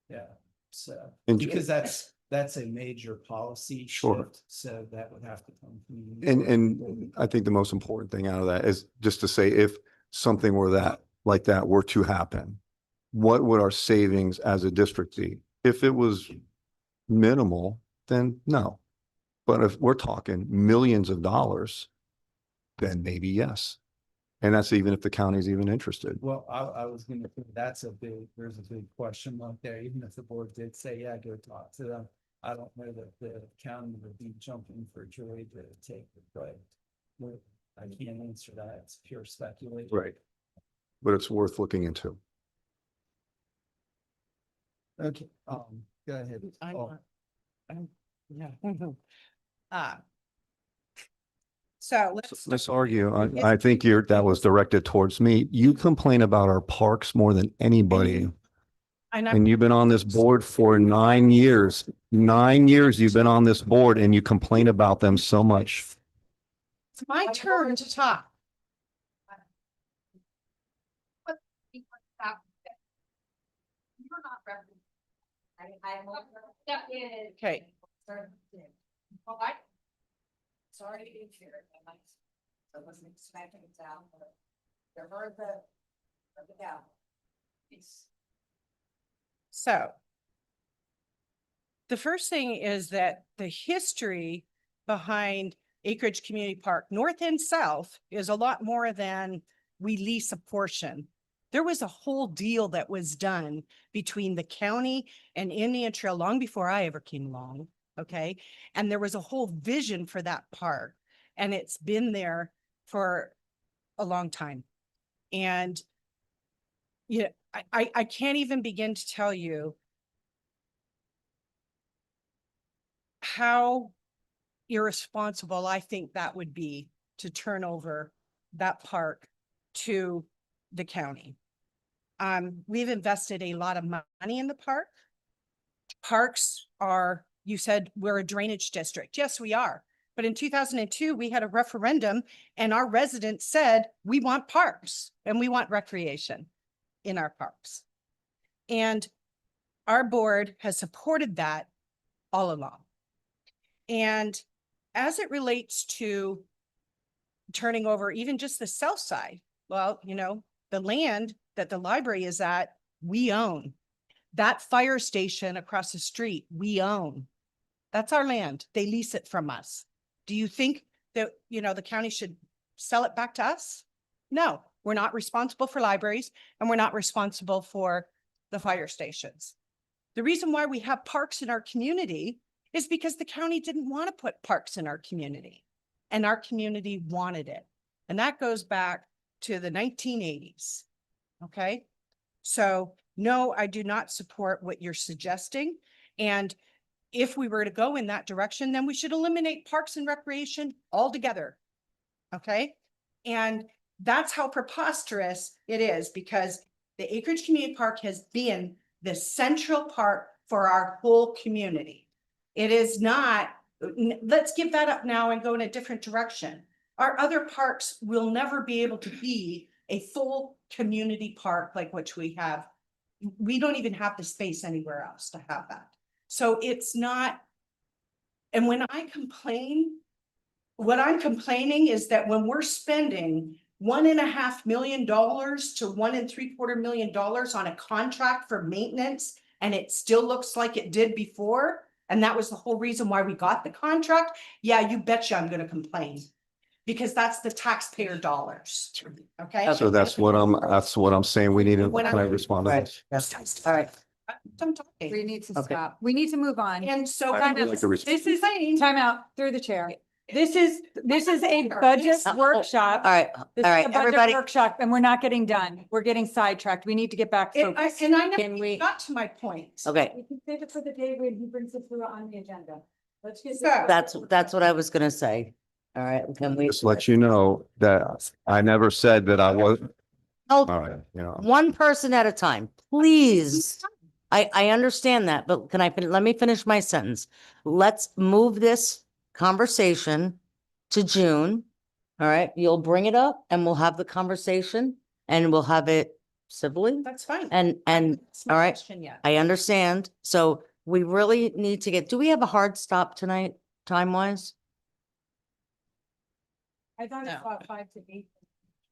Yeah, so, And- because that's a major policy Sure. shift, so that would have to come from you. And I think the most important thing out of that is just to say, if something were like that were to happen, what would our savings as a district be? If it was minimal, then no. But if we're talking millions of dollars, then maybe yes. And that's even if the county's even interested. Well, I was gonna, there's a big question mark there, even if the board did say, yeah, go talk to them. I don't know that the county would be jumping for joy to take it, but I can't answer that. It's pure speculation. Right. But it's worth looking into. Okay, go ahead. Oh, Yeah. So let's. Let's argue. I think that was directed towards me. You complain about our parks more than anybody. And you've been on this board for 9 years. 9 years you've been on this board and you complain about them so much. It's my turn to talk. Okay. Sorry to be here. I wasn't expecting it down, but you heard the down. So the first thing is that the history behind Acreage Community Park, north and south, is a lot more than we lease a portion. There was a whole deal that was done between the county and Indian Trail long before I ever came along, okay? And there was a whole vision for that park, and it's been there for a long time. And yeah, I can't even begin to tell you how irresponsible I think that would be to turn over that park to the county. We've invested a lot of money in the park. Parks are, you said we're a drainage district. Yes, we are. But in 2002, we had a referendum and our residents said, we want parks and we want recreation in our parks. And our board has supported that all along. And as it relates to turning over even just the south side, well, you know, the land that the library is at, we own. That fire station across the street, we own. That's our land. They lease it from us. Do you think that, you know, the county should sell it back to us? No, we're not responsible for libraries and we're not responsible for the fire stations. The reason why we have parks in our community is because the county didn't want to put parks in our community and our community wanted it. And that goes back to the 1980s. Okay. So no, I do not support what you're suggesting. And if we were to go in that direction, then we should eliminate parks and recreation altogether. Okay. And that's how preposterous it is, because the Acreage Community Park has been the central park for our whole community. It is not, let's give that up now and go in a different direction. Our other parks will never be able to be a full community park like which we have. We don't even have the space anywhere else to have that. So it's not, and when I complain, what I'm complaining is that when we're spending $1.5 million to $1.75 million on a contract for maintenance, and it still looks like it did before, and that was the whole reason why we got the contract, yeah, you betcha I'm gonna complain. Because that's the taxpayer dollars, okay? So that's what I'm saying. We need to, When can I I'm- respond to Right, this? yes, all right. I'm talking. We need to Okay. stop. We need to move on. And so I kind would of, like to respond. This is time out through the chair. This is a budget workshop. All right, This all is right, a budget everybody. workshop and we're not getting done. We're getting sidetracked. We need to get back focused. and I Can never we- got to my point. Okay, We can save it for the day when he brings it through on the agenda. Let's get. So- that's what I was gonna say. All right, can we? Just let you know that I never said that I was, Oh, all right, you know. one person at a time, please. I understand that, but can let me finish my sentence. Let's move this conversation to June. All right, you'll bring it up and we'll have the conversation and we'll have it civilly. That's fine. And, That's my all right, question yet. I understand. So we really need to do we have a hard stop tonight, time wise? I thought No. it's about 5 to 8.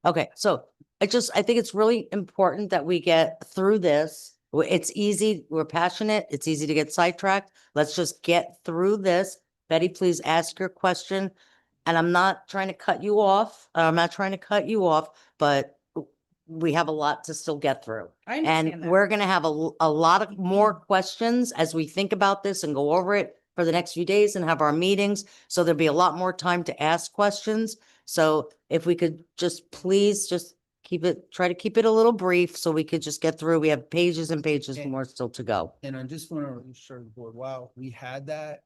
Okay, so I think it's really important that we get through this. It's easy, we're passionate, it's easy to get sidetracked. Let's just get through this. Betty, please ask your question. And I'm not trying to cut you off. But we have a lot to still get through. I understand And that. we're gonna have a lot of more questions as we think about this and go over it for the next few days and have our meetings. So there'll be a lot more time to ask questions. So if we could just please just try to keep it a little brief so we could just get through. We have pages and pages And- more still to go. And I just want to reassure the board, wow, we had that.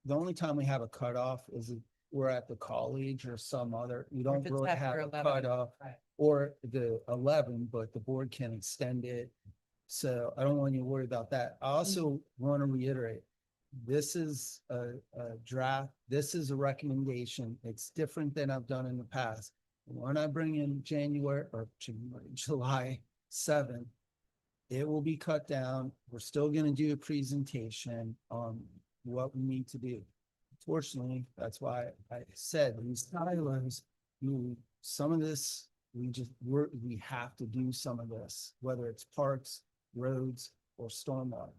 The only time we have a cutoff is if we're at the college or some other, we don't it's really after have a 11, cutoff. right. Or the 11, but the board can extend it. So I don't want you to worry about that. I also want to reiterate, this is a draft, this is a recommendation. It's different than I've done in the past. When I bring in July 7th, it will be cut down. We're still going to do a presentation on what we need to do. Fortunately, that's why I said these silos, some of this, we have to do some of this, whether it's parks, roads, or stormwater.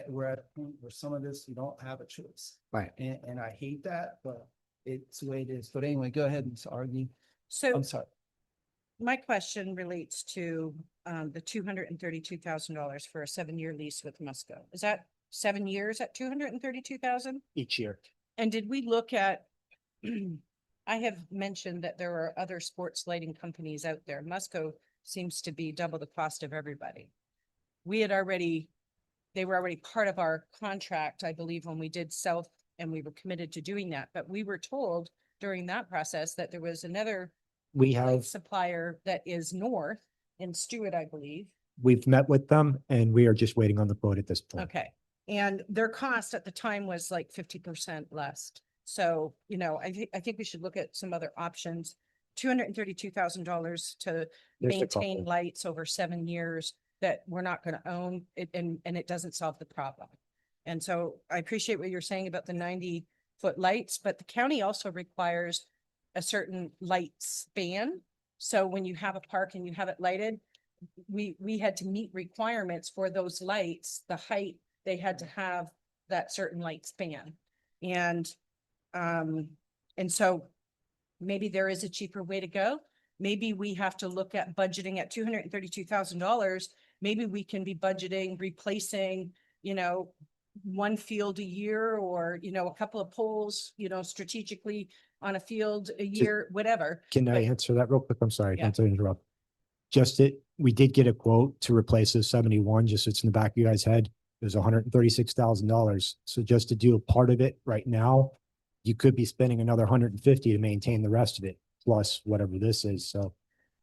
We're at a point where some of this, you don't have a choice. Right. And I hate that, but it's the way it is. But anyway, go ahead and argue. So I'm sorry. my question relates to the $232,000 for a 7-year lease with Musco. Is that 7 years at 232,000? Each year. And did we look at, I have mentioned that there are other sports lighting companies out there. Musco seems to be double the cost of everybody. They were already part of our contract, I believe, when we did South, and we were committed to doing that. But we were told during that process that there was another We light have, supplier that is north in Stewart, I believe. we've met with them and we are just waiting on the quote at this point. Okay. And their cost at the time was like 50% less. So, I think we should look at some other options. $232,000 to There's a maintain couple. lights over 7 years that we're not going to own it, and it doesn't solve the problem. And so I appreciate what you're saying about the 90-foot lights, but the county also requires a certain light span. So when you have a park and you have it lighted, we had to meet requirements for those lights, the height, they had to have that certain light span. And so maybe there is a cheaper way to go. Maybe we have to look at budgeting at $232,000. Maybe we can be budgeting, replacing, one field a year, or, a couple of poles, strategically on a field a year, whatever. Can I But- answer that real quick? I'm sorry, Yeah. not to interrupt. We did get a quote to replace the 71, just so it's in the back of you guys' head. It was $136,000. So just to do a part of it right now, you could be spending another 150 to maintain the rest of it, plus whatever this is. So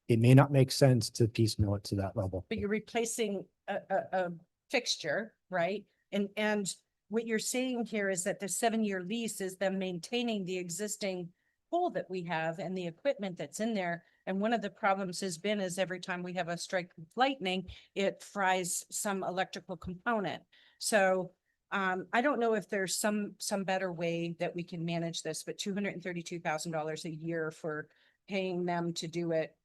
it may not make sense to piecemeal it to that level. But you're replacing a fixture, right? And what you're saying here is that the 7-year lease is them maintaining the existing pole that we have and the equipment that's in there. And one of the problems has been is every time we have a strike with lightning, it fries some electrical component. So I don't know if there's some better way that we can manage this, but $232,000 a year for paying them to do it.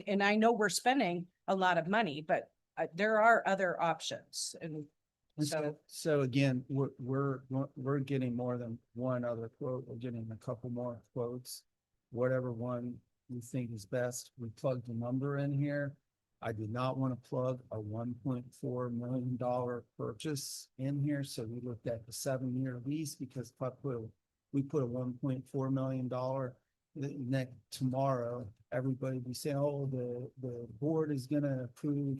And I know we're spending a lot of money, but there are other options. And And so, so again, we're getting more than one other quote. We're getting a couple more quotes. Whatever one you think is best, we plugged the number in here. I did not want to plug a $1.4 million purchase in here, so we looked at the 7-year lease, because we put a $1.4 million next tomorrow, everybody be saying, oh, the board is gonna approve,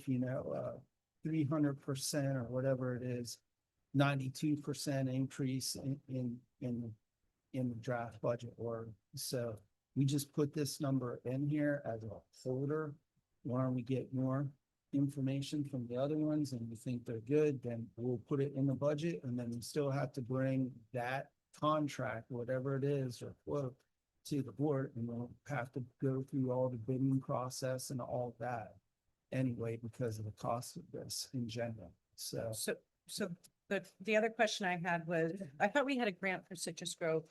300% or whatever it is, 92% increase in the draft budget order. So we just put this number in here as a folder. When we get more information from the other ones and we think they're good, then we'll put it in the budget, and then we still have to bring that contract, whatever it is, or quote, to the board, and we'll have to go through all the bidding process and all that anyway, because of the cost of this in general. So so the other question I had was, I thought we had a grant for Citrus Grove.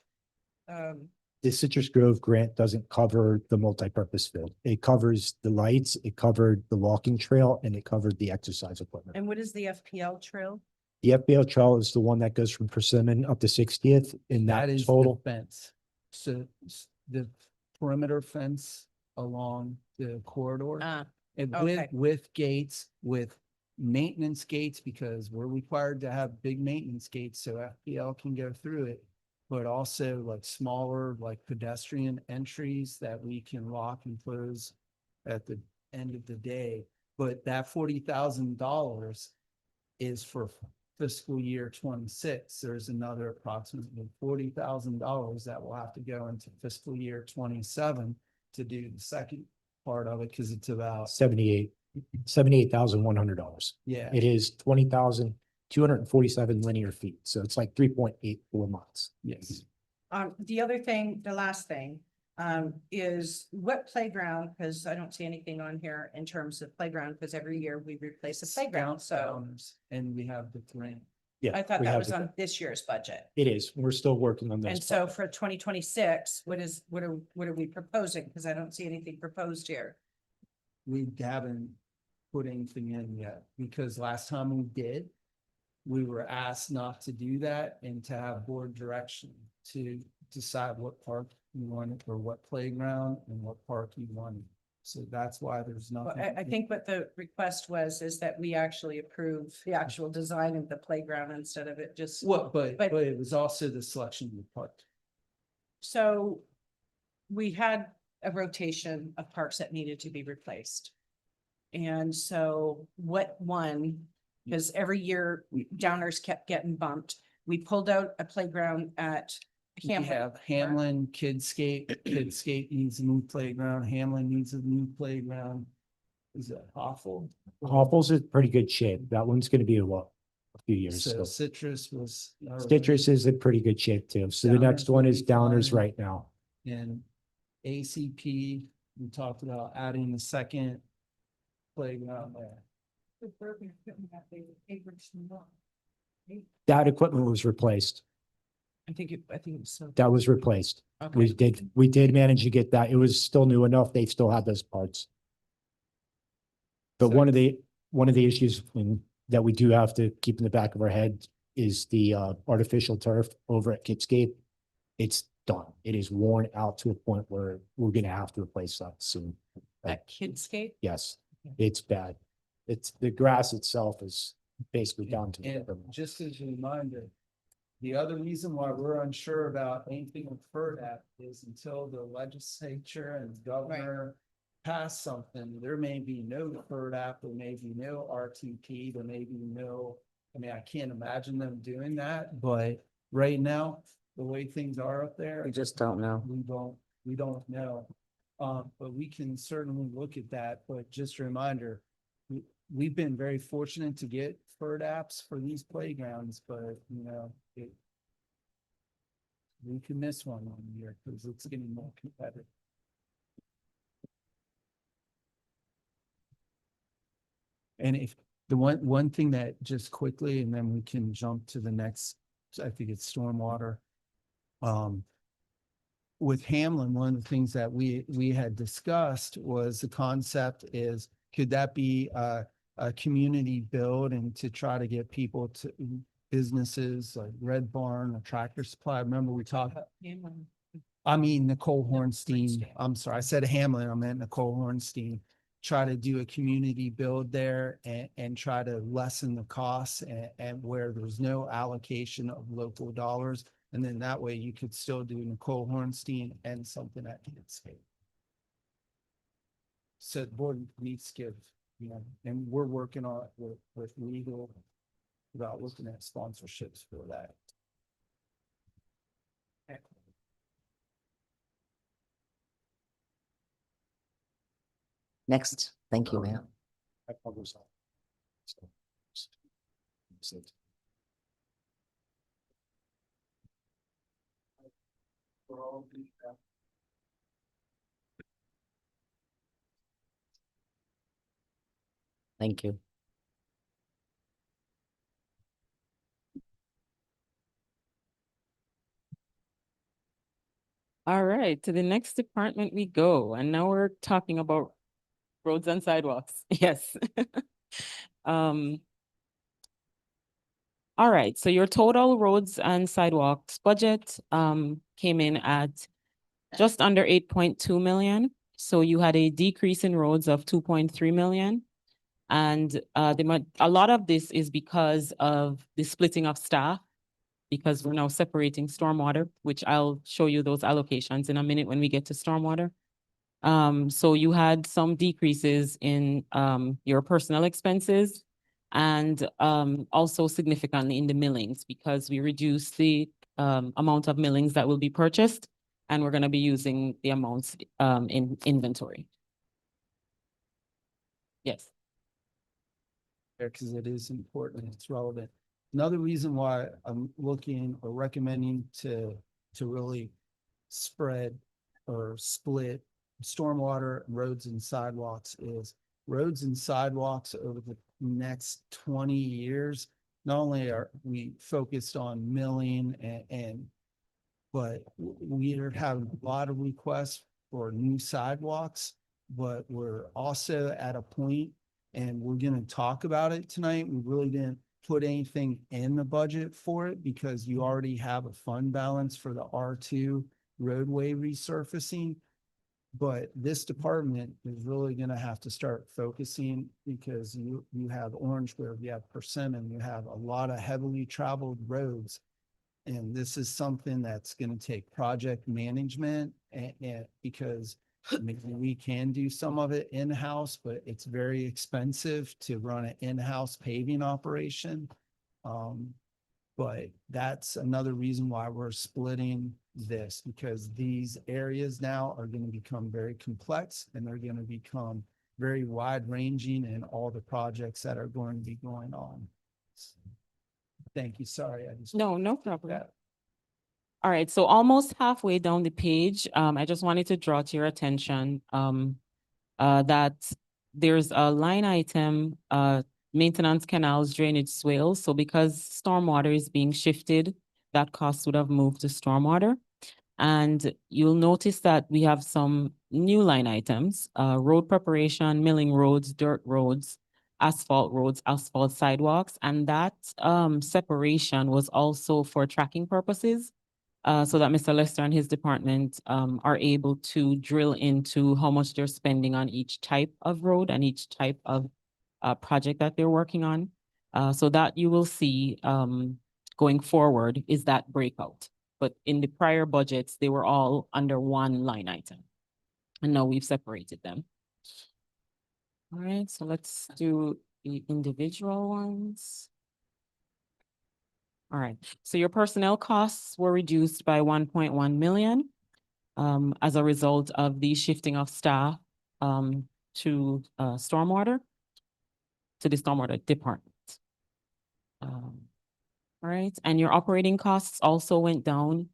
The Citrus Grove grant doesn't cover the multipurpose field. It covers the lights, it covered the walking trail, and it covered the exercise equipment. And what is the FPL trail? The FBL trail is the one that goes from Persimmon up to 60th, and that that is the total, fence. So the perimeter fence along the corridor. And okay. with gates, with maintenance gates, because we're required to have big maintenance gates so FPL can go through it. But also like smaller, like pedestrian entries that we can lock and close at the end of the day. But that $40,000 is for fiscal year 26. There's another approximately $40,000 that will have to go into fiscal year 27 to do the second part of it, because it's about, $78,100. yeah. It is 20,247 linear feet. So it's like 3.84 miles. Yes. The other thing, the last thing, is what playground, because I don't see anything on here in terms of playground, because every year we replace a playground, so And we have the grant. Yeah. I thought we that have was it. on this year's budget. It is. We're still working on And those. so for 2026, what are we proposing? Because I don't see anything proposed here. We haven't put anything in yet, because last time we did, we were asked not to do that and to have board direction to decide what park you wanted or what playground and what park you wanted. So that's why there's Well, nothing. I think what the request was is that we actually approve the actual design of the playground instead of it just. What, but but- it was also the selection of the park. So we had a rotation of parks that needed to be replaced. And so what one, because every year Downers kept getting bumped, we pulled out a playground at We Hamlin. have Hamlin, Kidscape needs a new playground, Hamlin needs a new playground. Is it awful? Hopel's in pretty good shape. That one's gonna be a few years. So So Citrus was. Citrus is in pretty good shape too. So the next Downers one will is be Downers fine. right now. And ACP, we talked about adding the second playground there. That equipment was replaced. I think it was so. That was replaced. We did manage to get that. It was still new enough. They still had those parts. But So- one of the issues that we do have to keep in the back of our head is the artificial turf over at Kidscape. It's done. It is worn out to a point where we're gonna have to replace that soon. At Kidscape? Yes, it's bad. It's, the grass itself is basically down to. And just as a reminder, the other reason why we're unsure about anything with FERDAP is until the legislature and governor pass something, there may be no FERDAP, there may be no RTP, there may be no, I mean, I can't imagine them doing that, but right now, the way things are up there. We just don't know. We don't know. But we can certainly look at that, but just a reminder, we've been very fortunate to get FERDAPs for these playgrounds, but you know, we can miss one year because it's getting more competitive. And if the one thing that just quickly, and then we can jump to the next, I think it's stormwater. With Hamlin, one of the things that we had discussed was the concept is, could that be a community build and to try to get people to businesses like Red Barn, a Tractor Supply. Remember we talked, I mean, Nicole Hornstein. I'm sorry, I said Hamlin, I meant Nicole Hornstein. Try to do a community build there and try to lessen the costs and where there's no allocation of local dollars. And then that way you could still do Nicole Hornstein and something at Kidscape. So the board needs to give, you know, and we're working on it with legal about looking at sponsorships for that. Next, thank you, ma'am. I publish that. So- Thank you. All right, to the next department we go, and now we're talking about roads and sidewalks. Yes. Um. All right, so your total roads and sidewalks budget came in at just under 8.2 million. So you had a decrease in roads of 2.3 million. And a lot of this is because of the splitting of staff, because we're now separating stormwater, which I'll show you those allocations in a minute when we get to stormwater. So you had some decreases in your personnel expenses and also significantly in the millings, because we reduced the amount of millings that will be purchased, and we're gonna be using the amounts in inventory. Yes. There, because it is important, it's relevant. Another reason why I'm looking or recommending to really spread or split stormwater, roads and sidewalks is roads and sidewalks over the next 20 years. Not only are we focused on milling but we are having a lot of requests for new sidewalks, but we're also at a point And we're gonna talk about it tonight. We really didn't put anything in the budget for it because you already have a fund balance for the R2 roadway resurfacing. But this department is really gonna have to start focusing because you have Orange Grove, you have Persimmon, you have a lot of heavily traveled roads. And this is something that's gonna take project management and because maybe we can do some of it in-house, but it's very expensive to run an in-house paving operation. But that's another reason why we're splitting this, because these areas now are gonna become very complex and they're gonna become very wide-ranging in all the projects that are going to be going on. Thank you. Sorry, I just. No problem. that. All right, so almost halfway down the page, I just wanted to draw to your attention that there's a line item, maintenance canals, drainage swales. So because stormwater is being shifted, that cost would have moved to stormwater. And you'll notice that we have some new line items, road preparation, milling roads, dirt roads, asphalt sidewalks. And that separation was also for tracking purposes. So that Mr. Lester and his department are able to drill into how much they're spending on each type of road and each type of project that they're working on. So that you will see going forward is that breakout. But in the prior budgets, they were all under one line item. And now we've separated them. All right, so let's do the individual ones. All right, so your personnel costs were reduced by 1.1 million as a result of the shifting of staff to stormwater, to the stormwater department. All right, and your operating costs also went down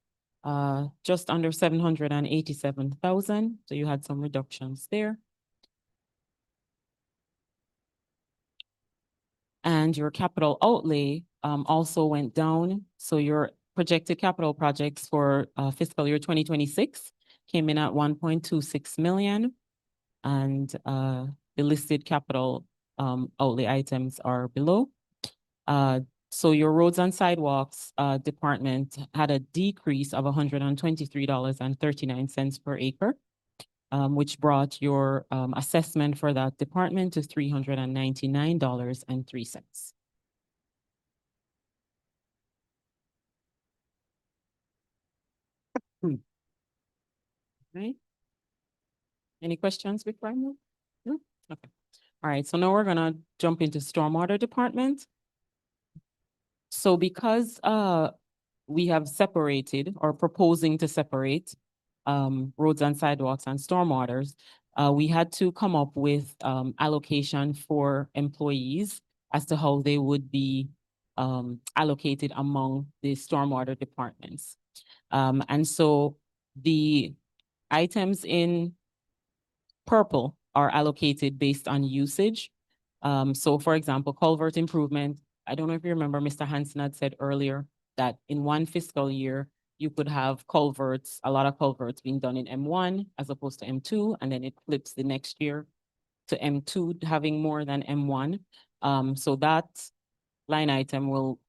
just under 787,000. So you had some reductions there. And your capital outlay also went down. So your projected capital projects for fiscal year 2026 came in at 1.26 million. And the listed capital outlay items are below. So your roads and sidewalks department had a decrease of $123.39 per acre, which brought your assessment for that department to $399.03. Right? Any questions before I move? No? Okay. All right, so now we're gonna jump into stormwater department. So because we have separated or proposing to separate roads and sidewalks and stormwaters, we had to come up with allocation for employees as to how they would be allocated among the stormwater departments. And so the items in purple are allocated based on usage. So for example, culvert improvement, I don't know if you remember, Mr. Hansen had said earlier that in one fiscal year, you could have culverts, a lot of culverts being done in M1 as opposed to M2, and then it flips the next year to M2 having more than M1. So that line item will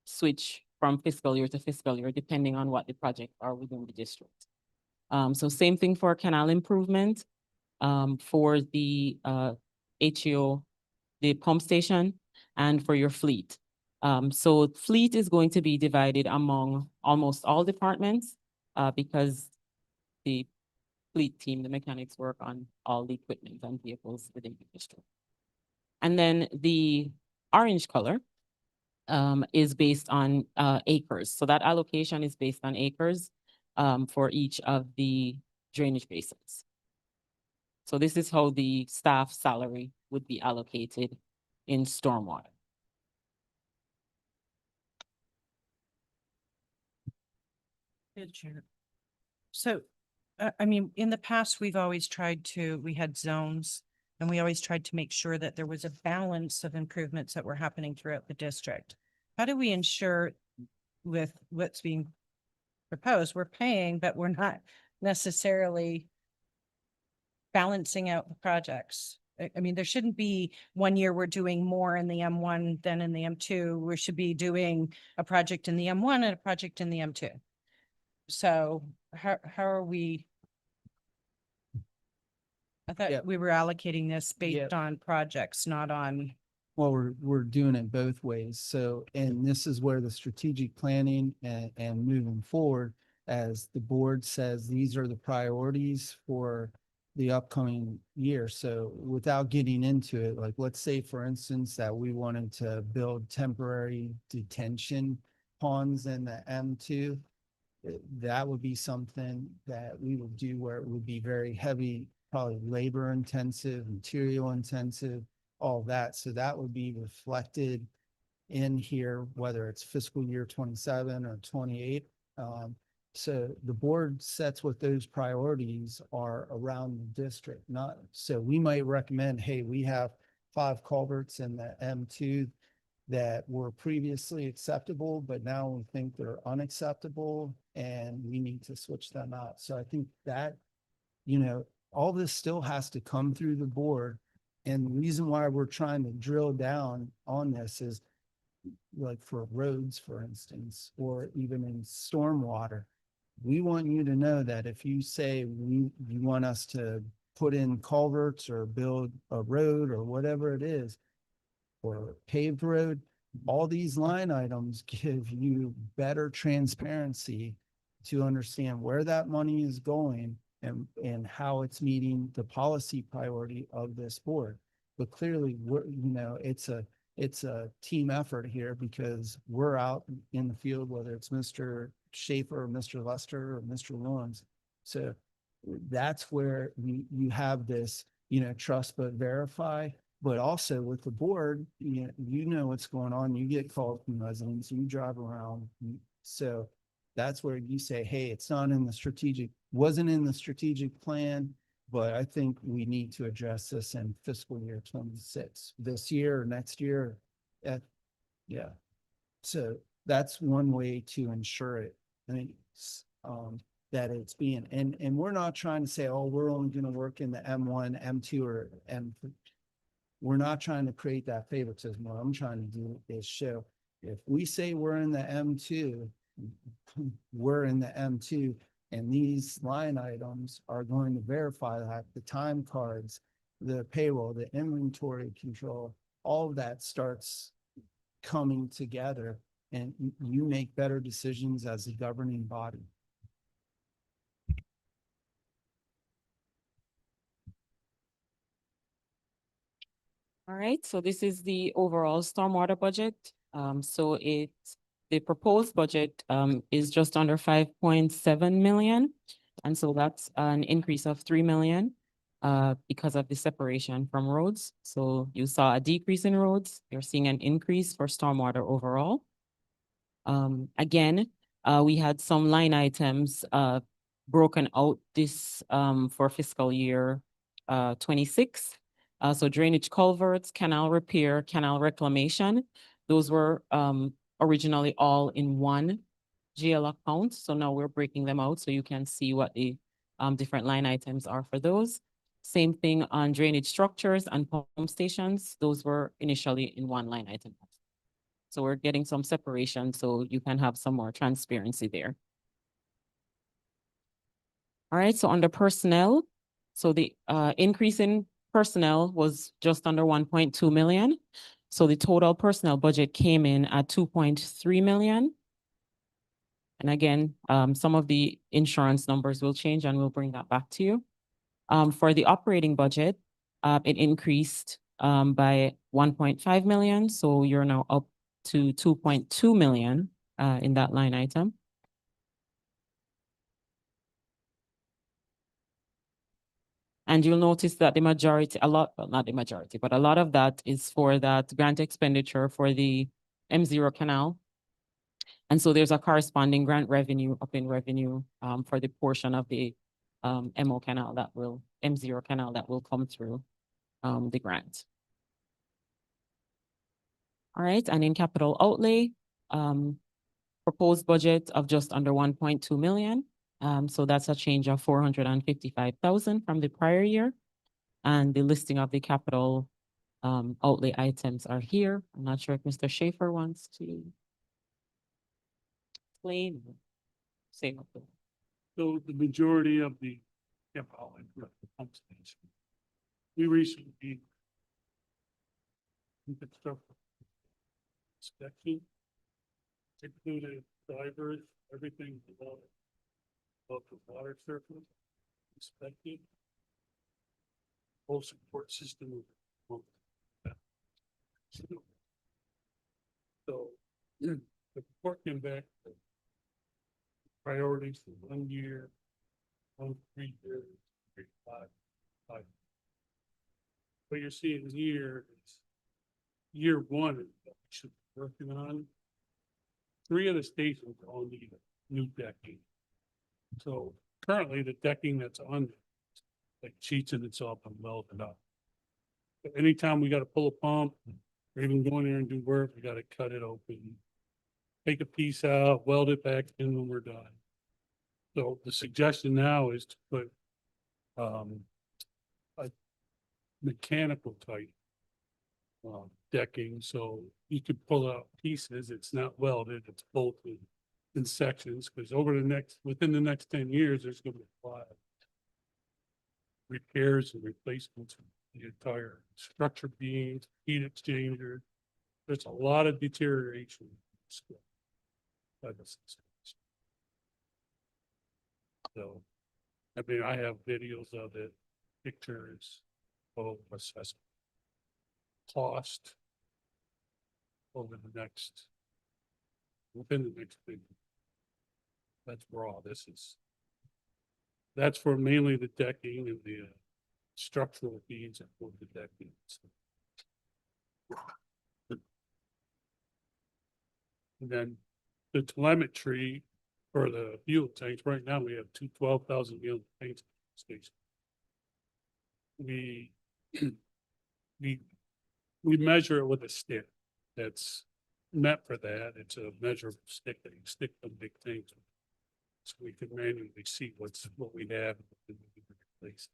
switch from fiscal year to fiscal year, depending on what the projects are within the district. So same thing for canal improvement, for the HEO, the pump station, and for your fleet. So fleet is going to be divided among almost all departments because the fleet team, the mechanics work on all the equipment and vehicles within the district. And then the orange color is based on acres. So that allocation is based on acres for each of the drainage basins. So this is how the staff salary would be allocated in stormwater. Good, Chair. So, I mean, in the past, we've always tried to, we had zones and we always tried to make sure that there was a balance of improvements that were happening throughout the district. How do we ensure with what's being proposed, we're paying, but we're not necessarily balancing out the projects? I mean, there shouldn't be 1 year we're doing more in the M1 than in the M2. We should be doing a project in the M1 and a project in the M2. So how are we? I Yeah. thought we were allocating this Yeah. based on projects, not on. Well, we're doing it both ways. So, and this is where the strategic planning and moving forward, as the board says, these are the priorities for the upcoming year. So without getting into it, like, let's say, for instance, that we wanted to build temporary detention ponds in the M2. That would be something that we would do where it would be very heavy, probably labor intensive, material intensive, all that. So that would be reflected in here, whether it's fiscal year 27 or 28. So the board sets what those priorities are around the district, not, so we might recommend, hey, we have 5 culverts in the M2 that were previously acceptable, but now we think they're unacceptable and we need to switch them out. So I think that, all this still has to come through the board. And the reason why we're trying to drill down on this is, like, for roads, for instance, or even in stormwater, we want you to know that if you say you want us to put in culverts or build a road or whatever it is, or paved road, all these line items give you better transparency to understand where that money is going and how it's meeting the policy priority of this board. But clearly, it's a team effort here because we're out in the field, whether it's Mr. Schaefer or Mr. Lester or Mr. Lawrence. So that's where you have this, trust but verify. But also with the board, you know what's going on. You get calls from residents, you drive around. So that's where you say, hey, it's not in the wasn't in the strategic plan, but I think we need to address this in fiscal year 26, this year or next year. Yeah. So that's one way to ensure it. I mean, that it's being, and we're not trying to say, oh, we're only going to work in the M1, M2, or M3. We're not trying to create that favoritism. What I'm trying to do is show, if we say we're in the M2, we're in the M2, and these line items are going to verify that the time cards, the payroll, the inventory control, all of that starts coming together, and you make better decisions as a governing body. All right, so this is the overall stormwater budget. The proposed budget is just under 5.7 million. And so that's an increase of 3 million because of the separation from roads. So you saw a decrease in roads. You're seeing an increase for stormwater overall. Again, we had some line items broken out this for fiscal year 26. So drainage culverts, canal repair, canal reclamation, those were originally all in one GL account. So now we're breaking them out so you can see what the different line items are for those. Same thing on drainage structures and pump stations. Those were initially in one line item. So we're getting some separation so you can have some more transparency there. All right, so under personnel, so the increase in personnel was just under 1.2 million. So the total personnel budget came in at 2.3 million. And again, some of the insurance numbers will change and we'll bring that back to you. For the operating budget, it increased by 1.5 million. So you're now up to 2.2 million in that line item. And you'll notice that the majority, well, not the majority, but a lot of that is for that grant expenditure for the M0 canal. And so there's a corresponding grant revenue up in revenue for the portion of the M0 canal that will come through the grant. All right, and in capital outlay, proposed budget of just under 1.2 million. So that's a change of 455,000 from the prior year. And the listing of the capital outlay items are here. I'm not sure if Mr. Schaefer wants to explain. or Say something. So the majority of the capital outlay for the pump station. We recently infrastructure inspection included divers, everything below the water surface inspected. Whole support system. So the report came back. Priorities for 1 year, 1 3 years, 3 5. What you're seeing here is year one is what we should be working on. 3 of the stations all need new decking. So currently the decking that's on, like cheats in itself and welded up. But anytime we gotta pull a pump, or even go in there and do work, we gotta cut it open. Take a piece out, weld it back in when we're done. So the suggestion now is to put a mechanical type decking, so you could pull out pieces, it's not welded, it's bolted in sections, because within the next 10 years, there's gonna be a lot of repairs and replacements of the entire structure beams, heat exchanger. There's a lot of deterioration. By the systems. So, I mean, I have videos of it, pictures, assessment. Cost. Over the next. Within the next big. That's raw, this is. That's for mainly the decking and the structural beams and for the decking. And then the telemetry for the fuel tanks, right now we have 12,000 gallon tanks stations. We measure it with a stick that's meant for that. It's a measurable stick that you stick them big things. So we can manually see what we have and what we can replace.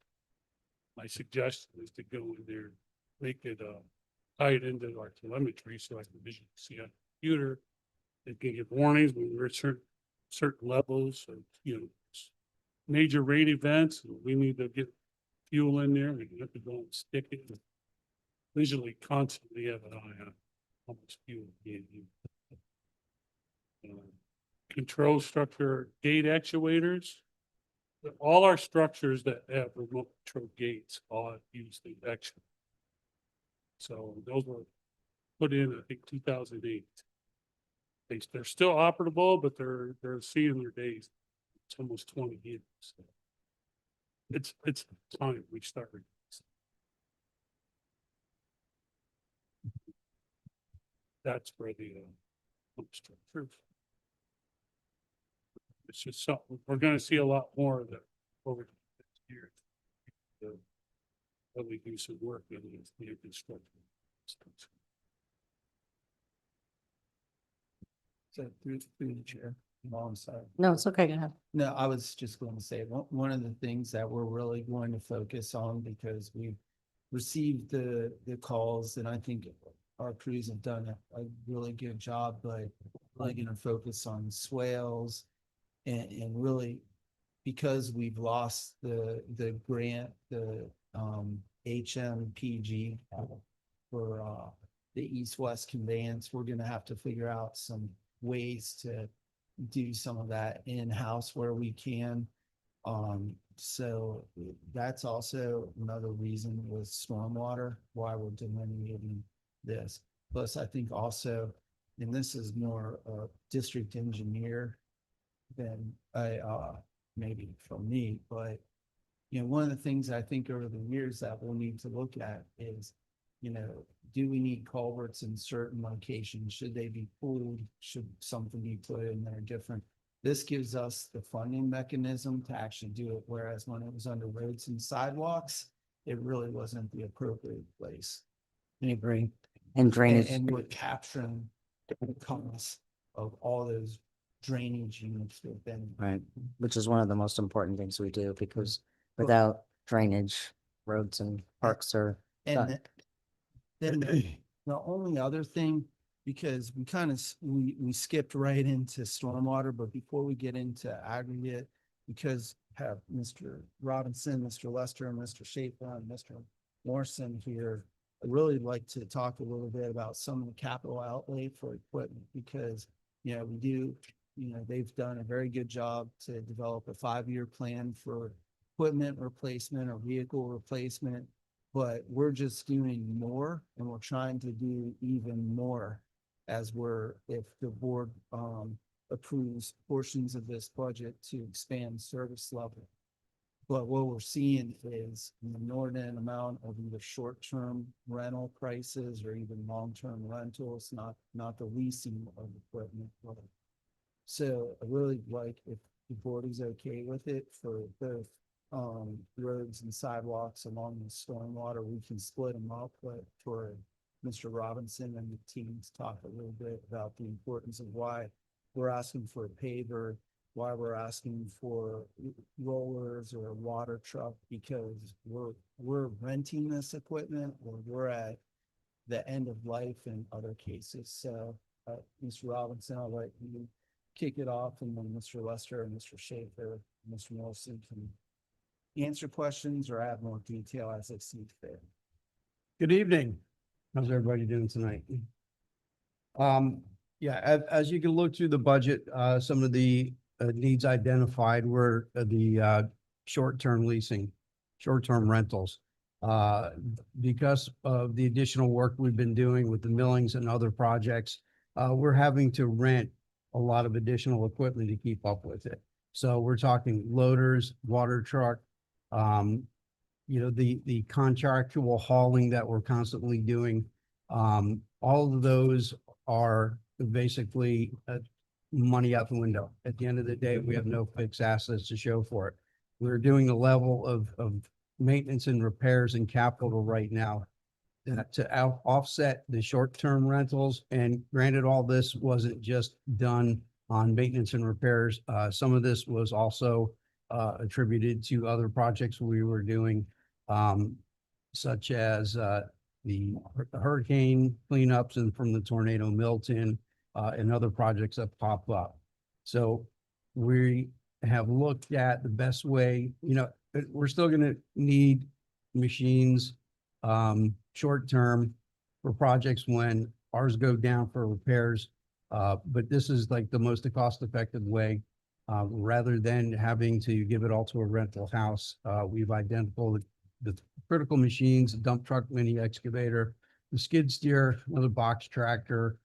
My suggestion is to go in there, make it tie it into our telemetry so I can visually see on the computer. It can give warnings when we're at certain levels, or, major rain events, we need to get fuel in there, we have to go and stick it. Visually constantly have an eye on how much fuel being used. Control structure gate actuators. All our structures that have remote control gates all use the actuator. So those were put in, I think, 2008. They're still operable, but they're seeing their days. It's almost 20 years. So it's time we start. That's where the structure. It's just something we're going to see a lot more of that over the next year. That we do some work in the construction. So through the chair, I'm sorry. No, it's okay. Go ahead. No, I was just going to say, one of the things that we're really going to focus on, because we've received the calls, and I think our crews have done a really good job, but really going to focus on swales and really, because we've lost the grant, the HMPG for the east-west conveyance, we're going to have to figure out some ways to do some of that in-house where we can. So that's also another reason with stormwater, why we're delineating this. Plus, I think also, and this is more a district engineer than maybe from me, but one of the things I think over the years that we'll need to look at is, do we need culverts in certain locations? Should they be pulled? Should something be put in there different? This gives us the funding mechanism to actually do it, whereas when it was under roads and sidewalks, it really wasn't the appropriate place. I agree. And drainage. And we're capturing the costs of all those drainage units within. Right, which is one of the most important things we do, because without drainage, roads and parks are And done. then the only other thing, because we kind of, we skipped right into stormwater, but before we get into aggregate, because have Mr. Robinson, Mr. Lester, and Mr. Schaefer, and Mr. Morrison here, I'd really like to talk a little bit about some of the capital outlay for equipment, because, you know, we do, you know, they've done a very good job to develop a 5-year plan for equipment replacement or vehicle replacement, but we're just doing more, and we're trying to do even more as if the board approves portions of this budget to expand service level. But what we're seeing is an inordinate amount of either short-term rental prices or even long-term rentals, not the leasing of equipment. So I really like if the board is okay with it for both roads and sidewalks along the stormwater, we can split them up, but for Mr. Robinson and the team to talk a little bit about the importance of why we're asking for a paver, why we're asking for rollers or a water truck, because we're renting this equipment or we're at the end of life in other cases. So, Mr. Robinson, I'll let you kick it off, and then Mr. Lester and Mr. Schaefer, Mr. Wilson can answer questions or add more detail as they see fit. Good evening. How's everybody doing tonight? Yeah, as you can look through the budget, some of the needs identified were the short-term leasing, short-term rentals. Because of the additional work we've been doing with the millings and other projects, we're having to rent a lot of additional equipment to keep up with it. So we're talking loaders, water truck, you know, the contractual hauling that we're constantly doing. All of those are basically money out the window. At the end of the day, we have no fixed assets to show for it. We're doing a level of maintenance and repairs and capital right now to offset the short-term rentals. And granted, all this wasn't just done on maintenance and repairs. Some of this was also attributed to other projects we were doing, such as the hurricane cleanups and from the tornado Milton, and other projects that pop up. So we have looked at the best way, you know, we're still going to need machines short term for projects when ours go down for repairs. But this is like the most cost effective way. Rather than having to give it all to a rental house, we've identified the critical machines, a dump truck, mini excavator, the skid steer, another box tractor,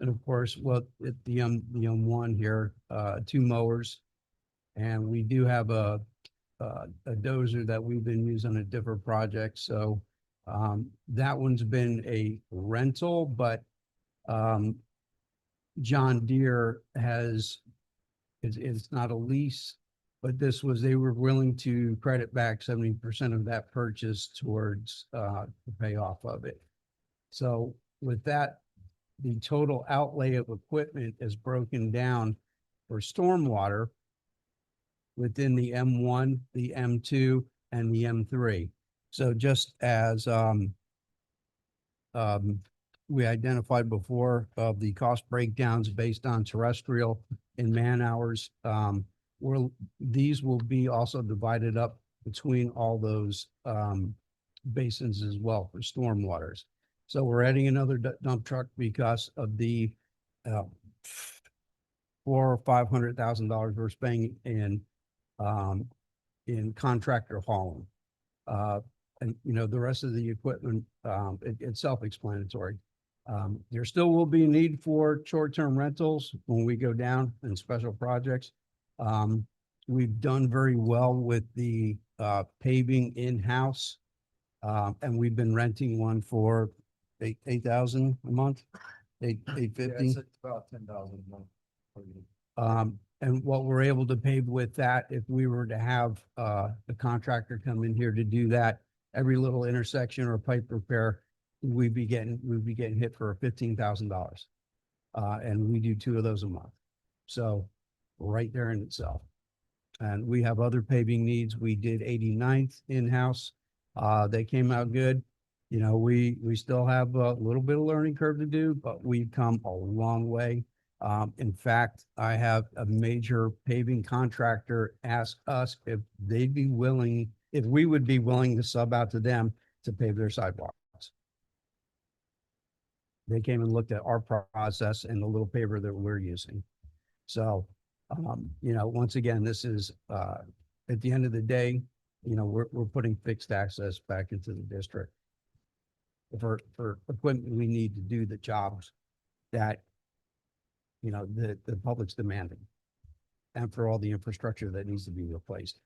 and of course, well, the M1 here, 2 mowers, and we do have a dozer that we've been using on a different project. So that one's been a rental, but John Deere it's not a lease, but they were willing to credit back 70% of that purchase towards the payoff of it. So with that, the total outlay of equipment is broken down for stormwater within the M1, the M2, and the M3. So just as we identified before of the cost breakdowns based on terrestrial and man hours, these will be also divided up between all those basins as well for stormwaters. So we're adding another dump truck because of the $400,000 or $500,000 we're spending in contractor hauling. And you know, the rest of the equipment, it's self-explanatory. There still will be a need for short-term rentals when we go down in special projects. We've done very well with the paving in-house, and we've been renting one for $8,000 a month, $850. It's about $10,000 a month. And what we're able to pave with that, if we were to have a contractor come in here to do that, every little intersection or pipe repair, we'd be getting hit for $15,000. And we do 2 of those a month. So right there in itself. And we have other paving needs. We did 89th in-house. They came out good. You know, we still have a little bit of learning curve to do, but we've come a long way. In fact, I have a major paving contractor ask us if they'd be willing, if we would be willing to sub out to them to pave their sidewalks. They came and looked at our process and the little paver that we're using. So, you know, once again, this is, at the end of the day, you know, we're putting fixed access back into the district for equipment we need to do the jobs that, you know, the public's demanding, and for all the infrastructure that needs to be replaced.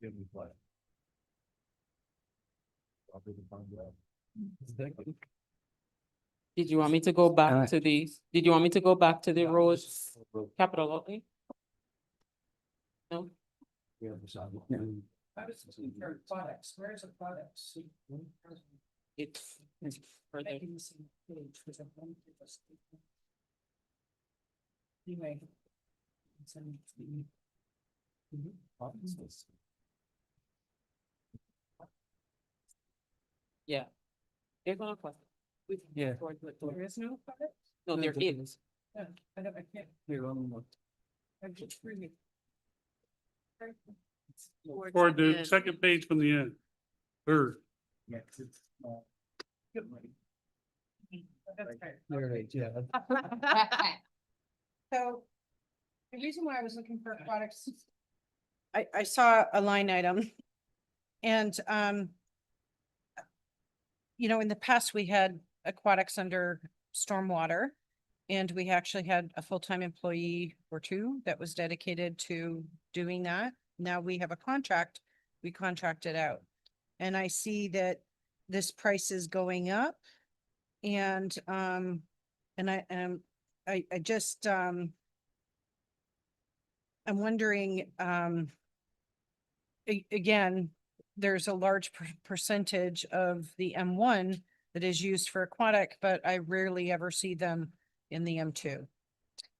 Did you want me to go back Alright. to the, did you want me to go back to the roads capital outlay? No? It's further. Anyway. Yeah. They're gonna cost. Yeah. There is no product? No, there is. Yeah, I can't. I'm just reading. Or the second page from the end. Third. That's fair. There it is, yeah. So the reason why I was looking for products, I saw a line item and, you know, in the past, we had aquatics under stormwater. And we actually had a full-time employee or two that was dedicated to doing that. Now we have a contract, we contracted out. And I see this price is going up. And I just, I'm wondering, again, there's a large percentage of the M1 that is used for aquatic, but I rarely ever see them in the M2.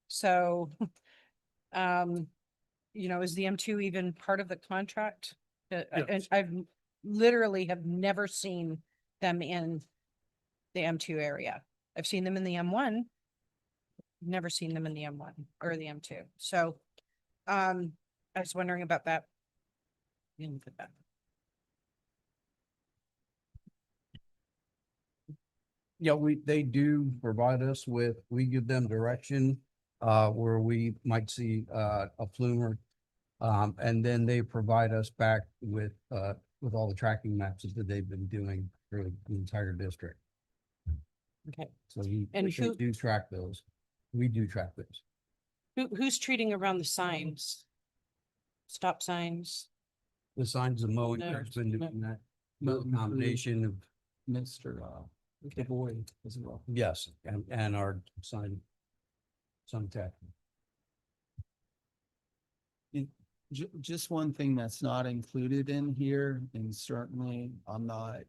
So, you know, is the M2 even part of the contract? And Yes. I've literally have never seen them in the M2 area. I've seen them in the M1. Never seen them in the M1 or the M2. So, I was wondering about that. You didn't put that. Yeah, they do provide us with, we give them direction, where we might see, a flume. And then they provide us back with all the tracking maps that they've been doing for the entire district. Okay. So we And they who- do track those. We do track those. Who's treating around the signs? Stop signs? The signs of mowing, No, has been doing that. no, The combination of, Mr. Du Bois as well. yes, and our sign tech. Just one thing that's not included in here, and certainly I'm not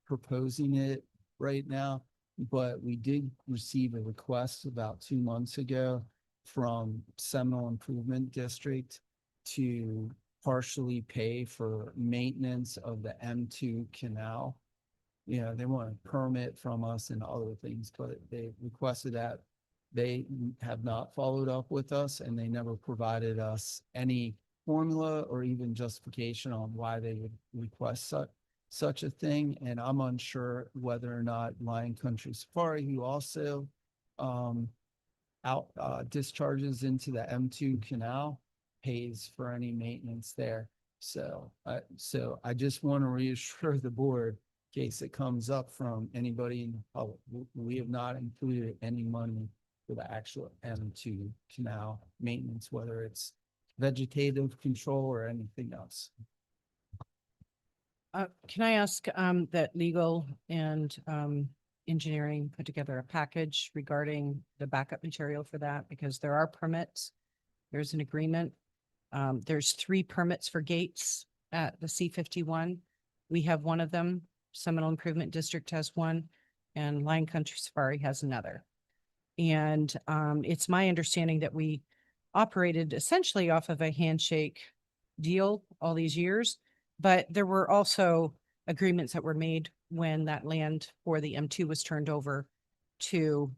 proposing it right now, but we did receive a request about 2 months ago from Seminole Improvement District to partially pay for maintenance of the M2 canal. You know, they want a permit from us and other things, but they requested that. They have not followed up with us, and they never provided us any formula or even justification on why they would request such a thing. And I'm unsure whether or not Lion Country Safari, who also discharges into the M2 canal, pays for any maintenance there. So I just want to reassure the board, in case it comes up from anybody in the public, we have not included any money for the actual M2 canal maintenance, whether it's vegetative control or anything else. Can I ask, that legal and, engineering put together a package regarding the backup material for that? Because there are permits, there's an agreement. There's 3 permits for gates at the C51. We have one of them. Seminole Improvement District has one, and Lion Country Safari has another. And it's my understanding that we operated essentially off of a handshake deal all these years, but there were also agreements that were made when that land for the M2 was turned over to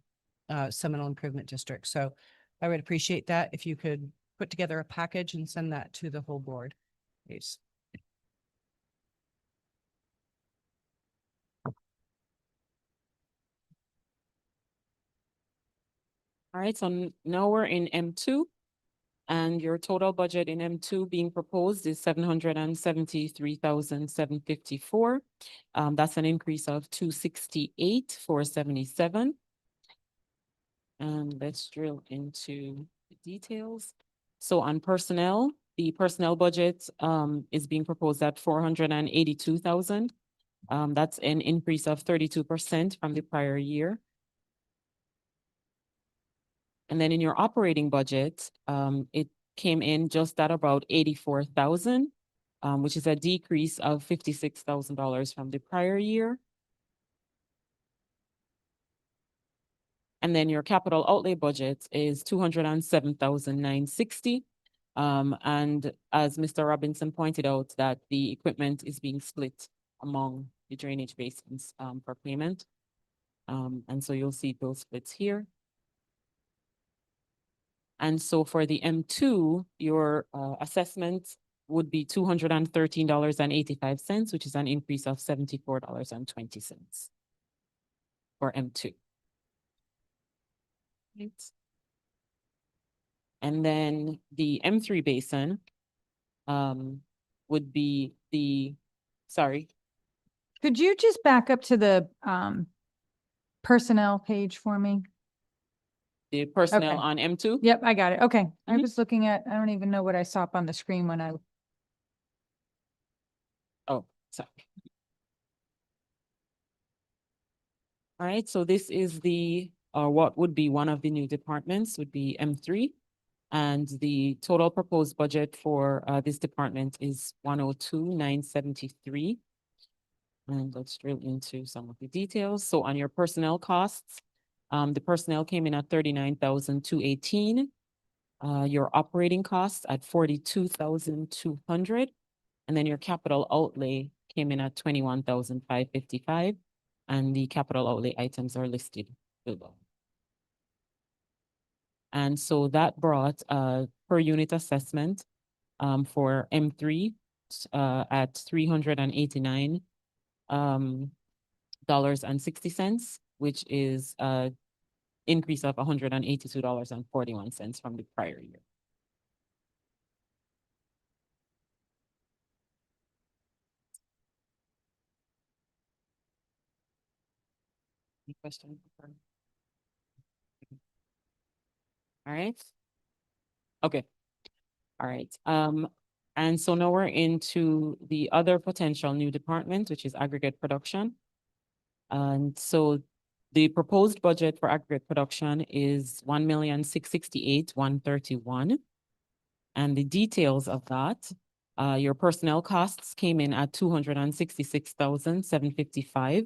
Seminole Improvement District. So I would appreciate that if you could put together a package and send that to the whole board, please. All right, so now we're in M2. And your total budget in M2 being proposed is 773,754. That's an increase of 268,477. And let's drill into the details. So on personnel, the personnel budget is being proposed at 482,000. That's an increase of 32% from the prior year. And then in your operating budget, it came in just at about 84,000, which is a decrease of $56,000 from the prior year. And then your capital outlay budget is 207,960. And as Mr. Robinson pointed out, that the equipment is being split among the drainage basins for payment. And so you'll see those splits here. And so for the M2, your assessment would be $213.85, which is an increase of $74.20 for M2. Right. And then the M3 basin would be sorry. Could you just back up to the personnel page for me? The personnel Okay. on M2? Yep, I got it. Okay. I Mhm. was looking at, I don't even know what I saw up on the screen when I, Oh, sorry. All right, so this is the, what would be one of the new departments would be M3. And the total proposed budget for this department is 102,973. And let's drill into some of the details. So on your personnel costs, the personnel came in at 39,218. Your operating costs at 42,200. And then your capital outlay came in at 21,555. And the capital outlay items are listed below. And so that brought per unit assessment for M3 at $389 $60, which is increase of $182.41 from the prior year. Any questions? All right. Okay. All right. And so now we're into the other potential new department, which is aggregate production. And so the proposed budget for aggregate production is 1,668,131. And the details of that, your personnel costs came in at 266,755.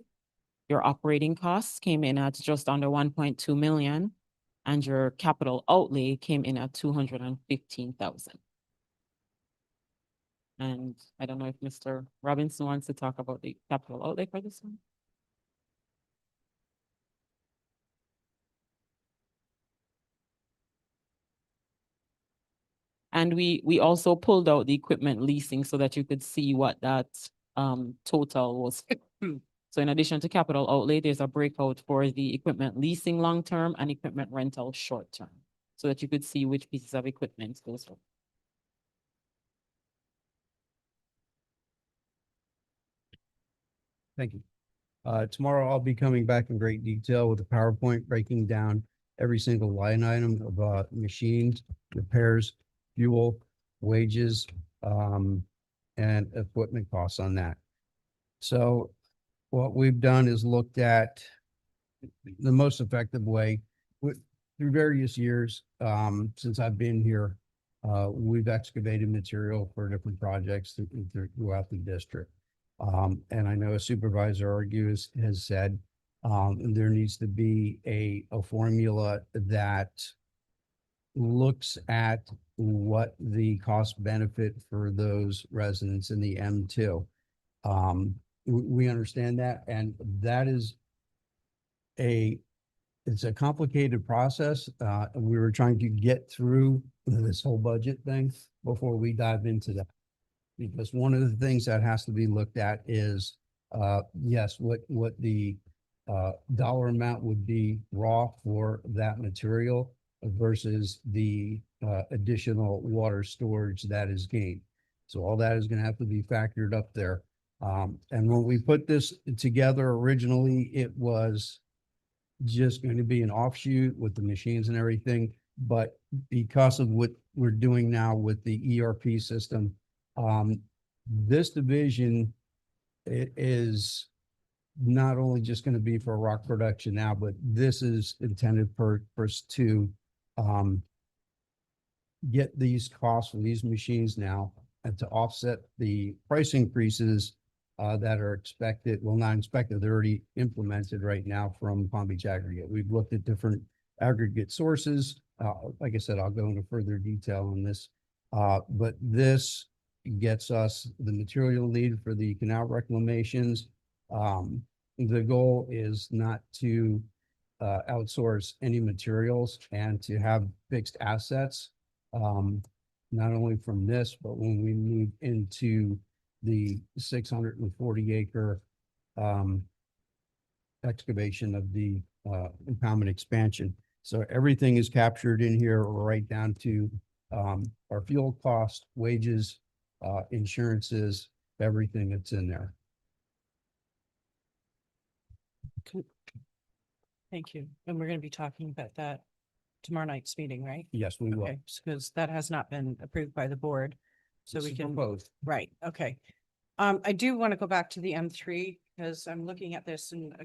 Your operating costs came in at just under 1.2 million, and your capital outlay came in at 215,000. And I don't know if Mr. Robinson wants to talk about the capital outlay for this one. And we also pulled out the equipment leasing so that you could see what that total was. So in addition to capital outlay, there's a breakout for the equipment leasing long-term and equipment rental short-term, so that you could see which pieces of equipment goes for. Thank you. Tomorrow I'll be coming back in great detail with a PowerPoint breaking down every single line item of machines, repairs, fuel, wages, and equipment costs on that. So what we've done is looked at the most effective way through various years. Since I've been here, we've excavated material for different projects throughout the district. And I know Supervisor Argues has said, there needs to be a formula that looks at what the cost benefit for those residents in the M2. We understand that, and that is it's a complicated process. We were trying to get through this whole budget thing before we dive into that. Because one of the things that has to be looked at is, yes, what the dollar amount would be raw for that material versus the additional water storage that is gained. So all that is going to have to be factored up there. And when we put this together originally, it was just going to be an offshoot with the machines and everything. But because of what we're doing now with the ERP system, this division is not only just going to be for rock production now, but this is intended for us to get these costs from these machines now and to offset the price increases that are expected, well, not expected, they're already implemented right now from Palm Beach Aggregate. We've looked at different aggregate sources. Like I said, I'll go into further detail on this. But this gets us the material needed for the canal reclamations. The goal is not to outsource any materials and to have fixed assets, not only from this, but when we move into the 640 acre excavation of the impoundment expansion. So everything is captured in here right down to our fuel cost, wages, insurances, everything that's in there. Thank you. And we're going to be talking about that tomorrow night's meeting, right? Yes, we will. Okay, because that has not been approved by the board. So This we is can, proposed. right, okay. I do want to go back to the M3 because I'm looking at this and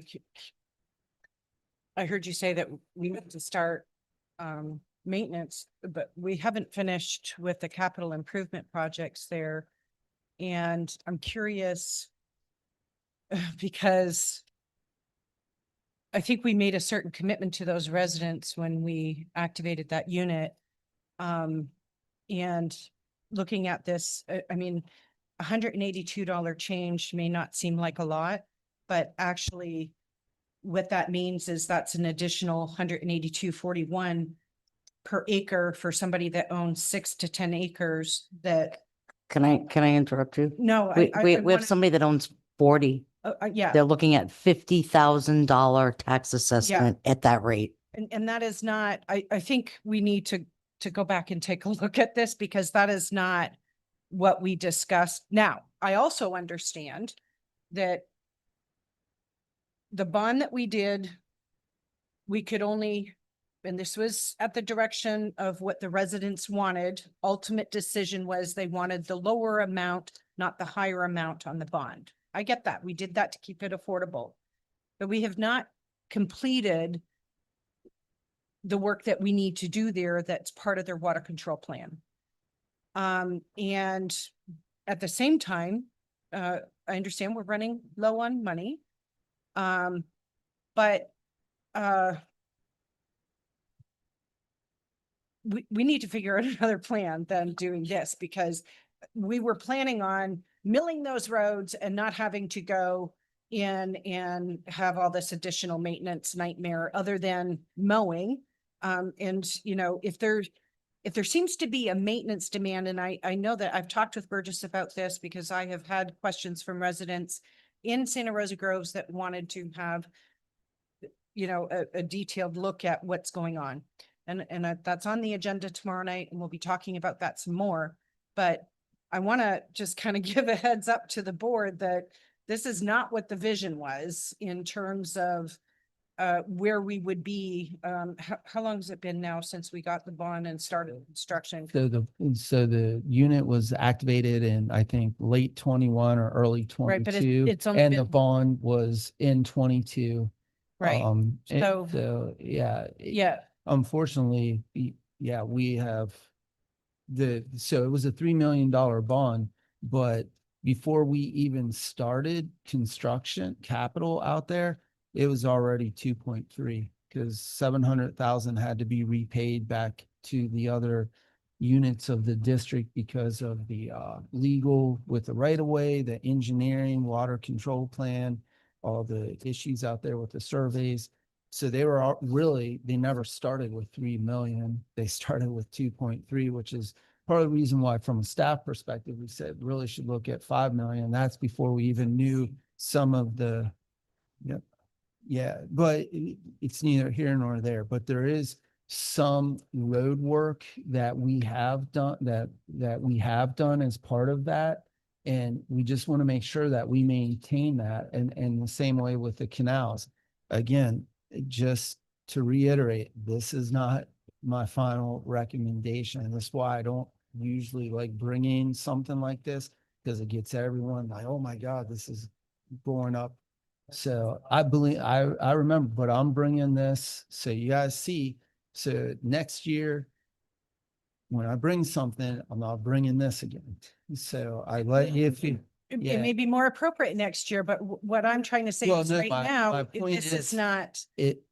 I heard you say that we need to start maintenance, but we haven't finished with the capital improvement projects there. And I'm curious because I think we made a certain commitment to those residents when we activated that unit. And looking at this, I mean, $182 change may not seem like a lot, but actually what that means is that's an additional $182.41 per acre for somebody that owns 6 to 10 acres that. Can I interrupt you? No, We have wanna- somebody that owns 40. yeah. They're looking at $50,000 tax assessment at that rate. And that is not, I think we need to go back and take a look at this because that is not what we discussed. Now, I also understand that the bond that we did, we could only, and this was at the direction of what the residents wanted. Ultimate decision was they wanted the lower amount, not the higher amount on the bond. I get that. We did that to keep it affordable, but we have not completed the work that we need to do there. That's part of their water control plan. And at the same time, I understand we're running low on money. But we need to figure out another plan than doing this because we were planning on milling those roads and not having to go in and have all this additional maintenance nightmare other than mowing. And you know, if there seems to be a maintenance demand, and I know that I've talked with Burgess about this because I have had questions from residents in Santa Rosa Groves that wanted to have, you know, a detailed look at what's going on. And that's on the agenda tomorrow night, and we'll be talking about that some more. But I want to just kind of give a heads up to the board that this is not what the vision was in terms of where we would be. How long has it been now since we got the bond and started construction? So the unit was activated in, I think, late 21 or early Right, but 22. it's only And the been- bond was in 22. Right. So yeah. Yeah. Unfortunately, yeah, we have so it was a $3 million bond, but before we even started construction capital out there, it was already 2.3 because 700,000 had to be repaid back to the other units of the district because of the legal with the right of way, the engineering, water control plan, all the issues out there with the surveys. So they were really, they never started with 3 million. They started with 2.3, which is part of the reason why from a staff perspective, we said really should look at 5 million. That's before we even knew some of the, yep. Yeah, but it's neither here nor there, but there is some road work that we have done that we have done as part of that. And we just want to make sure that we maintain that and the same way with the canals. Again, just to reiterate, this is not my final recommendation. That's why I don't usually like bringing something like this because it gets everyone like, oh my God, this is going up. So I believe, I remember, but I'm bringing this so you guys see. So next year, when I bring something, I'm not bringing this again. So I let you, if you, It yeah. may be more appropriate next year, but what I'm trying to say Well, is no, right my now, point this is not. it,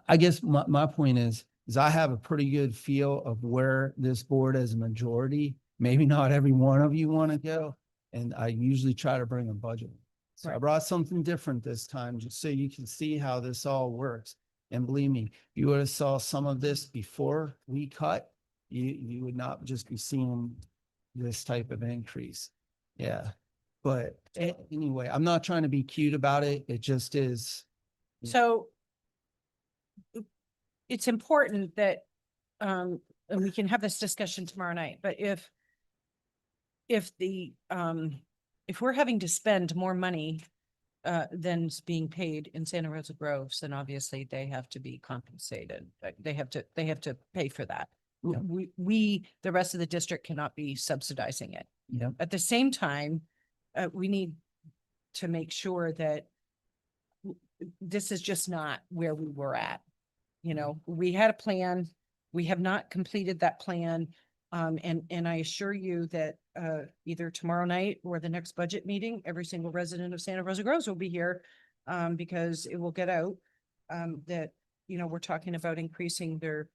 I guess my point is I have a pretty good feel of where this board as a majority, maybe not every one of you want to go. And I usually try to bring a budget. So I Right. brought something different this time, just so you can see how this all works. And believe me, you would have saw some of this before we cut, you would not just be seeing this type of increase. Yeah. But anyway, I'm not trying to be cute about it. It just is. So it's important that, and we can have this discussion tomorrow night, but if we're having to spend more money than's being paid in Santa Rosa Groves, then obviously they have to be compensated. They have to pay for that. Yeah. We, the rest of the district cannot be subsidizing it. Yeah. At the same time, we need to make sure that this is just not where we were at. You know, we had a plan. We have not completed that plan. And I assure you that either tomorrow night or the next budget meeting, every single resident of Santa Rosa Groves will be here because it will get out that, you know, we're talking about increasing their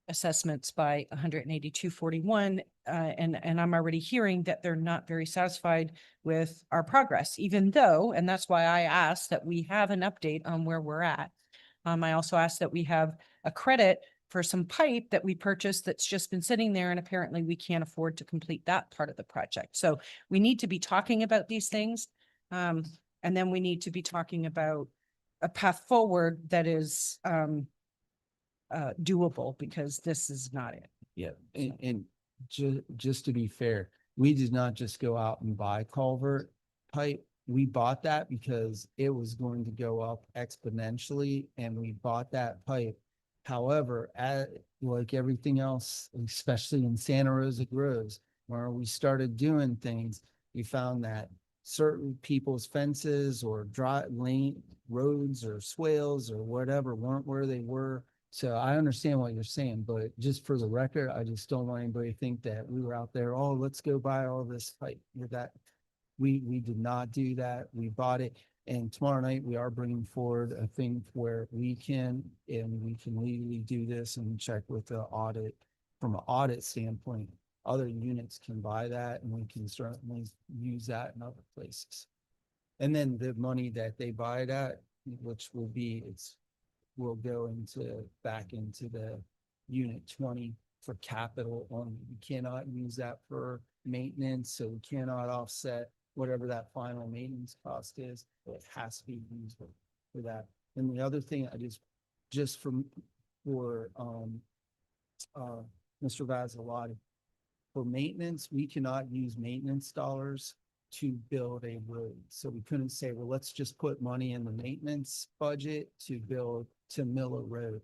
assessments by 182.41. And I'm already hearing that they're not very satisfied with our progress, even though, and that's why I asked that we have an update on where we're at. I also asked that we have a credit for some pipe that we purchased that's just been sitting there, and apparently we can't afford to complete that part of the project. So we need to be talking about these things. And then we need to be talking about a path forward that is doable, because this is not it. Yeah, and just to be fair, we did not just go out and buy culvert pipe. We bought that because it was going to go up exponentially, and we bought that pipe. However, like everything else, especially in Santa Rosa Groves, where we started doing things, we found that certain people's fences or dry lane roads or swales or whatever weren't where they were. So I understand what you're saying, but just for the record, I just don't want anybody to think that we were out there, oh, let's go buy all this pipe. That we did not do that. We bought it. And tomorrow night we are bringing forward a thing where we can legally do this and check with the audit. From an audit standpoint, other units can buy that, and we can certainly use that in other places. And then the money that they buy it at, which will go back into the unit 20 for capital only. We cannot use that for maintenance, so we cannot offset whatever that final maintenance cost is. It has to be used for that. And the other thing, just for Mr. Vazzalotti, for maintenance, we cannot use maintenance dollars to build a road. So we couldn't say, well, let's just put money in the maintenance budget to mill a road.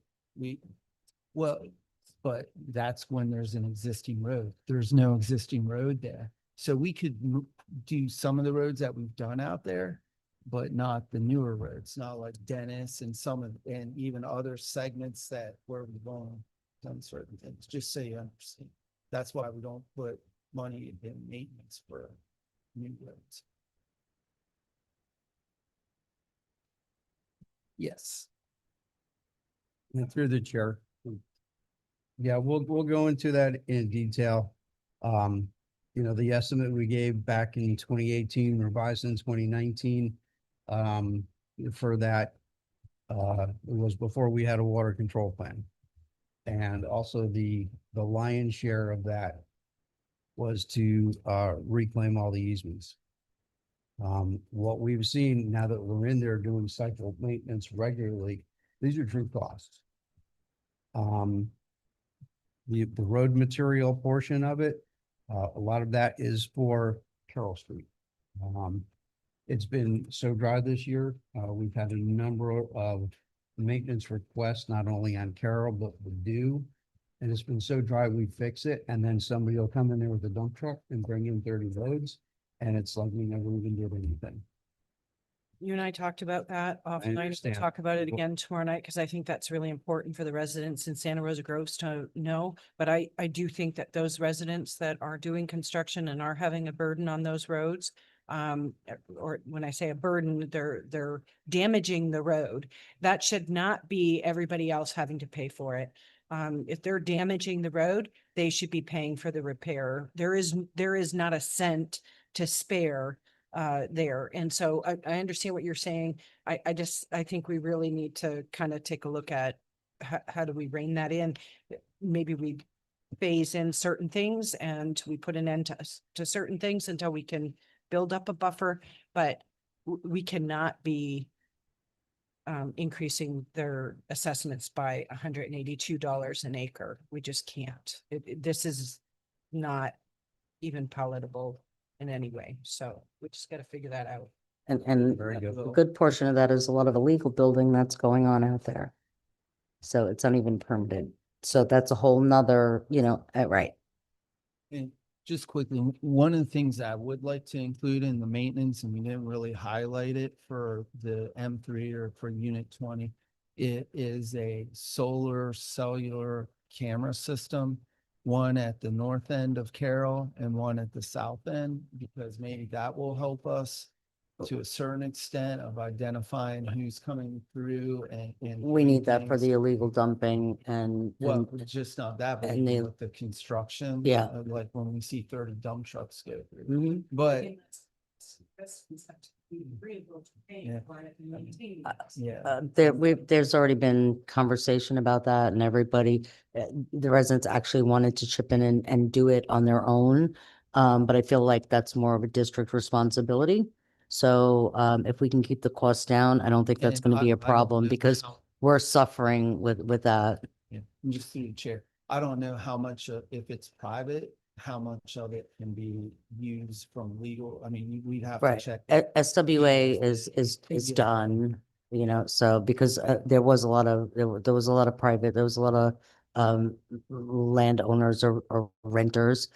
But that's when there's an existing road. There's no existing road there. So we could do some of the roads that we've done out there, but not the newer roads, not like Dennis and and even other segments that where we've done certain things, just so you understand. That's why we don't put money in maintenance for new roads. Yes. And through the chair. Yeah, we'll go into that in detail. The estimate we gave back in 2018, revised in 2019. For that, it was before we had a water control plan. And also the lion's share of that was to reclaim all the easements. What we've seen now that we're in there doing cycle maintenance regularly, these are true costs. The road material portion of it, a lot of that is for Carroll Street. It's been so dry this year. We've had a number of maintenance requests, not only on Carroll, but the Dew. And it's been so dry, we fix it, and then somebody will come in there with a dump truck and bring in 30 loads. And it's like we never even did anything. You and I talked about that offline. We'll understand. talk about it Well- again tomorrow night, because I think that's really important for the residents in Santa Rosa Groves to know. But I do think that those residents that are doing construction and are having a burden on those roads, or when I say a burden, they're damaging the road. That should not be everybody else having to pay for it. If they're damaging the road, they should be paying for the repair. There is not a cent to spare there. And so I understand what you're saying. I think we really need to kind of take a look at how do we rein that in? Maybe we phase in certain things and we put an end to certain things until we can build up a buffer, but we cannot be increasing their assessments by $182 an acre. We just can't. This is not even palatable in any way. So we just got to figure that out. And Very good. a good portion of that is a lot of illegal building that's going on out there. So it's uneven permitted. So that's a whole nother, right. And just quickly, one of the things that I would like to include in the maintenance, and we didn't really highlight it for the M3 or for Unit 20, it is a solar cellular camera system, one at the north end of Carroll and one at the south end, because maybe that will help us to a certain extent of identifying who's coming through and. We need that for things. the illegal dumping and Well, just not that, but and even the- with the construction. Yeah. Like when we see 30 dump trucks go through. Mhm. But yeah, there's already been conversation about that and everybody, the residents actually wanted to chip in and do it on their own. But I feel like that's more of a district responsibility. So, if we can keep the costs down, I don't think that's And going to be I a don't problem know because how- we're suffering with that. yeah, just through the chair. I don't know how much, if it's private, how much of it can be used from legal. I mean, we'd have to Right. check. SWA is Yeah. done, so because there was a lot of, there was a lot of private, there was a lot of landowners or renters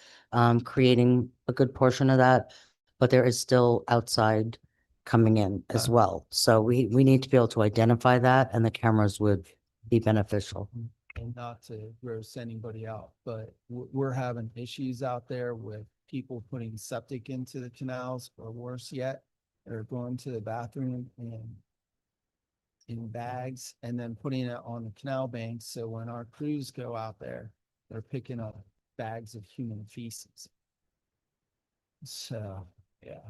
creating a good portion of that, but there is still outside coming in as well. So we need to be able to identify that, and the cameras would be beneficial. And not to gross anybody out, but we're having issues out there with people putting septic into the canals, or worse yet, they're going to the bathroom and in bags and then putting it on the canal banks. So when our crews go out there, they're picking up bags of human feces. So, yeah.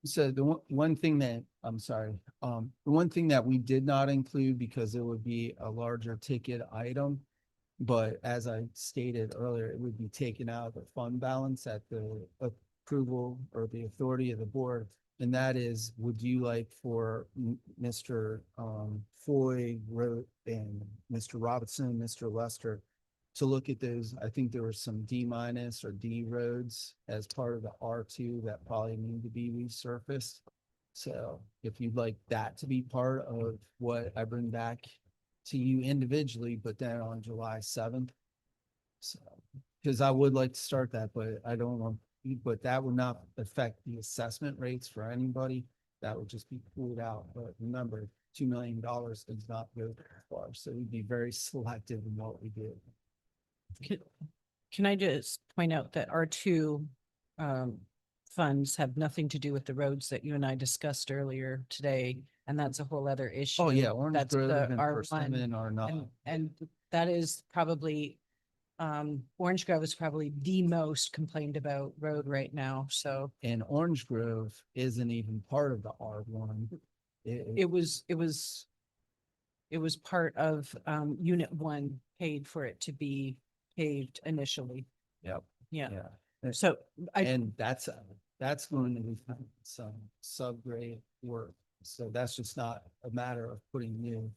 So, the one thing that, I'm sorry, the one thing that we did not include because it would be a larger ticket item. But as I stated earlier, it would be taken out of the fund balance at the approval or the authority of the board. And that is, would you like for Mr. Foy and Mr. Robinson, Mr. Lester to look at those. I think there were some D- or D roads as part of the R2 that probably need to be resurfaced. So if you'd like that to be part of what I bring back to you individually, but then on July 7th. So, because I would like to start that, but I don't want, but that would not affect the assessment rates for anybody. That would just be pulled out. But remember, $2 million does not go very far. So we'd be very selective in what we do. Can I just point out that our two funds have nothing to do with the roads that you and I discussed earlier today, and that's a whole other issue. Oh, yeah, Orange That's Grove the and R1, Persimmon are not. and that is probably Orange Grove is probably the most complained about road right now. So And Orange Grove isn't even part of the R1. it was part of Unit 1 paid for it to be paved initially. Yep. Yeah. Yeah. So And that's going to be some subgrade work. So that's just not a matter of putting new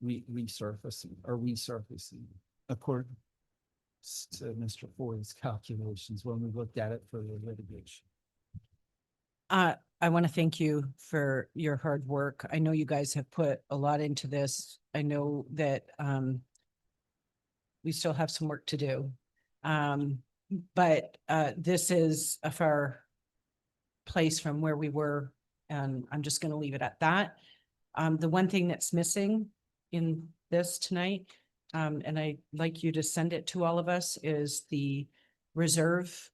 resurfacing. According to Mr. Ford's calculations when we looked at it for the litigation. I want to thank you for your hard work. I know you guys have put a lot into this. I know that we still have some work to do. But this is a far place from where we were, and I'm just going to leave it at that. The one thing that's missing in this tonight, and I'd like you to send it to all of us, is the reserve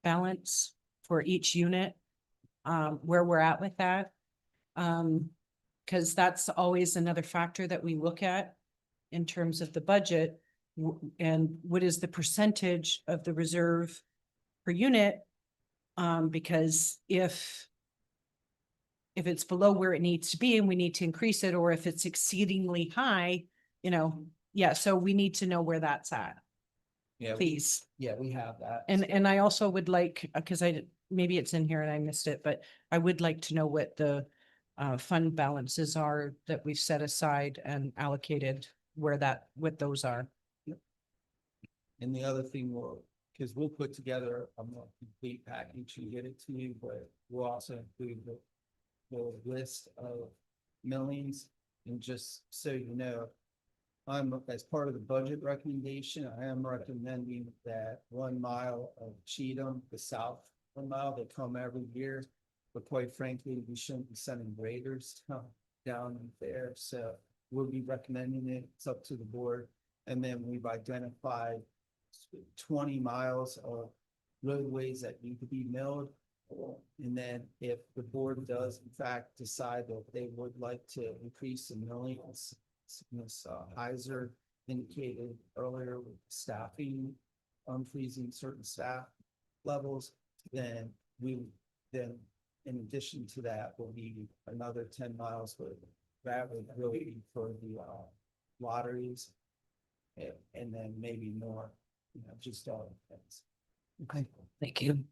balance for each unit, where we're at with that. Because that's always another factor that we look at in terms of the budget. And what is the percentage of the reserve per unit? Because if it's below where it needs to be and we need to increase it, or if it's exceedingly high, yeah, so we need to know where that's at, Yeah. please. Yeah, we have that. And I also would like, because maybe it's in here and I missed it, but I would like to know what the fund balances are that we've set aside and allocated, what those are. And the other thing because we'll put together a more complete package and get it to you, but we'll also include the list of millings. And just so you know, as part of the budget recommendation, I am recommending that 1 mile of Cheatham, the south 1 mile, they come every year. But quite frankly, we shouldn't be sending graders down there. So we'll be recommending it. It's up to the board. And then we've identified 20 miles of roadways that need to be milled. And then if the board does in fact decide that they would like to increase the milling, Ms. Heiser indicated earlier with staffing, unfreezing certain staff levels, then in addition to that will be another 10 miles, but that would really be for the lotteries. And then maybe more, just all depends. Okay, thank you.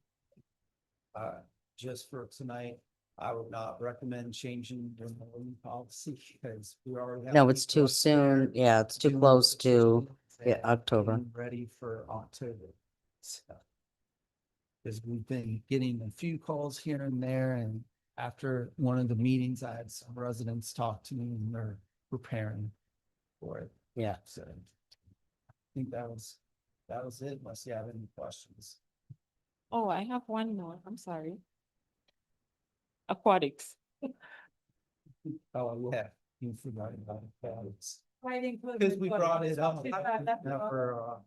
Just for tonight, I would not recommend changing the milling policy because we already have. No, it's people too up soon. there Yeah, it's too doing close to, petitions and October. getting ready for October. Because we've been getting a few calls here and there, and after one of the meetings, I had some residents talk to me and they're preparing for it. Yeah. So I think that was it, unless you have any questions. Oh, I have one more. I'm sorry. Aquatics. Oh, yeah, you forgot about it. Right. Because we brought it up. Never,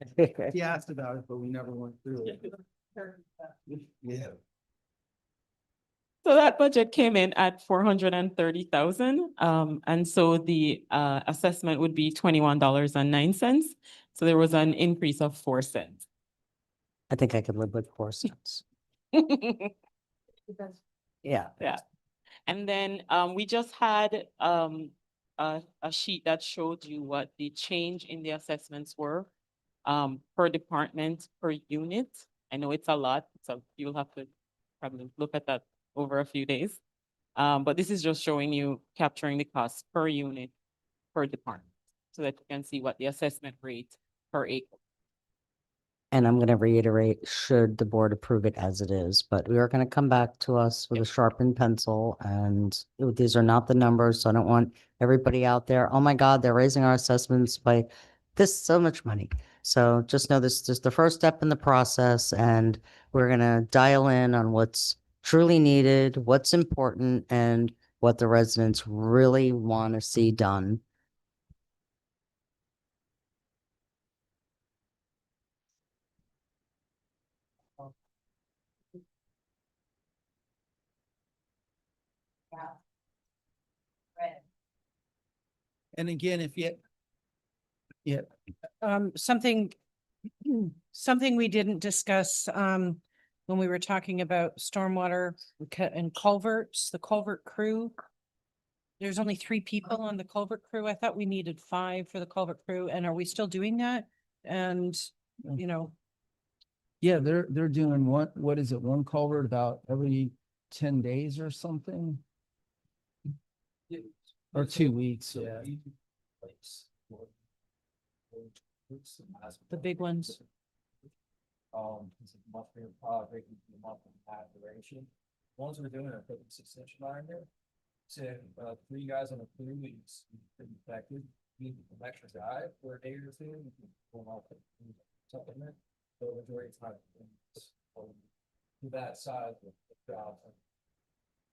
he asked about it, but we never went through it. Yeah. So that budget came in at 430,000. And so the assessment would be $21.09. So there was an increase of 4 cents. I think I could live with 4 cents. Yeah. Yeah. And then we just had a sheet that showed you what the change in the assessments were per department, per unit. I know it's a lot, so you'll have to probably look at that over a few days. But this is just showing you capturing the cost per unit, per department, so that you can see what the assessment rate per acre. And I'm going to reiterate, should the board approve it as it is, but we are going to come back to us with a sharpened pencil, and these are not the numbers, so I don't want everybody out there, oh my God, they're raising our assessments by this so much money. So just know this is the first step in the process, and we're going to dial in on what's truly needed, what's important, and what the residents really want to see done. And again, if you, yeah, Something, something we didn't discuss, when we were talking about stormwater and culverts, the culvert crew. There's only 3 people on the culvert crew. I thought we needed 5 for the culvert crew. And are we still doing that? And, you know, yeah, they're doing what is it, one culvert about every 10 days or something? Or 2 weeks, yeah. the big ones. It's a monthly project, a month and a half duration. Ones we're doing are putting 6-inch line there. So, 3 guys on a crew, it's infected. You need an extra guy for a day or 2. You can pull off supplement. So the majority of time, to that size of the job.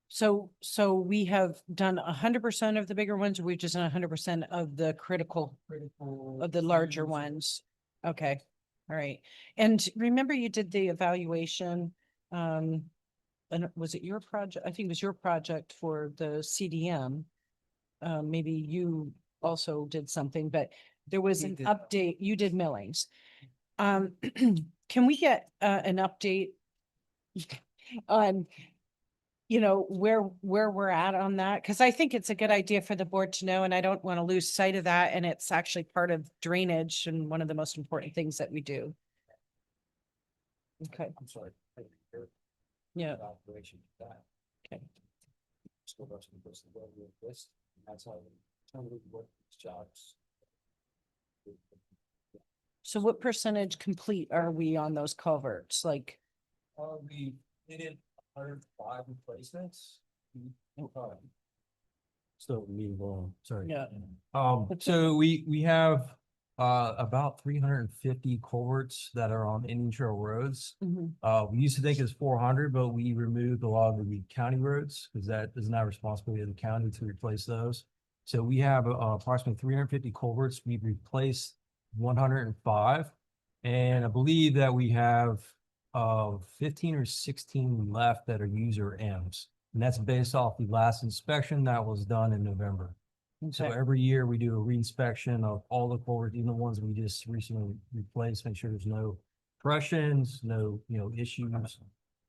So we have done 100% of the bigger ones, or we've just done 100% of the critical of the larger ones? Okay, all right. And remember you did the evaluation, and was it your project? I think it was your project for the CDM. Maybe you also did something, but there was We an did. update. You did millings. Can we get an update on, you know, where we're at on that? Because I think it's a good idea for the board to know, and I don't want to lose sight of that. And it's actually part of drainage and one of the most important things that we do. Okay, I'm sorry. yeah, Operation that. okay. School bus goes to the list. That's how we determine what jobs. So what percentage complete are we on those culverts? Like, We did 105 replacements. Still move on, sorry. yeah, So we have about 350 culverts that are on Indian Trail roads. mhm, We used to think it was 400, but we removed a lot of the county roads because that is not responsibility of the county to replace those. So we have approximately 350 culverts. We've replaced 105. And I believe that we have 15 or 16 left that are user Ms. And that's based off the last inspection that was done in November. So okay. every year we do a reinspection of all the culverts, even the ones we just recently replaced, make sure there's no depressions, no, issues.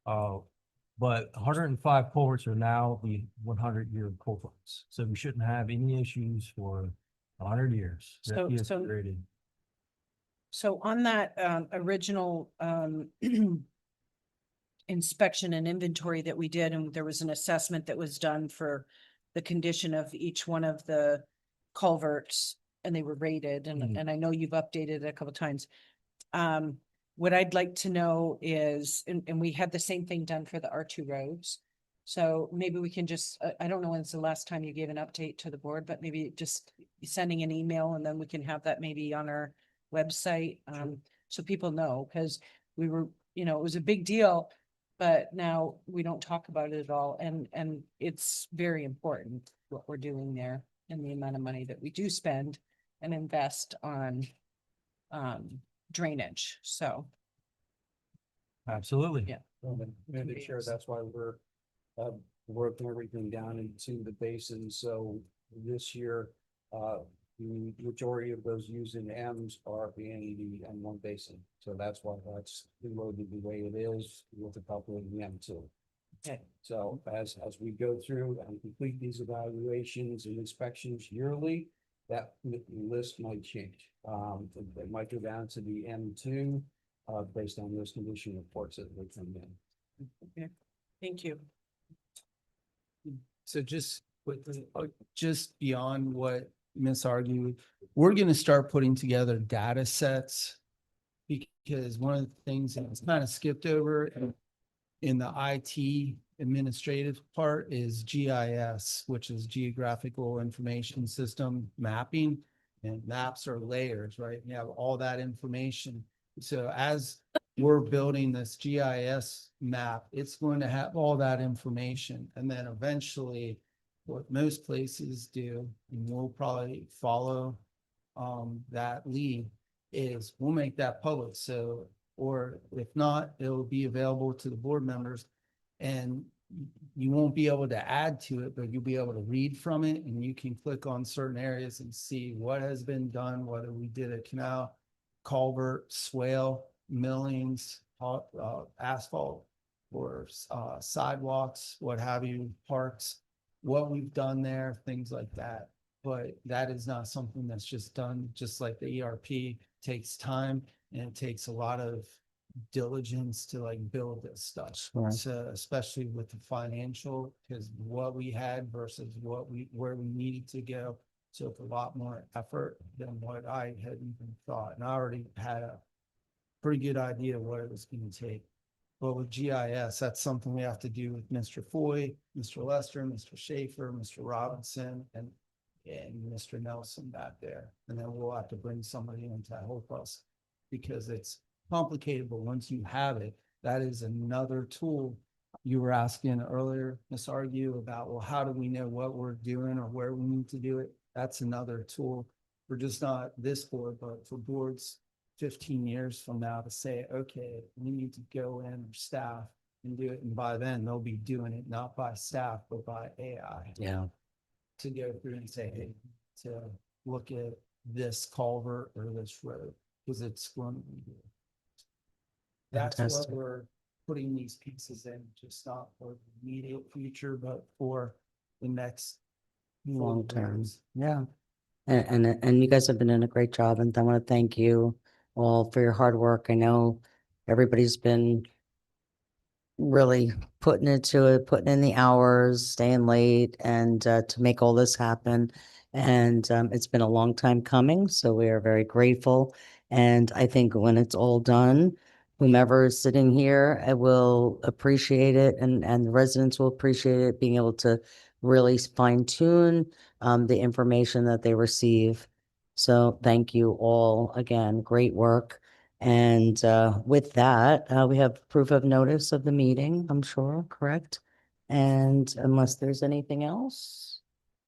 But 105 culverts are now the 100-year culverts. So we shouldn't have any issues for 100 years. So- That is so- graded. So on that original inspection and inventory that we did, and there was an assessment that was done for the condition of each one of the culverts, and they were rated, Mhm. and I know you've updated it a couple times. What I'd like to know is, and we had the same thing done for the R2 roads. So maybe we can just, I don't know when's the last time you gave an update to the board, but maybe just sending an email, and then we can have that maybe on our website, so people know, because we were, it was a big deal, but now we don't talk about it at all, and it's very important what we're doing there and the amount of money that we do spend and invest on drainage, so, Absolutely. yeah. Make sure that's why we're working everything down into the basin. So this year, the majority of those using M's are in the M1 basin. So that's why that's loaded the way it is with a couple of the M2. Okay. So as we go through and complete these evaluations and inspections yearly, that list might change. It might go down to the M2 based on those condition reports that they come in. Thank you. So just beyond what Ms. argued, we're gonna start putting together data sets. because one of the things that's kind of skipped over in the IT administrative part is GIS, which is Geographical Information System mapping. And maps are layers, right? You have all that information. So as we're building this GIS map, it's going to have all that information. And then eventually, what most places do, and we'll probably follow that lead, is we'll make that public. So, or if not, it'll be available to the board members. And you won't be able to add to it, but you'll be able to read from it, and you can click on certain areas and see what has been done, whether we did a canal, culvert, swale, millings, asphalt, or sidewalks, what have you, parks, what we've done there, things like that. But that is not something that's just done, just like the ERP takes time, and it takes a lot of diligence to like build this stuff. Sure. So especially with the financial, because what we had versus where we needed to go took a lot more effort than what I had even thought. And I already had a pretty good idea of what it was going to take. But with GIS, that's something we have to do with Mr. Foy, Mr. Lester, Mr. Schaefer, Mr. Robinson, and Mr. Nelson back there. And then we'll have to bring somebody in to help us, because it's complicated, but once you have it, that is another tool. You were asking earlier, Ms. Argue, about, well, how do we know what we're doing or where we need to do it? That's another tool for just not this board, but for boards 15 years from now to say, okay, we need to go in or staff and do it. And by then they'll be doing it not by staff, but by AI. Yeah. To go through and say, hey, to look at this culvert or this road, because it's going to be. That's what Fantastic. we're putting these pieces in, just not for the immediate future, but for the next. Long 40 term. years. Yeah. And you guys have been doing a great job, and I want to thank you all for your hard work. I know everybody's been really putting into it, putting in the hours, staying late, and to make all this happen. And it's been a long time coming, so we are very grateful. And I think when it's all done, whomever is sitting here will appreciate it, and the residents will appreciate it, being able to really fine tune the information that they receive. So thank you all again. Great work. And with that, we have proof of notice of the meeting, I'm sure, correct? And unless there's anything else,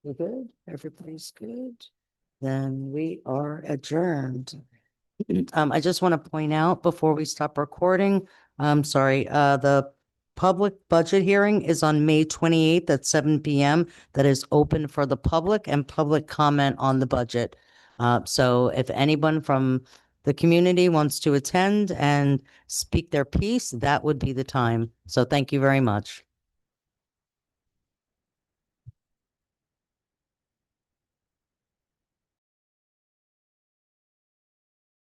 we're good? Everybody's good? Then we are adjourned. I just want to point out before we stop recording, the public budget hearing is on May 28th at 7 p.m. That is open for the public and public comment on the budget. So if anyone from the community wants to attend and speak their piece, that would be the time. So thank you very much.